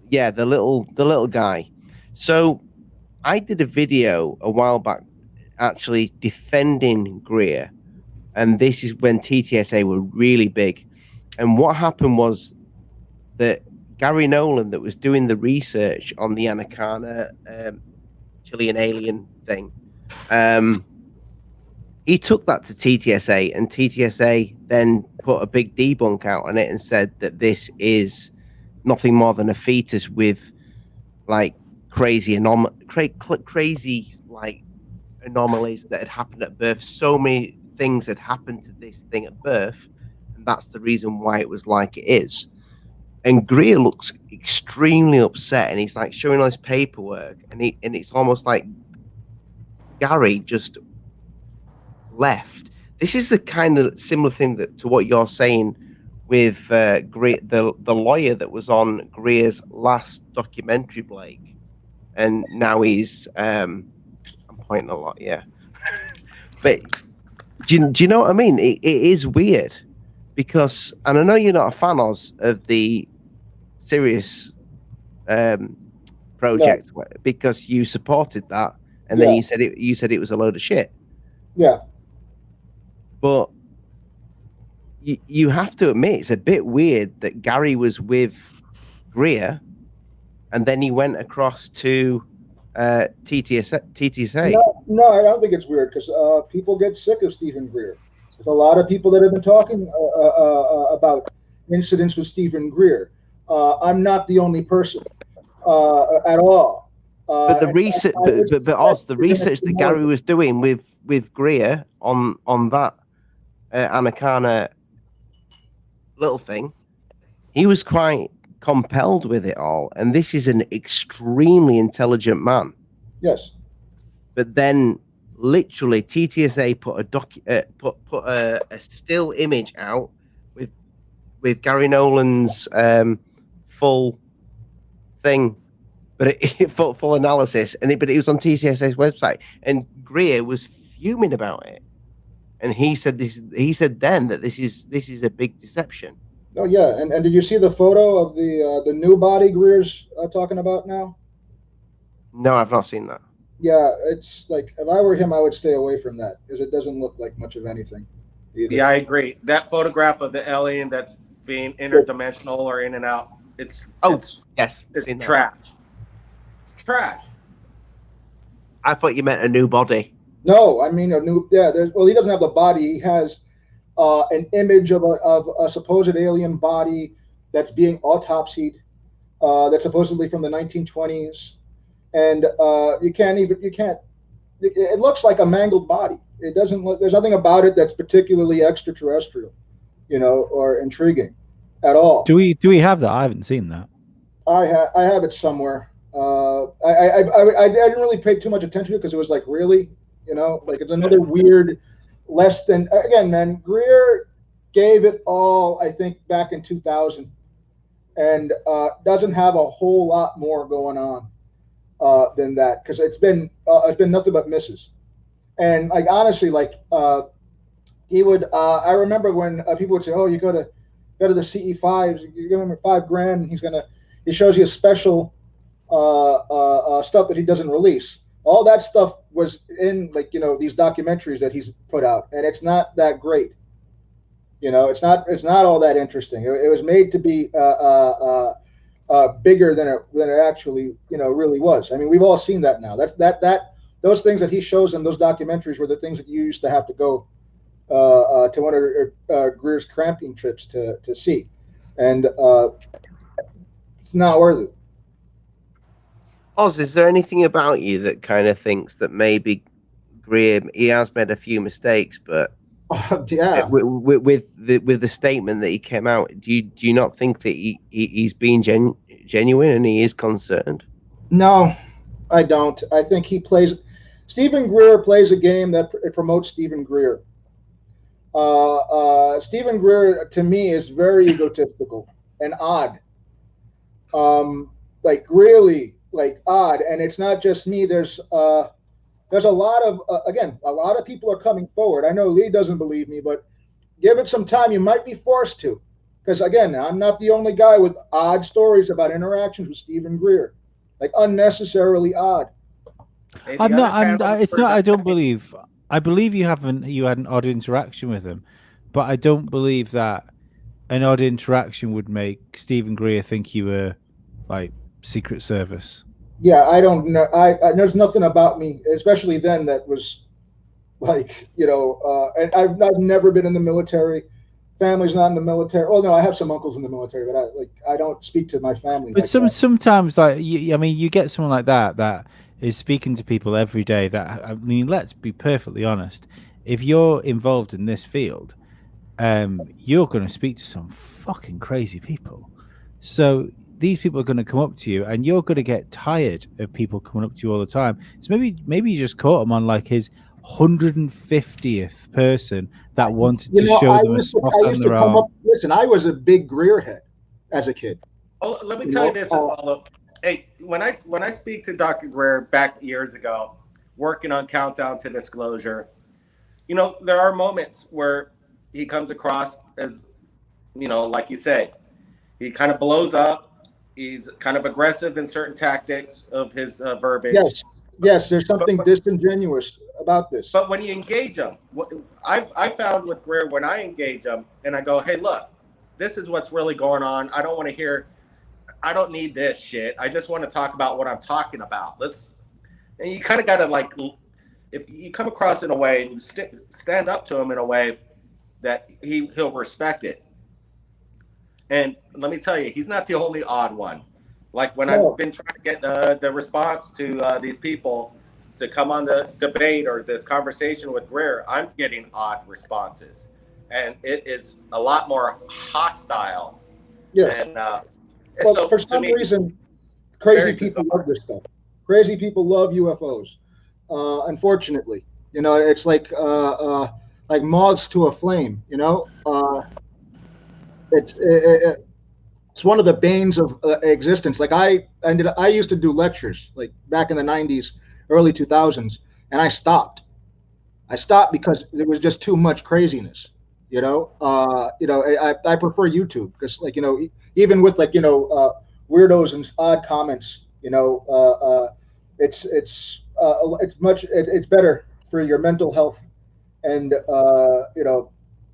Yeah, the little guy. So I did a video a while back actually defending Greer. And this is when TTSA were really big. And what happened was that Gary Nolan, that was doing the research on the Anakana Chilean alien thing, he took that to TTSA, and TTSA then put a big debunk out on it and said that this is nothing more than a fetus with like crazy like anomalies that had happened at birth. So many things had happened to this thing at birth, and that's the reason why it was like it is. And Greer looks extremely upset, and he's like showing all his paperwork, and it's almost like Gary just left. This is the kind of similar thing to what you're saying with Greer, the lawyer that was on Greer's last documentary, Blake, and now he's I'm pointing a lot, yeah. But do you know what I mean? It is weird because, and I know you're not a fan of the Sirius project because you supported that, and then you said it was a load of shit. Yeah. But you have to admit, it's a bit weird that Gary was with Greer and then he went across to TTSA. No, I don't think it's weird because people get sick of Stephen Greer. There's a lot of people that have been talking about incidents with Stephen Greer. I'm not the only person at all. But the research, but also the research that Gary was doing with Greer on that Anakana little thing, he was quite compelled with it all. And this is an extremely intelligent man. Yes. But then, literally, TTSA put a still image out with Gary Nolan's full thing. But full analysis, but it was on TTSA's website, and Greer was fuming about it, and he said then that this is a big deception. Oh yeah, and did you see the photo of the new body Greer's talking about now? No, I've not seen that. Yeah, it's like if I were him, I would stay away from that because it doesn't look like much of anything. either. Yeah, I agree. That photograph of the alien that's being interdimensional or in and out, it's yes, it's seen that. trash. It's trash. I thought you meant a new body. No, I mean a new. Yeah, well, he doesn't have the body. He has an image of a supposed alien body that's being autopsied. That's supposedly from the 1920s, and you can't. It looks like a mangled body. It doesn't look. There's nothing about it that's particularly extraterrestrial, or intriguing, at all. Do we have that? I haven't seen that. I have it somewhere. I didn't really pay too much attention to it because it was like, really, like it's another weird, less than, again, man, Greer gave it all, I think, back in 2000, and doesn't have a whole lot more going on than that, because it's been nothing but misses. And like, honestly, like he would, I remember when people would say, oh, you go to the CE5s, you give him $5,000, and he shows you a special stuff that he doesn't release. All that stuff was in, like, these documentaries that he's put out, and it's not that great. It's not all that interesting. It was made to be bigger than it actually, really was. I mean, we've all seen that now. Those things that he shows in those documentaries were the things that you used to have to go to one of Greer's camping trips to see, and it's not worth it. Oz, is there anything about you that kind of thinks that maybe Greer, he has made a few mistakes, but yeah, with the statement that he came out, do you not think that he's being genuine and he is concerned? No, I don't. I think Stephen Greer plays a game that promotes Stephen Greer. Stephen Greer, to me, is very egotistical and odd. Like, really, like, odd. And it's not just me. There's a lot of a lot of people are coming forward. I know Lee doesn't believe me, but give it some time. You might be forced to, because again, I'm not the only guy with odd stories about interactions with Stephen Greer, like unnecessarily odd. I'm not. It's not. I don't believe. I believe you had an odd interaction with him, but I don't believe that an odd interaction would make Stephen Greer think you were like Secret Service. Yeah, I don't know. There's nothing about me, especially then, that was like, and I've never been in the military. Family's not in the military. Oh no, I have some uncles in the military, but I don't speak to my family. But sometimes, like, you get someone like that is speaking to people every day. That, I mean, let's be perfectly honest. If you're involved in this field, you're going to speak to some fucking crazy people. So these people are going to come up to you, and you're going to get tired of people coming up to you all the time. So maybe you just caught him on like his 150th person that wanted to show them a spot on their arm. Listen, I was a big Greer head as a kid. Oh, let me tell you this, Osvaldo. Hey, when I speak to Dr. Greer back years ago, working on Countdown to Disclosure, there are moments where he comes across as, like you say, he kind of blows up. He's kind of aggressive in certain tactics of his verbiage. Yes, there's something disingenuous about this. But when you engage him, I found with Greer, when I engage him and I go, hey, look, this is what's really going on. I don't need this shit. I just want to talk about what I'm talking about. And you kind of got to, like, if you come across in a way and stand up to him in a way that he'll respect it. And let me tell you, he's not the only odd one. Like, when I've been trying to get the response to these people to come on the debate or this conversation with Greer, I'm getting odd responses. And it is a lot more hostile. Yes. And, so for some reason, crazy people love this stuff. Crazy people love UFOs. Unfortunately, it's like moths to a flame. It's one of the banes of existence. Like, I used to do lectures, like, back in the 90s, early 2000s, and I stopped because there was just too much craziness. I prefer YouTube because, like, even with, like, weirdos and odd comments, it's better for your mental health, and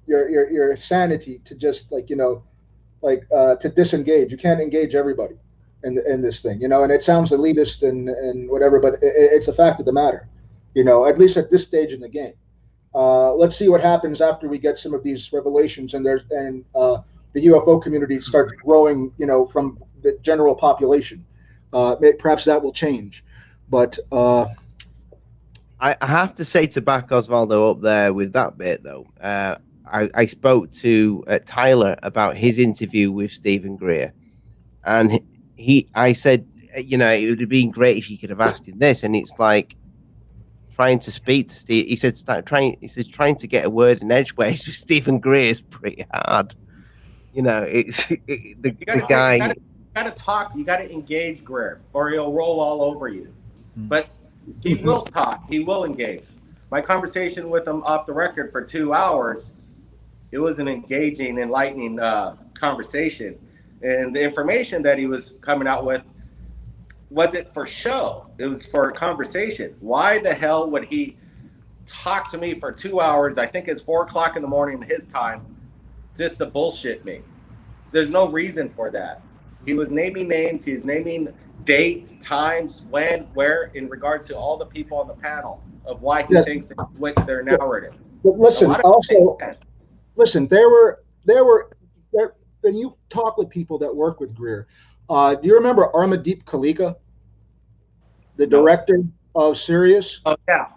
your sanity to just to disengage. You can't engage everybody in this thing, and it sounds elitist and whatever, but it's a fact of the matter, at least at this stage in the game. Let's see what happens after we get some of these revelations and the UFO community starts growing, from the general population. Perhaps that will change, but I have to say, to back Osvaldo up there with that bit, though, I spoke to Tyler about his interview with Stephen Greer, and I said, it would have been great if you could have asked him this, and it's like trying to speak to Steve. He said, trying to get a word in edgeways with Stephen Greer is pretty hard. The guy. You gotta talk. You gotta engage Greer, or he'll roll all over you. But he will talk. He will engage. My conversation with him off the record for 2 hours, it was an engaging, enlightening conversation. And the information that he was coming out with wasn't for show. It was for conversation. Why the hell would he talk to me for 2 hours? I think it's 4 o'clock in the morning his time, just to bullshit me. There's no reason for that. He was naming names. He was naming dates, times, when, where, in regards to all the people on the panel of why he thinks they switched their narrative. But listen, listen, there were when you talk with people that work with Greer, do you remember Armadeep Kalika, the director of Sirius? Oh yeah.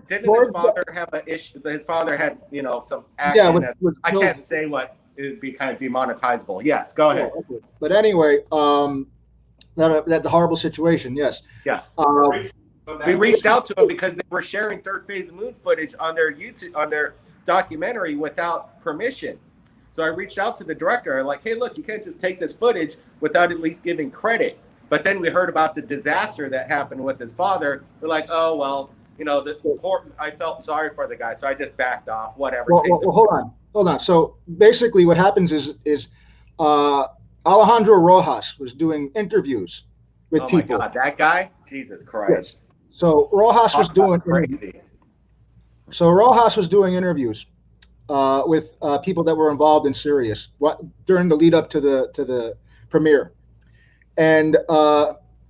Didn't his father have an issue? His father had, some action. Yeah, I can't say what. It would be kind of demonetizable. Yes, go ahead. Yeah, okay. But anyway, that horrible situation. Yes. Yes. We reached out to them because they were sharing Third Phase of Moon footage on their YouTube, on their documentary without permission. So I reached out to the director, like, hey, look, you can't just take this footage without at least giving credit. But then we heard about the disaster that happened with his father. We're like, oh well, I felt sorry for the guy, so I just backed off. Whatever. Well, hold on. So basically, what happens is Alejandro Rojas was doing interviews with people. Oh my God, that guy! Jesus Christ! Yes. So Rojas was doing crazy. So Rojas was doing interviews with people that were involved in Sirius during the lead up to the premiere, and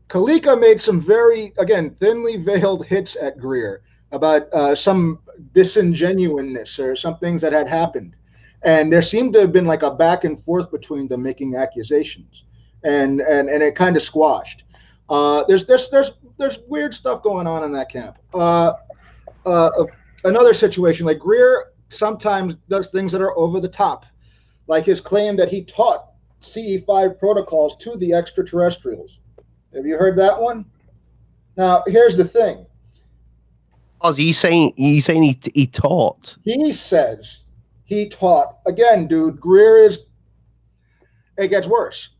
Kalika made some very, again, thinly veiled hits at Greer about some disingenuousness or some things that had happened. And there seemed to have been like a back and forth between them making accusations, and it kind of squashed. There's weird stuff going on in that camp. Another situation, like Greer sometimes does things that are over the top, like his claim that he taught CE5 protocols to the extraterrestrials. Have you heard that one? Now, here's the thing. Oz, you saying he taught? He says he taught. Again, dude, Greer it gets worse.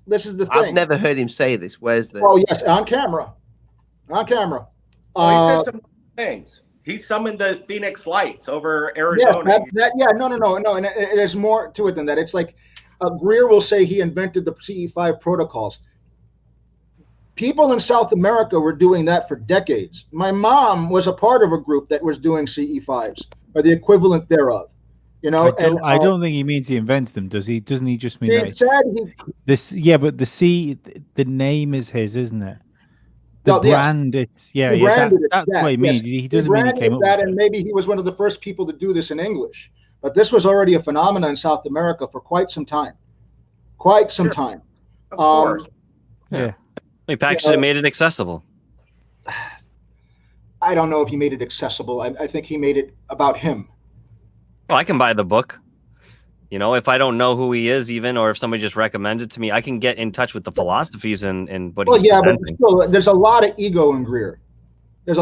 This is the thing. I've never heard him say this. Where's this? Oh, yes, on camera. On camera. He said some things. He summoned the Phoenix Lights over Arizona. No. And there's more to it than that. It's like Greer will say he invented the CE5 protocols. People in South America were doing that for decades. My mom was a part of a group that was doing CE5s or the equivalent thereof. I don't think he means he invents them, does he? Doesn't he just mean that? But the name is his, isn't it? The brand, that's what he means. He doesn't mean he came up with that, and maybe he was one of the first people to do this in English. But this was already a phenomenon in South America for quite some time. Time. Of course. Yeah. He packaged it and made it accessible. I don't know if he made it accessible. I think he made it about him. Well, I can buy the book. If I don't know who he is, even, or if somebody just recommends it to me, I can get in touch with the philosophies and what he's presenting. But still, there's a lot of ego in Greer. And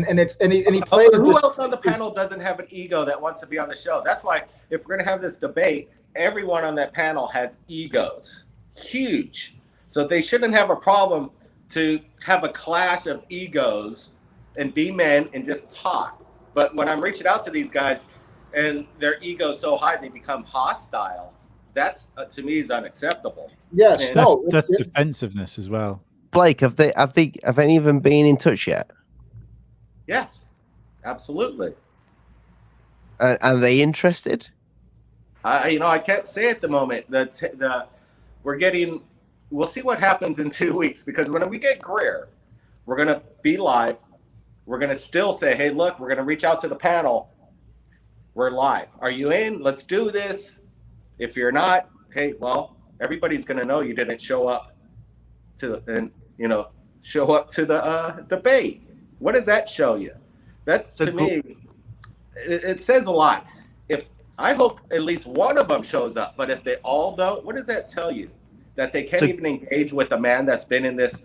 he plays. Who else on the panel doesn't have an ego that wants to be on the show? That's why if we're going to have this debate, everyone on that panel has egos. Huge. So they shouldn't have a problem to have a clash of egos and be men and just talk. But when I'm reaching out to these guys and their ego's so high they become hostile, that's to me is unacceptable. Yes, that's defensiveness as well. Blake, have any of them been in touch yet? Yes, absolutely. Are they interested? I can't say at the moment. We'll see what happens in 2 weeks, because when we get Greer, we're going to be live. We're going to still say, hey, look, we're going to reach out to the panel. We're live. Are you in? Let's do this. If you're not, hey, well, everybody's going to know you didn't show up to the debate. What does that show you? To me, it says a lot. I hope at least one of them shows up, but if they all don't, what does that tell you? That they can't even engage with a man that's been in this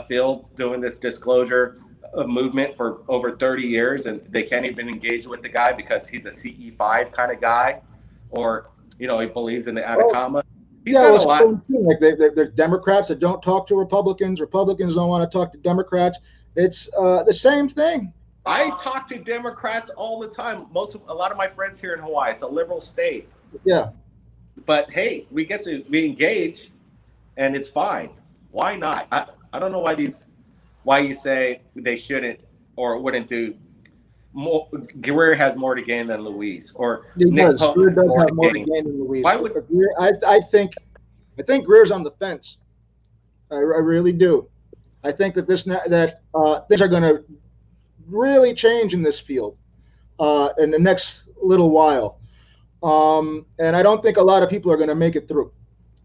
field doing this disclosure of movement for over 30 years, and they can't even engage with the guy because he's a CE5 kind of guy, or he believes in the Atacama. He's done a lot. Like there's Democrats that don't talk to Republicans. Republicans don't want to talk to Democrats. It's the same thing. I talk to Democrats all the time. A lot of my friends here in Hawaii, it's a liberal state. Yeah. But hey, we engage, and it's fine. Why not? I don't know why you say they shouldn't or wouldn't do more. Greer has more to gain than Luis, or Nick Pope Greer does more have to more to gain. gain than Luis. Why would Greer, I think Greer's on the fence. I really do. I think that things are going to really change in this field in the next little while. And I don't think a lot of people are going to make it through.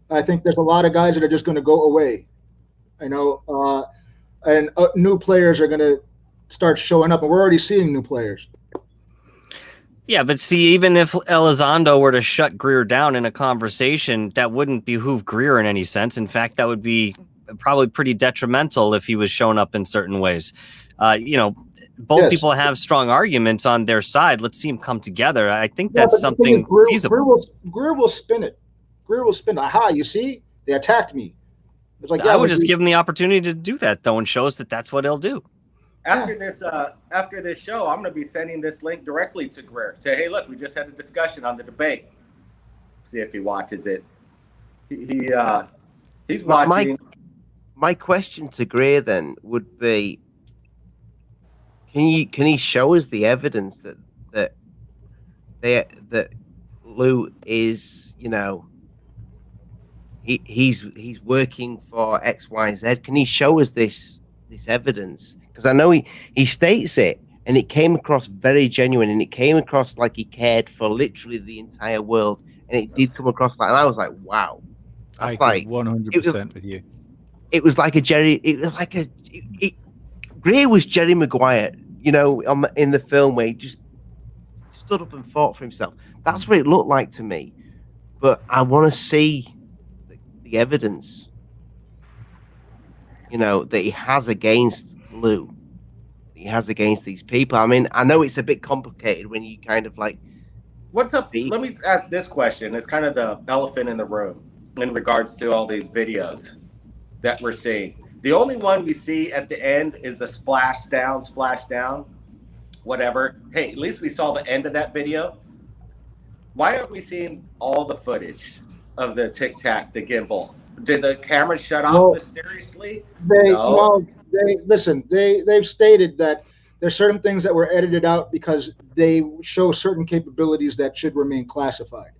I think there's a lot of guys that are just going to go away, and new players are going to start showing up, and we're already seeing new players. Yeah, but see, even if Elizondo were to shut Greer down in a conversation, that wouldn't behoove Greer in any sense. In fact, that would be probably pretty detrimental if he was shown up in certain ways. Both people have strong arguments on their side. Let's see them come together. I think that's something feasible. Greer will spin it. Greer will spin. Aha! You see, they attacked me. It's like, I would just give him the opportunity to do that, though, and show us that that's what he'll do. After this show, I'm going to be sending this link directly to Greer. Say, hey, look, we just had a discussion on the debate. See if he watches it. He's watching. My question to Greer then would be: Can he show us the evidence that Lou is, he's working for XYZ? Can he show us this evidence? Because I know he states it, and it came across very genuine, and it came across like he cared for literally the entire world, and it did come across like, and I was like, wow, that's I agree 100% with you. It was like Greer was Jerry Maguire, in the film where he just stood up and fought for himself. That's what it looked like to me. But I want to see the evidence, that he has against Lou. He has against these people. I mean, I know it's a bit complicated when you kind of like. What's up? Let me ask this question. It's kind of the elephant in the room in regards to all these videos that we're seeing. The only one we see at the end is the splash down, whatever. Hey, at least we saw the end of that video. Why aren't we seeing all the footage of the Tic Tac, the gimbal? Did the camera shut off mysteriously? They've stated that there's certain things that were edited out because they show certain capabilities that should remain classified,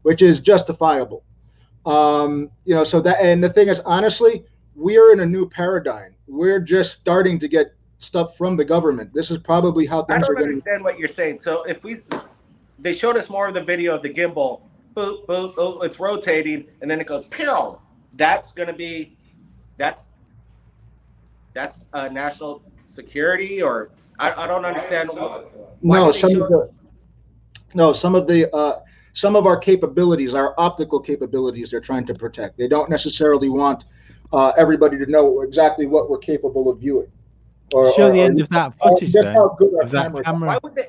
which is justifiable. So that, and the thing is, honestly, we are in a new paradigm. We're just starting to get stuff from the government. This is probably how things are going. I don't understand what you're saying. So they showed us more of the video of the gimbal, boop, boop, oh, it's rotating, and then it goes, pew. That's national security, or I don't understand. Some of our capabilities, our optical capabilities, they're trying to protect. They don't necessarily want everybody to know exactly what we're capable of viewing. Show the end of that footage then. Of that camera. Why would they?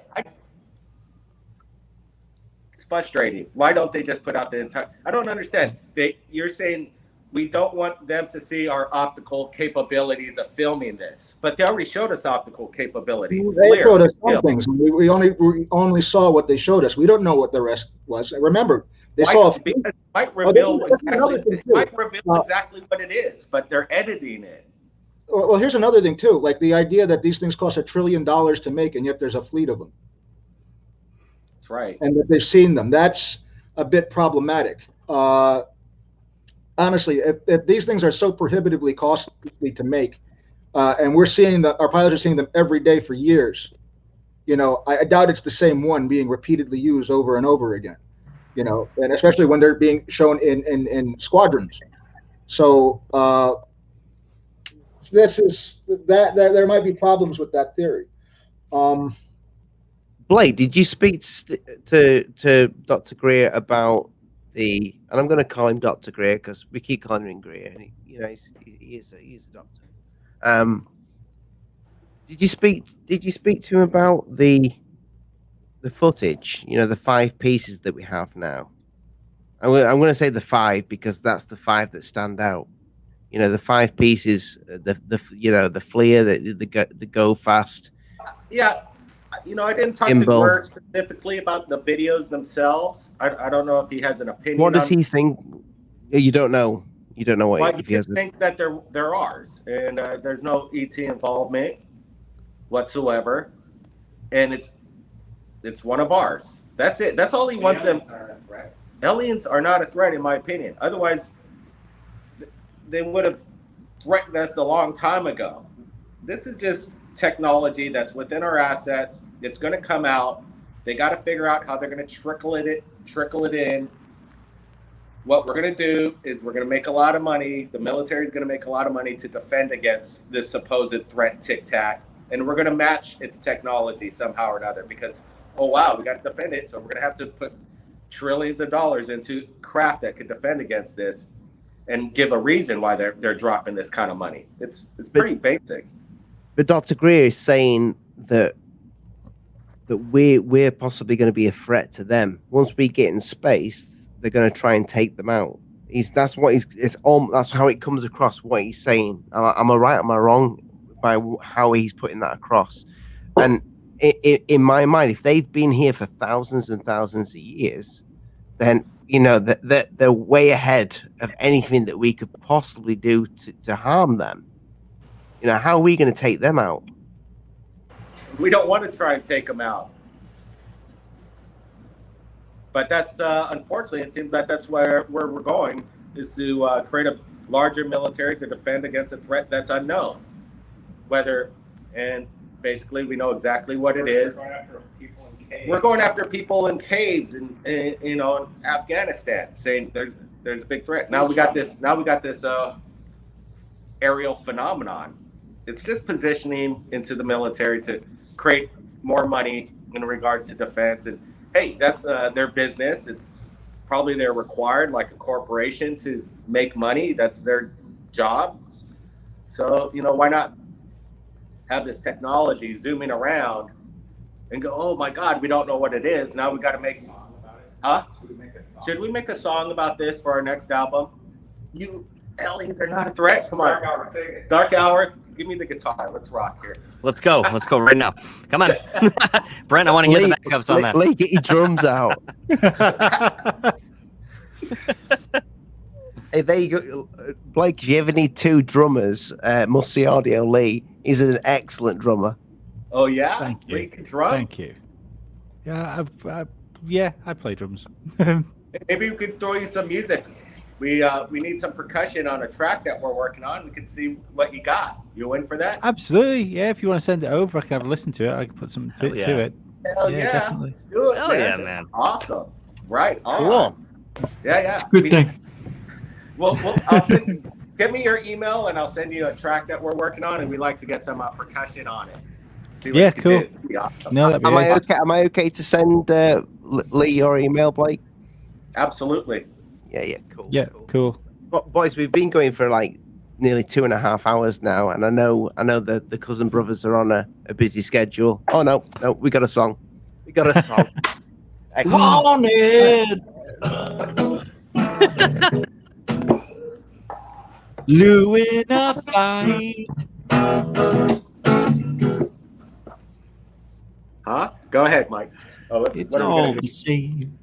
It's frustrating. Why don't they just put out the entire? I don't understand. You're saying we don't want them to see our optical capabilities of filming this, but they already showed us optical capabilities. They showed us some things. We only saw what they showed us. We don't know what the rest was. Remember, they saw. It might reveal exactly what it is, but they're editing it. Well, here's another thing too, like the idea that these things cost $1 trillion to make, and yet there's a fleet of them. It's That's right. and that they've seen them. That's a bit problematic. Honestly, if these things are so prohibitively costly to make, and we're seeing that our pilots are seeing them every day for years, you know, I doubt it's the same one being repeatedly used over and over again, you know, and especially when they're being shown in squadrons. So this is that there might be problems with that theory. Blake, did you speak to Dr. Greer about the? And I'm going to call him Dr. Greer because we keep calling him Greer, and he is a doctor. Did you speak to him about the footage? You know, the 5 pieces that we have now. I'm going to say the 5 because that's the 5 that stand out. You know, the 5 pieces, the you know, the FLIR, the go fast. Yeah, you know, I didn't talk to Greer specifically about the videos themselves. I don't know if he has an opinion. What does he think? You don't know. You don't know what well, he has. Thinks that they're ours, and there's no ET involvement whatsoever, and it's one of ours. That's it. That's all he wants them. Aliens are not a threat, in my opinion. Otherwise, they would have threatened us a long time ago. This is just technology that's within our assets. It's going to come out. They got to figure out how they're going to trickle it in. What we're going to do is we're going to make a lot of money. The military is going to make a lot of money to defend against this supposed threat, Tic Tac, and we're going to match its technology somehow or another. Because oh wow, we got to defend it, so we're going to have to put trillions of dollars into craft that could defend against this, and give a reason why they're dropping this kind of money. It's pretty basic. But Dr. Greer is saying that we're possibly going to be a threat to them. Once we get in space, they're going to try and take them out. That's how it comes across. What he's saying. Am I right? Am I wrong by how he's putting that across? And in my mind, if they've been here for thousands and thousands of years, then you know that they're way ahead of anything that we could possibly do to harm them. You know, how are we going to take them out? We don't want to try and take them out. But that's, unfortunately, it seems that that's where we're going, is to create a larger military to defend against a threat that's unknown. And basically we know exactly what it is. We're going after people in caves in Afghanistan, saying there's a big threat. Now we got this aerial phenomenon. It's just positioning into the military to create more money in regards to defense. And hey, that's their business. It's probably they're required, like a corporation, to make money. That's their job. So, you know, why not have this technology zooming around and go, oh my God, we don't know what it is. Now we got to make a song about it. Huh? Should we make a song about this for our next album? You aliens are not a threat. Come on. Dark Hour, sing it. Dark Hour, give me the guitar. Let's rock here. Let's go right now. Come on. Brent, I want to hear the backups on that. Lee, get your drums out. Hey, there you go. Blake, if you ever need 2 drummers, must see Audio Lee. He's an excellent drummer. Oh, yeah? Thank you. Lee can drum? Thank you. Yeah, I play drums. Maybe we could throw you some music. We need some percussion on a track that we're working on. We can see what you got. You in for that? Absolutely. Yeah, if you want to send it over, I can have a listen to it. I can put something to it. Hell yeah. Definitely. Let's do it, Hell man. yeah, That's man. Awesome. Right. Cool. Yeah. Good thing. Well, give me your email and I'll send you a track that we're working on, and we'd like to get some percussion on it. See what you can cool. do. It'd be awesome. No, that'd be awesome. Am I okay to send Lee your email, Blake? Absolutely. Yeah, cool. Yeah, cool. But boys, we've been going for like nearly 2.5 hours now, and I know that the cousin brothers are on a busy schedule. Oh no, we got a song. On it. Lou in a fight. Huh? Go ahead, Mike. It's all the same.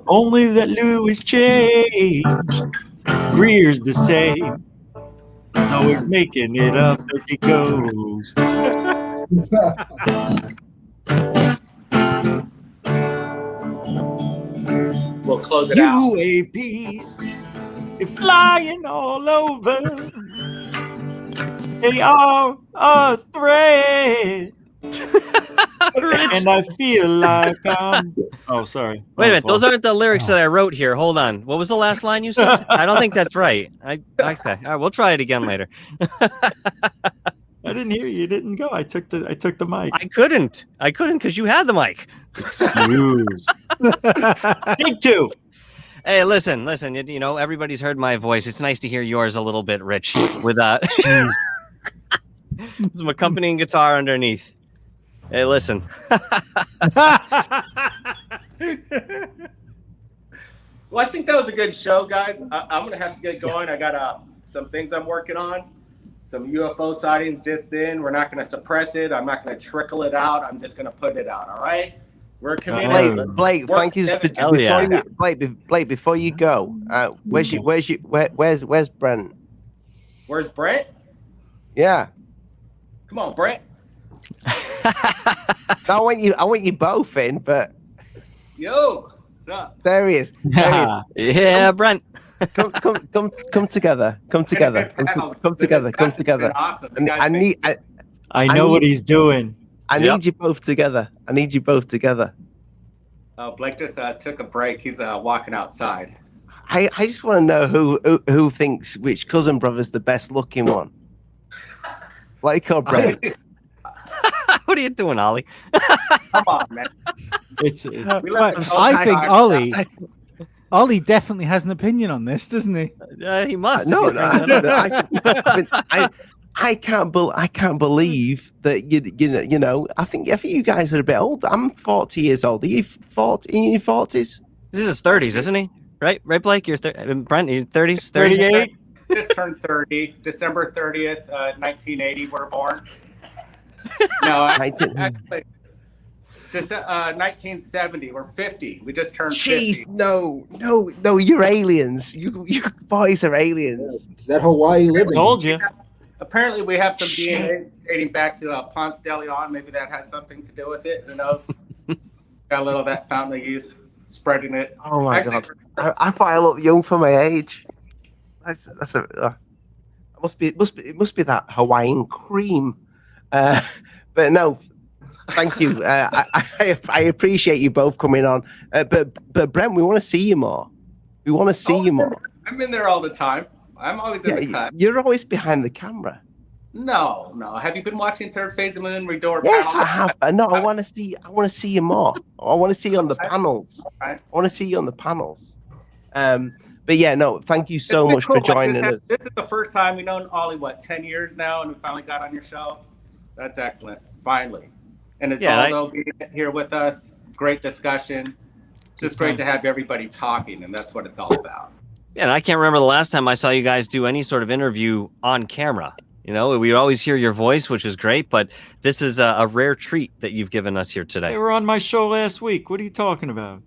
Only that Lou is changed. Greer's the same. He's always making it up as he goes. close it out. UAPs, they're flying all over. They are a threat. And I feel like I'm... Oh, sorry. Wait a minute. Those aren't the lyrics that I wrote here. Hold on. What was the last line you said? I don't think that's right. Okay. All right, we'll try it again later. I didn't hear you. You didn't go. I took the mic. I couldn't because you had the mic. Excuse. Take two. Hey, listen. You know, everybody's heard my voice. It's nice to hear yours a little bit rich with some accompanying guitar underneath. Hey, listen. Well, I think that was a good show, guys. I'm going to have to get going. I got some things I'm working on. Some UFO sightings just in. We're not going to suppress it. I'm not going to trickle it out. I'm just going to put it out, all right? We're committed. Blake, thank you. Blake, before you go, where's Brent? Where's Brent? Yeah. Come on, Brent. I want you both in, but Yo, what's up? there he is. Yeah, Brent. Come together. Come together. Come together. Come together. Awesome. And I know what he's doing. I need you both together. Blake just took a break. He's walking outside. I just want to know who thinks which cousin brother's the best looking one. Blake or Brent? What are you doing, Ollie? Come on, man. I think Ollie definitely has an opinion on this, doesn't he? He must. I can't believe that you know. I think you guys are a bit old. I'm 40 years old. Are you 40 in your 40s? This is his 30s, isn't he? Right, Blake. You're Brent. You're 30s. 38. Just turned 30. December 30th, 1980. We're born. No, actually, 1970. We're 50. We just turned 50. Jeez, no. You're aliens. You boys are aliens. Is that Hawaii living? Told you. Apparently, we have some DNA dating back to Ponce de Leon. Maybe that has something to do with it. Who knows? Got a little of that fountain of youth spreading it. Oh my God! I thought I looked young for my age. It must be that Hawaiian cream. But no, thank you. I appreciate you both coming on. But Brent, we want to see you more. I'm in there all the time. I'm always in the cut. You're always behind the camera. No. Have you been watching Third Phase of Moon? Yes, I have. No, I want to see you more. I want to see you on the panels. Right. I want to see you on the panels. But yeah, no, thank you so much for joining us. This is the first time we've known Ollie, 10 years now, and we finally got on your show. That's excellent. Finally. And Osvaldo being here with us. Great discussion. Just great to have everybody talking, and that's what it's all about. Yeah, and I can't remember the last time I saw you guys do any sort of interview on camera. You know, we always hear your voice, which is great, but this is a rare treat that you've given us here today. They were on my show last week. What are you talking about?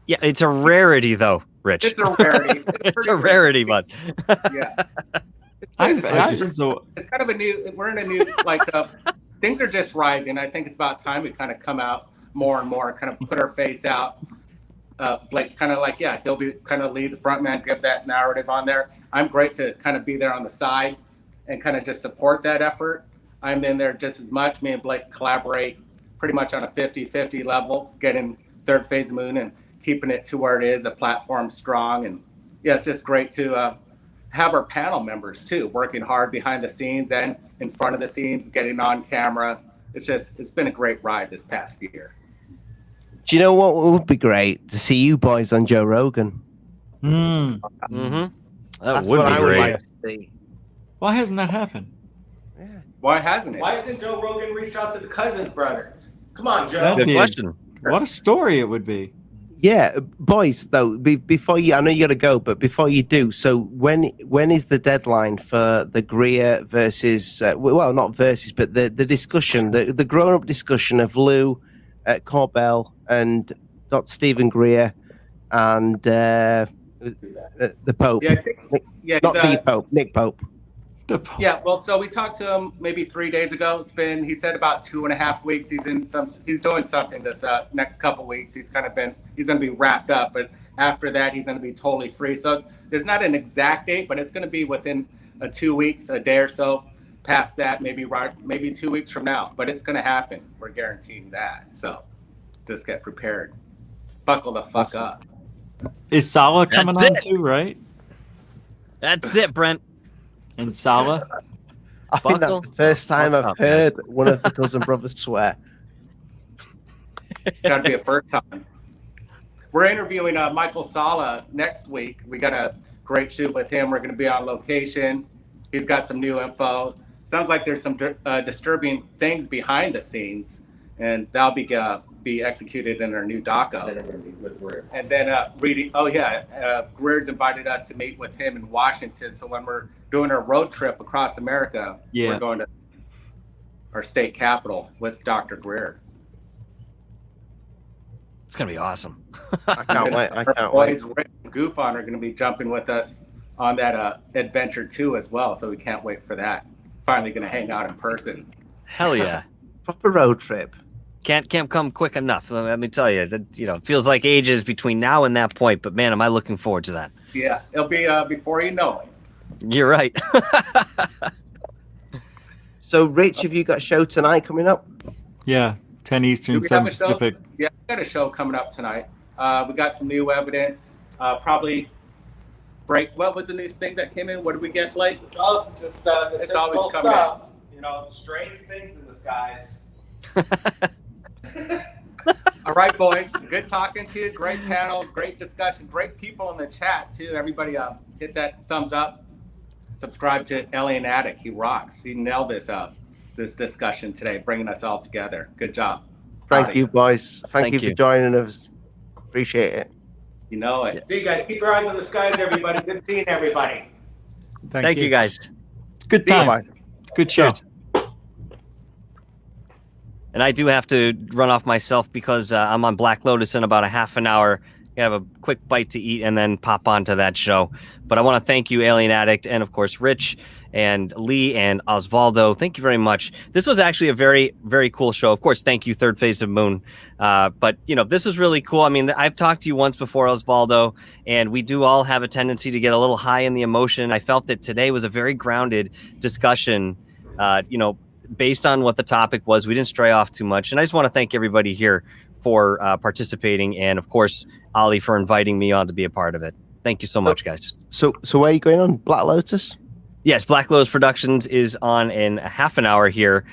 Yeah, it's a rarity, though, Rich. It's a rarity. It's a rarity, bud. Yeah. It's kind of a new, we're in a new, things are just rising. I think it's about time we kind of come out more and more, kind of put our face out. Blake's kind of he'll be kind of lead the front man, give that narrative on there. I'm great to kind of be there on the side and kind of just support that effort. I'm in there just as much. Me and Blake collaborate pretty much on a 50-50 level, getting Third Phase of Moon and keeping it to where it is, a platform strong. And yeah, it's just great to have our panel members too, working hard behind the scenes and in front of the scenes, getting on camera. It's been a great ride this past year. Do you know what would be great? To see you boys on Joe Rogan. That That's would what be I would great. like to see. Why hasn't that happened? Yeah. Why hasn't it? Why hasn't Joe Rogan reached out to the Cousins brothers? Come on, Joe. Good question. What a story it would be. Yeah, boys, though, before you, I know you got to go, but before you do, so when is the deadline for the Greer versus, well, not versus, but the discussion, the grown-up discussion of Lou, Corbell, and Dr. Stephen Greer, and the Pope. Yeah, Not the Pope, Nick Pope. Yeah, well, so we talked to him maybe 3 days ago. He said about 2.5 weeks. He's doing something this next couple weeks. He's going to be wrapped up, but after that, he's going to be totally free. So there's not an exact date, but it's going to be within 2 weeks, a day or so past that, maybe 2 weeks from now, but it's going to happen. We're guaranteeing that. So just get prepared. Buckle the fuck up. Is Sala coming on too, right? That's it, Brent. And Sala? I think that's the first time I've heard one of the Dozen Brothers swear. Gotta be a first time. We're interviewing Michael Sala next week. We got a great shoot with him. We're going to be on location. He's got some new info. Sounds like there's some disturbing things behind the scenes, and that'll be executed in our new doco. And then Greer's invited us to meet with him in Washington. So when we're doing our road trip across America, we're going to our state capital with Dr. Greer. It's gonna be awesome. I can't wait. Our boys Rick and GUFON are going to be jumping with us on that adventure too as well. So we can't wait for that. Finally going to hang out in person. Hell yeah. Proper road trip. Can't come quick enough. Let me tell you, it feels like ages between now and that point, but man, am I looking forward to that. Yeah, it'll be before you know it. You're right. So, Rich, have you got a show tonight coming up? Yeah, 10 Eastern, 7 Pacific. Yeah, we got a show coming up tonight. We got some new evidence. Probably what was the new thing that came in? What did we get, Blake? Oh, just the it's always coming stuff. Strange things in the skies. All right, boys. Good talking to you. Great panel. Great discussion. Great people in the chat, too. Everybody hit that thumbs up. Subscribe to Alien Addict. He rocks. He nailed this discussion today, bringing us all together. Good job. Thank you, boys. Thank you for joining us. Appreciate it. You know it. See you guys. Keep your eyes on the skies, everybody. Good seeing everybody. Thank you, guys. Good time. Good show. Cheers. And I do have to run off myself because I'm on Black Lotus in about a half an hour. I have a quick bite to eat and then pop onto that show. But I want to thank you, Alien Addict, and of course, Rich and Lee and Osvaldo. Thank you very much. This was actually a very, very cool show. Of course, thank you, Third Phase of Moon. But, this is really cool. I mean, I've talked to you once before, Osvaldo, and we do all have a tendency to get a little high in the emotion. I felt that today was a very grounded discussion, based on what the topic was. We didn't stray off too much. And I just want to thank everybody here for participating. And of course, Ali for inviting me on to be a part of it. Thank you so much, guys. So where are you going on? Black Lotus? Yes, Black Lotus Productions is on in a half an hour here.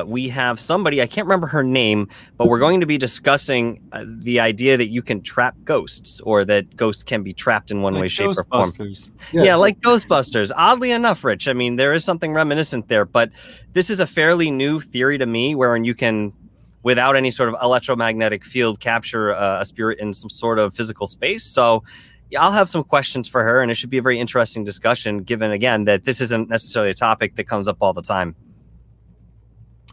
We have somebody, I can't remember her name, but we're going to be discussing the idea that you can trap ghosts, or that ghosts can be trapped in one way, shape, or form. Yeah, like Ghostbusters. Oddly enough, Rich, I mean, there is something reminiscent there, but this is a fairly new theory to me, wherein you can, without any sort of electromagnetic field, capture a spirit in some sort of physical space. So yeah, I'll have some questions for her, and it should be a very interesting discussion, given, again, that this isn't necessarily a topic that comes up all the time.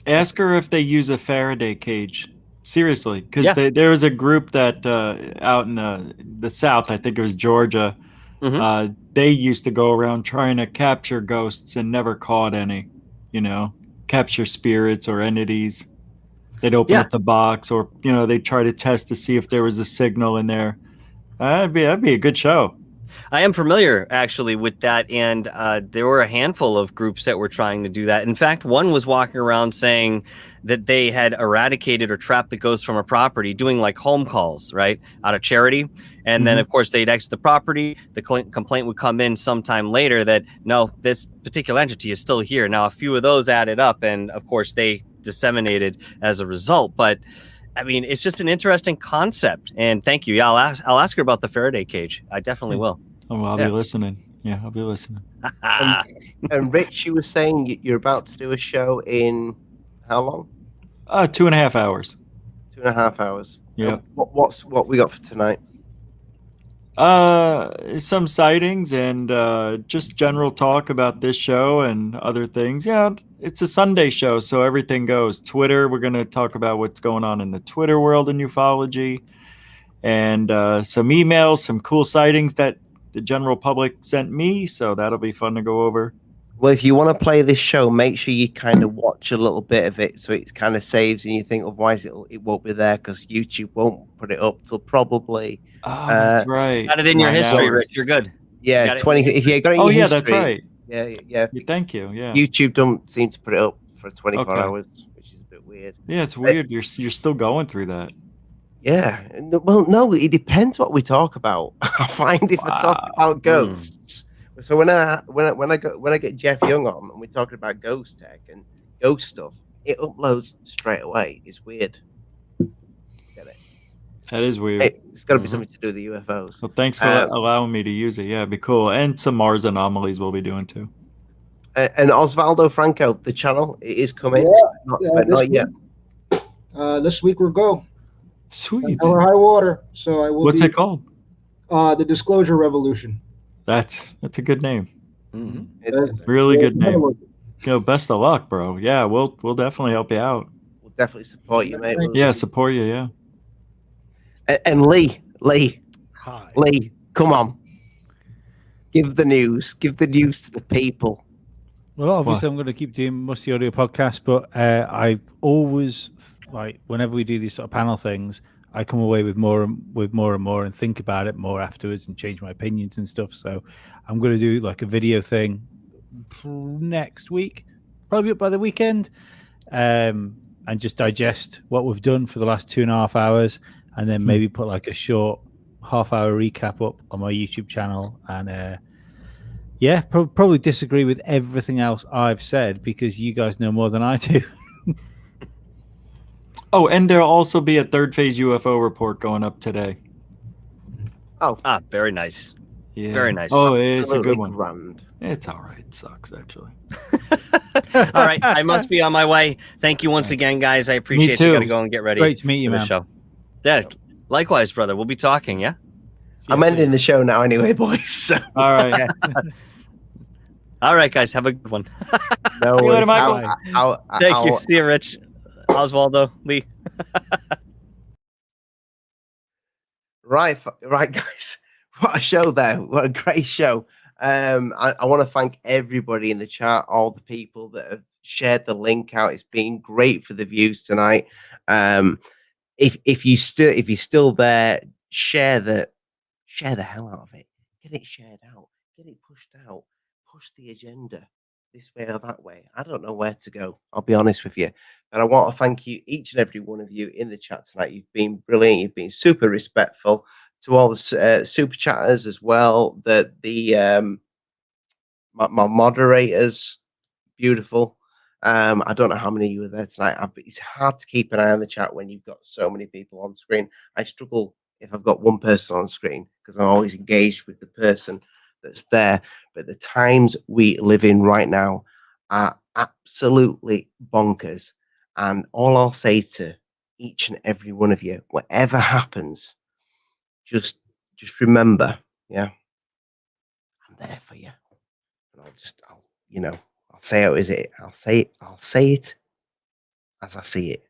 Ask her if they use a Faraday cage. Seriously, because there was a group that out in the South, I think it was Georgia, they used to go around trying to capture ghosts and never caught any, capture spirits or entities. They'd open up the box, or, they'd try to test to see if there was a signal in there. That'd be a good show. I am familiar, actually, with that, and there were a handful of groups that were trying to do that. In fact, one was walking around saying that they had eradicated or trapped the ghost from a property, doing like home calls, right, out of charity. And then, of course, they'd exit the property. The complaint would come in sometime later that, no, this particular entity is still here. Now, a few of those added up, and, of course, they disseminated as a result. But I mean, it's just an interesting concept. And thank you. Yeah, I'll ask her about the Faraday cage. I definitely will. Oh, well, I'll be listening. Yeah, I'll be listening. And Rich, you were saying you're about to do a show in how long? 2.5 hours. 2.5 hours. Yeah. What we got for tonight? Some sightings and just general talk about this show and other things. Yeah, it's a Sunday show, so everything goes. Twitter, we're going to talk about what's going on in the Twitter world in ufology, and some emails, some cool sightings that the general public sent me, so that'll be fun to go over. Well, if you want to play this show, make sure you kind of watch a little bit of it so it kind of saves and you think otherwise it won't be there because YouTube won't put it up till probably Oh, that's right. Got it in your 9 history, hours. Rich. You're good. yeah, got it in 20 your if you got it in Oh, your yeah, history. that's right. Yeah. Yeah, thank you. Yeah. YouTube don't seem to put it up for 24 Okay. hours, which is a bit weird. Yeah, it's weird. You're still going through that. Yeah. Well, no, it depends what we talk about. I find if I talk about ghosts. So when I get Jeff Young on and we're talking about ghost tech and ghost stuff, it uploads straight away. It's weird. Get it? That is weird. Hey, it's got to be something to do with the UFOs. Well, thanks for allowing me to use it. Yeah, it'd be cool. And some Mars anomalies we'll be doing too. And Osvaldo Franco, the channel, it is coming. Yeah, But not yet. This week we'll go. Sweet. Or high water. So I will. What's it called? The Disclosure Revolution. That's a good name. It's Really good name. Best of luck, bro. Yeah, we'll definitely help you out. We'll definitely support you, mate. Yeah, support you. Yeah. And Lee, Hi. Lee, come on. Give the news. Give the news to the people. Well, obviously, I'm going to keep doing Musty Audio podcast, but I always, like, whenever we do these sort of panel things, I come away with more and more and think about it more afterwards and change my opinions and stuff. So I'm going to do like a video thing next week, probably up by the weekend, and just digest what we've done for the last 2.5 hours, and then maybe put like a short half-hour recap up on my YouTube channel. And yeah, probably disagree with everything else I've said because you guys know more than I do. Oh, and there'll also be a third phase UFO report going up today. Oh, very nice. Yeah. Very nice. Oh, it's a good Absolutely one. grand. It's all right. It sucks, actually. All right, I must be on my way. Thank you once again, guys. I appreciate you. too. Got to go and get ready. Great to meet you, for the man. show. Yeah, likewise, brother. We'll be talking. Yeah. I'm ending the show now anyway, boys. So. All right. All right, guys. Have a good one. No See you later, worries. Michael. Thank you. See you, Rich. Osvaldo, Lee. Right, guys. What a show there. What a great show. I want to thank everybody in the chat, all the people that have shared the link out. It's been great for the views tonight. If you're still there, share the hell out of it. Get it shared out. Get it pushed out. Push the agenda this way or that way. I don't know where to go. I'll be honest with you. But I want to thank you, each and every one of you in the chat tonight. You've been brilliant. You've been super respectful. To all the super chatters as well. My moderators, beautiful. I don't know how many of you were there tonight. It's hard to keep an eye on the chat when you've got so many people on screen. I struggle if I've got one person on screen because I'm always engaged with the person that's there. But the times we live in right now are absolutely bonkers. And all I'll say to each and every one of you, whatever happens, just remember, yeah, I'm there for you. And I'll say how is it. I'll say it as I see it.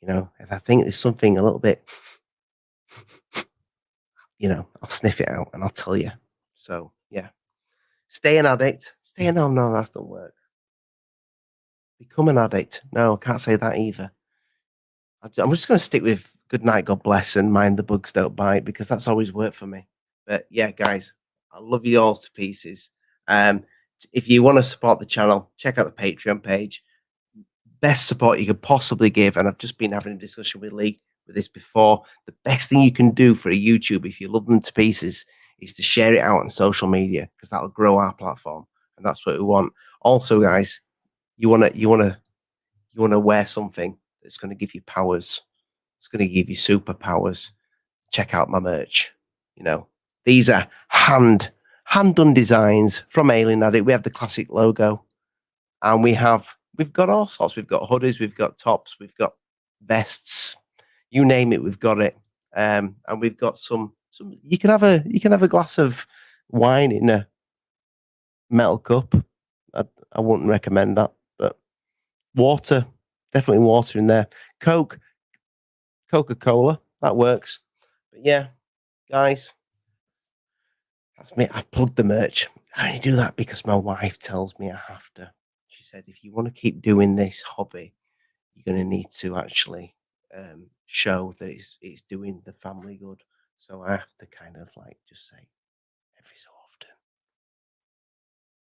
If I think there's something a little bit, I'll sniff it out and I'll tell you. So yeah, stay an addict. No, that's not work. Become an addict. No, I can't say that either. I'm just going to stick with good night, God bless, and mind the bugs don't bite because that's always worked for me. But yeah, guys, I love you all to pieces. If you want to support the channel, check out the Patreon page. Best support you could possibly give, and I've just been having a discussion with Lee with this before. The best thing you can do for a YouTube, if you love them to pieces, is to share it out on social media because that'll grow our platform, and that's what we want. Also, guys, you wanna wear something that's going to give you powers. It's going to give you superpowers. Check out my merch. These are hand done designs from Alien Addict. We have the classic logo, and we've got all sorts. We've got hoodies, we've got tops, we've got vests. You name it, we've got it. And we've got some. You can have a glass of wine in a metal cup. I wouldn't recommend that, but water, definitely water in there. Coca-Cola, that works. But yeah, guys, that's me. I've plugged the merch. I only do that because my wife tells me I have to. She said, if you want to keep doing this hobby, you're going to need to actually show that it's doing the family good. So I have to kind of like just say every so often.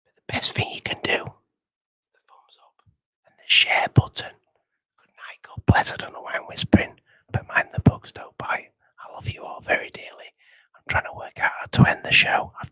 But the best thing you can do is the thumbs up and the share button. Good night, God bless. I don't know why I'm whispering, but mind the bugs don't bite. I love you all very dearly. I'm trying to work out how to end the show. I've